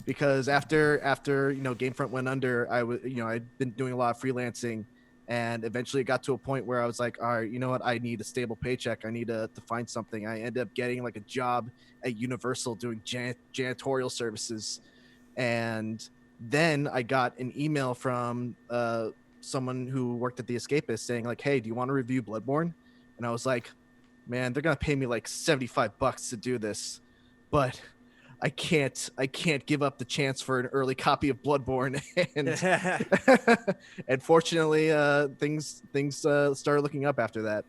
Because after Gamefront went under, I'd been doing a lot of freelancing, and eventually it got to a point where I was like, all right, you know what? I need a stable paycheck. I need to find something. I ended up getting like a job at Universal doing janitorial services, and then I got an email from someone who worked at The Escapist saying like, hey, do you want to review Bloodborne? And I was like, man, they're going to pay me like $75 to do this, but I can't give up the chance for an early copy of Bloodborne. And fortunately, things started looking up after that.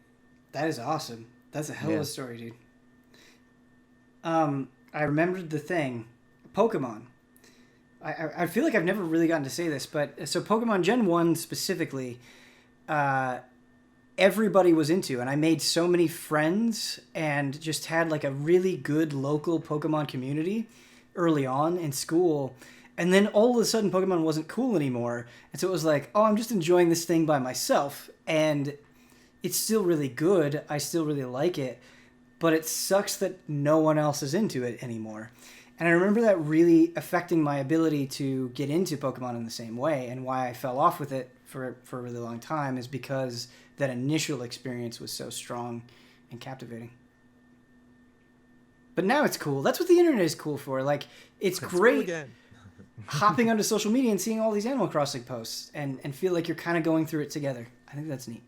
That is awesome. That's a hell of a story, dude. I remembered the thing, Pokemon. I feel like I've never really gotten to say this, but so Pokemon Gen 1 specifically, everybody was into, and I made so many friends and just had like a really good local Pokemon community early on in school. And then all of a sudden Pokemon wasn't cool anymore. And so it was like, oh, I'm just enjoying this thing by myself. And it's still really good. I still really like it, but it sucks that no one else is into it anymore. And I remember that really affecting my ability to get into Pokemon in the same way, and why I fell off with it for a really long time is because that initial experience was so strong and captivating. But now it's cool. That's what the internet is cool for. Like, it's great hopping onto social media and seeing all these Animal Crossing posts and feel like you're kind of going through it together. I think that's neat.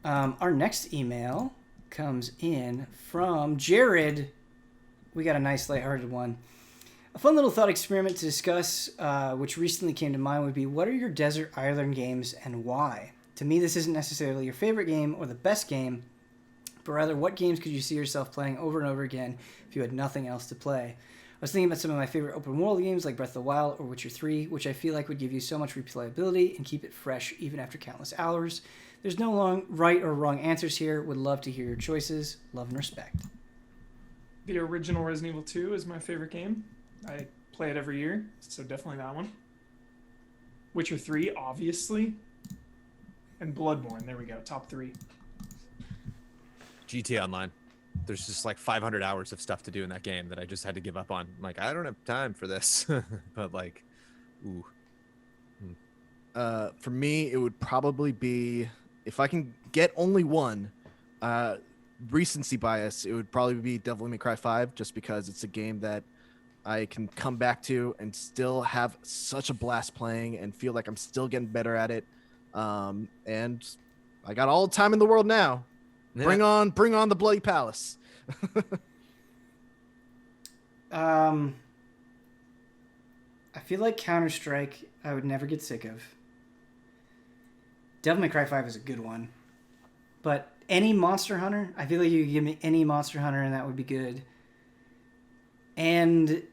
Our next email comes in from Jared. We got a nice lighthearted one. A fun little thought experiment to discuss, which recently came to mind, would be, what are your desert island games and why? To me, this isn't necessarily your favorite game or the best game, but rather, what games could you see yourself playing over and over again if you had nothing else to play? I was thinking about some of my favorite open world games like Breath of the Wild or Witcher 3, which I feel like would give you so much replayability and keep it fresh even after countless hours. There's no right or wrong answers here. Would love to hear your choices. Love and respect. The original Resident Evil 2 is my favorite game. I play it every year, so definitely that one. Witcher 3, obviously. And Bloodborne, there we go, top 3. GTA Online. There's just like 500 hours of stuff to do in that game that I just had to give up on. I'm like, I don't have time for this. But like, ooh. For me, it would probably be, if I can get only one, recency bias, it would probably be Devil May Cry 5, just because it's a game that I can come back to and still have such a blast playing and feel like I'm still getting better at it. And I got all the time in the world now. Yeah. Bring on the Bloody Palace. I feel like Counter-Strike I would never get sick of. Devil May Cry 5 is a good one. But any Monster Hunter, I feel like you could give me any Monster Hunter and that would be good. And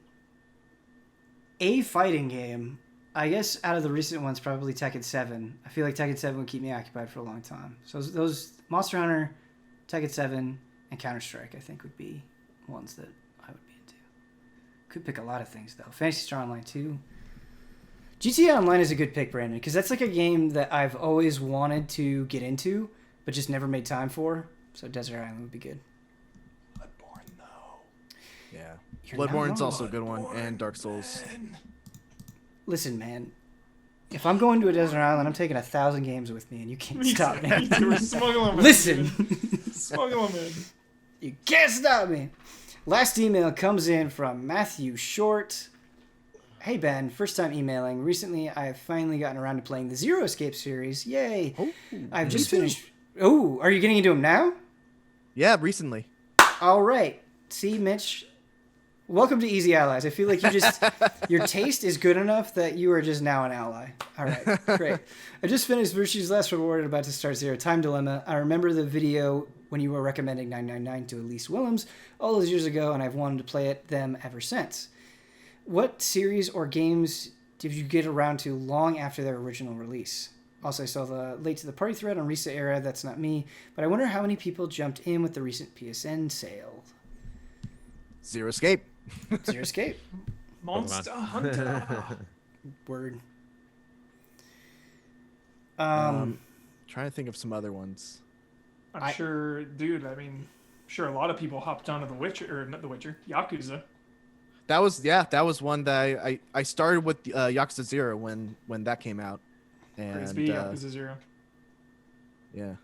a fighting game, I guess out of the recent ones, probably Tekken 7. I feel like Tekken 7 would keep me occupied for a long time. So those Monster Hunter, Tekken 7, and Counter-Strike, I think, would be ones that I would be into. Could pick a lot of things, though. Phantasy Star Online 2. GTA Online is a good pick, Brandon, because that's like a game that I've always wanted to get into, but just never made time for. So Desert Island would be good. Bloodborne, though. Yeah. Bloodborne's also a good one, and Dark Souls. Listen, man. If I'm going to a desert island, I'm taking 1,000 games with me, and you can't stop me. Listen. Smuggle them in. You can't stop me. Last email comes in from Matthew Short. Hey Ben, first time emailing. Recently, I have finally gotten around to playing the Zero Escape series. Yay! Oh, I've just finished. Oh, are you getting into them now? Yeah, recently. All right. See, Mitch. Welcome to Easy Allies. I feel like your taste is good enough that you are just now an ally. All right, great. I just finished Virtue's Last Reward and about to start Zero Time Dilemma. I remember the video when you were recommending 999 to Elise Willems all those years ago, and I've wanted to play them ever since. What series or games did you get around to long after their original release? Also, I saw the late to the party thread on Risa Era. That's not me, but I wonder how many people jumped in with the recent PSN sale. Zero Escape. Zero Escape. Monster Hunter. Word. Trying to think of some other ones. I'm sure, dude. I mean, sure, a lot of people hopped onto The Witcher, or not The Witcher, Yakuza. That was one that I started with Yakuza 0 when that came out. And Praise be Yakuza 0. Yeah.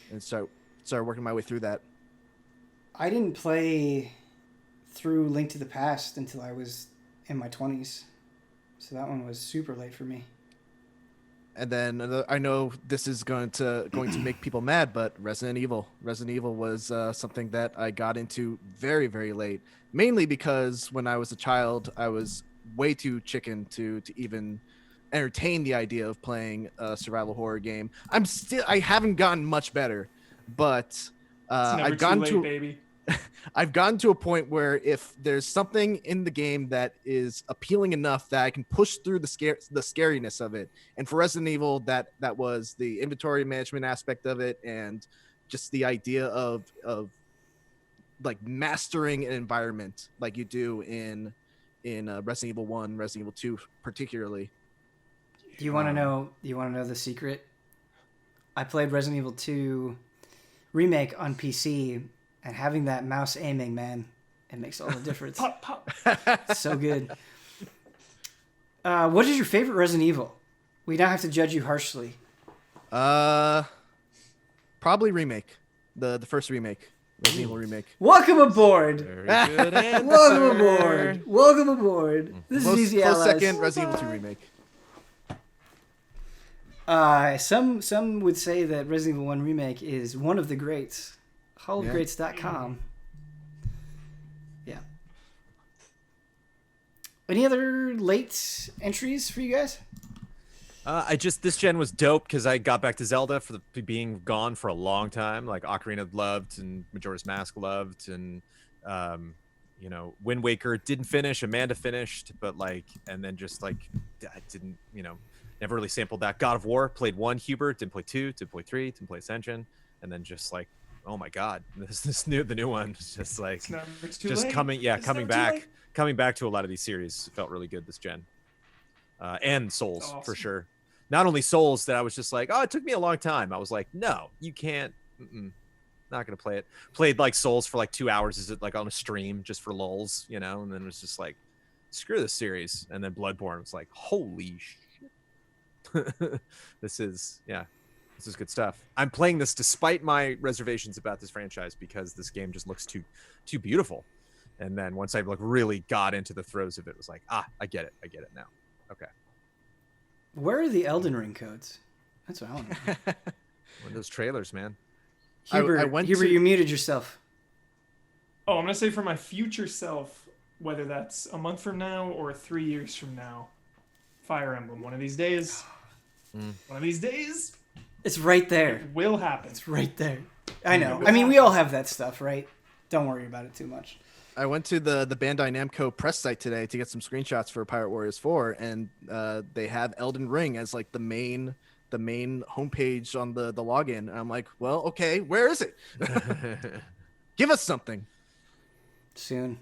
And started working my way through that. I didn't play through Link to the Past until I was in my 20s. So that one was super late for me. And then I know this is going to make people mad, but Resident Evil was something that I got into very, very late, mainly because when I was a child, I was way too chicken to even entertain the idea of playing a survival horror game. I haven't gotten much better, but I've gotten to baby. I've gotten to a point where if there's something in the game that is appealing enough that I can push through the scariness of it. And for Resident Evil, that was the inventory management aspect of it, and just the idea of like mastering an environment like you do in Resident Evil 1, Resident Evil 2 particularly. Do you want to know the secret? I played Resident Evil 2 remake on PC, and having that mouse aiming, man, it makes all the difference. Pop, pop. It's so good. What is your favorite Resident Evil? We now have to judge you harshly. Probably remake. The first remake. Resident Evil remake. Welcome aboard. Very good answer. Welcome aboard. Welcome aboard. This is Easy Allies. Second Resident Evil 2 remake. Some would say that Resident Evil 1 remake is one of the greats. HallofGreats.com. Yeah. Any other late entries for you guys? This gen was dope because I got back to Zelda for being gone for a long time. Like Ocarina loved and Majora's Mask loved, and Wind Waker didn't finish. Amanda finished, but and then just I didn't, never really sampled that. God of War played 1, Hubert didn't play 2, didn't play 3, didn't play Ascension, and then just oh my God, the new one is just coming back to a lot of these series. It felt really good this gen. And Souls, awesome. For sure. Not only Souls, that I was just it took me a long time. I was like, no, you can't. Not gonna play it. Played Souls for 2 hours. Is it on a stream just for lulz, and then it was just screw this series. And then Bloodborne was holy shit. This is good stuff. I'm playing this despite my reservations about this franchise because this game just looks too beautiful. And then once I really got into the throes of it, was I get it now. Okay. Where are the Elden Ring codes? That's what I want to know. One of those trailers, man. Hubert, you muted yourself. Oh, I'm going to say for my future self, whether that's a month from now or 3 years from now, Fire Emblem. One of these days. One of these days. It's right there. It will happen. It's right there. I know. I mean, we all have that stuff, right? Don't worry about it too much. I went to the Bandai Namco press site today to get some screenshots for Pirate Warriors 4, and they have Elden Ring as the main homepage on the login. And I'm like, well, okay, where is it? Give us something. Soon.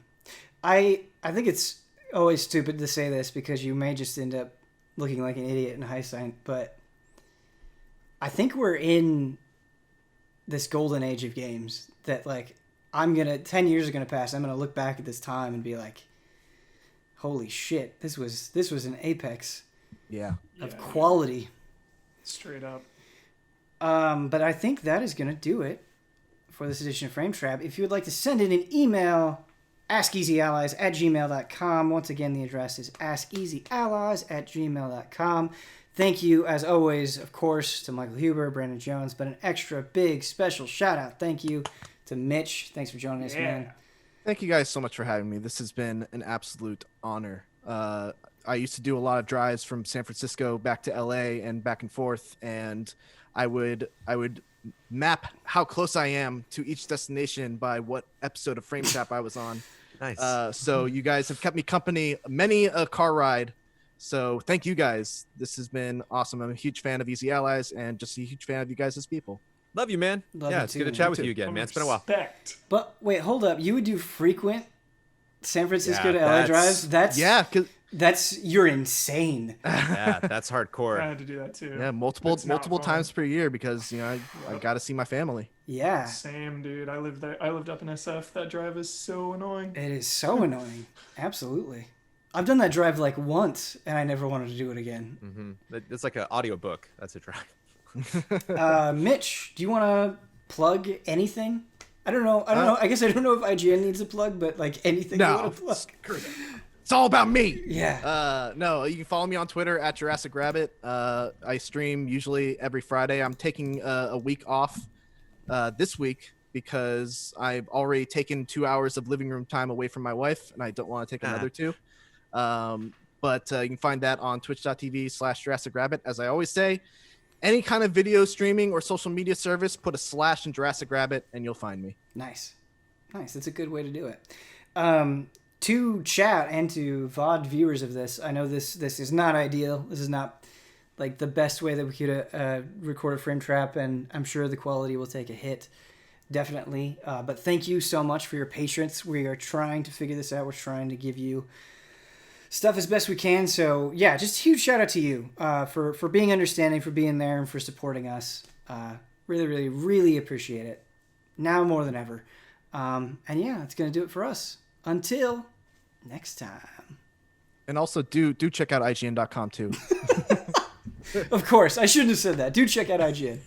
I think it's always stupid to say this because you may just end up looking like an idiot in hindsight, but I think we're in this golden age of games that 10 years are gonna pass. I'm gonna look back at this time and be like, holy shit, this was an apex of quality. Straight up. But I think that is gonna do it for this edition of Frame Trap. If you would like to send in an email askeasyallies@gmail.com. Once again, the address is askeasyallies@gmail.com. Thank you, as always, of course, to Michael Huber, Brandon Jones, but an extra big special shout out. Thank you to Mitch. Thanks for joining us, man. Thank you guys so much for having me. This has been an absolute honor. I used to do a lot of drives from San Francisco back to LA and back and forth, and I would map how close I am to each destination by what episode of Frame Trap I was on. Nice. So you guys have kept me company many a car ride. So thank you guys. This has been awesome. I'm a huge fan of Easy Allies and just a huge fan of you guys as people. Love you, man. Love yeah, you it's too, good to man. chat You with too. you again, man. It's been a while. Respect. But wait, hold up. You would do frequent San Francisco Yeah, to LA that's- drives? Yeah, 'cause You're insane. Yeah, that's I hardcore. had to do that too. yeah, multiple It's not fun. times per year because I got to see my family. Yeah. Same, dude. I lived there. I lived up in SF. That drive is so annoying. It is so annoying. Absolutely. I've done that drive like once, and I never wanted to do it again. It's like an audiobook. That's a drive. Mitch, do you want to plug anything? I don't know. I guess I don't know if IGN needs a plug, but like anything you No. want to plug. It's all about me. Yeah. No, you can follow me on Twitter at Jurassic Rabbit. I stream usually every Friday. I'm taking a week off this week because I've already taken 2 hours of living room time away from my wife, and I don't want to take another 2. But you can find that on twitch.tv/Jurassic Rabbit. As I always say, any kind of video streaming or social media service, put a / in Jurassic Rabbit, and you'll find me. Nice. That's a good way to do it. To chat and to VOD viewers of this, I know this is not ideal. This is not like the best way that we could record a Frame Trap, and I'm sure the quality will take a hit, definitely. But thank you so much for your patience. We are trying to figure this out. We're trying to give you stuff as best we can. So yeah, just a huge shout out to you for being understanding, for being there, and for supporting us. Really, really, really appreciate it. Now more than ever. And yeah, it's gonna do it for us. Until next time. And also do check out IGN.com too. Of course, I shouldn't have said that. Do check out IGN.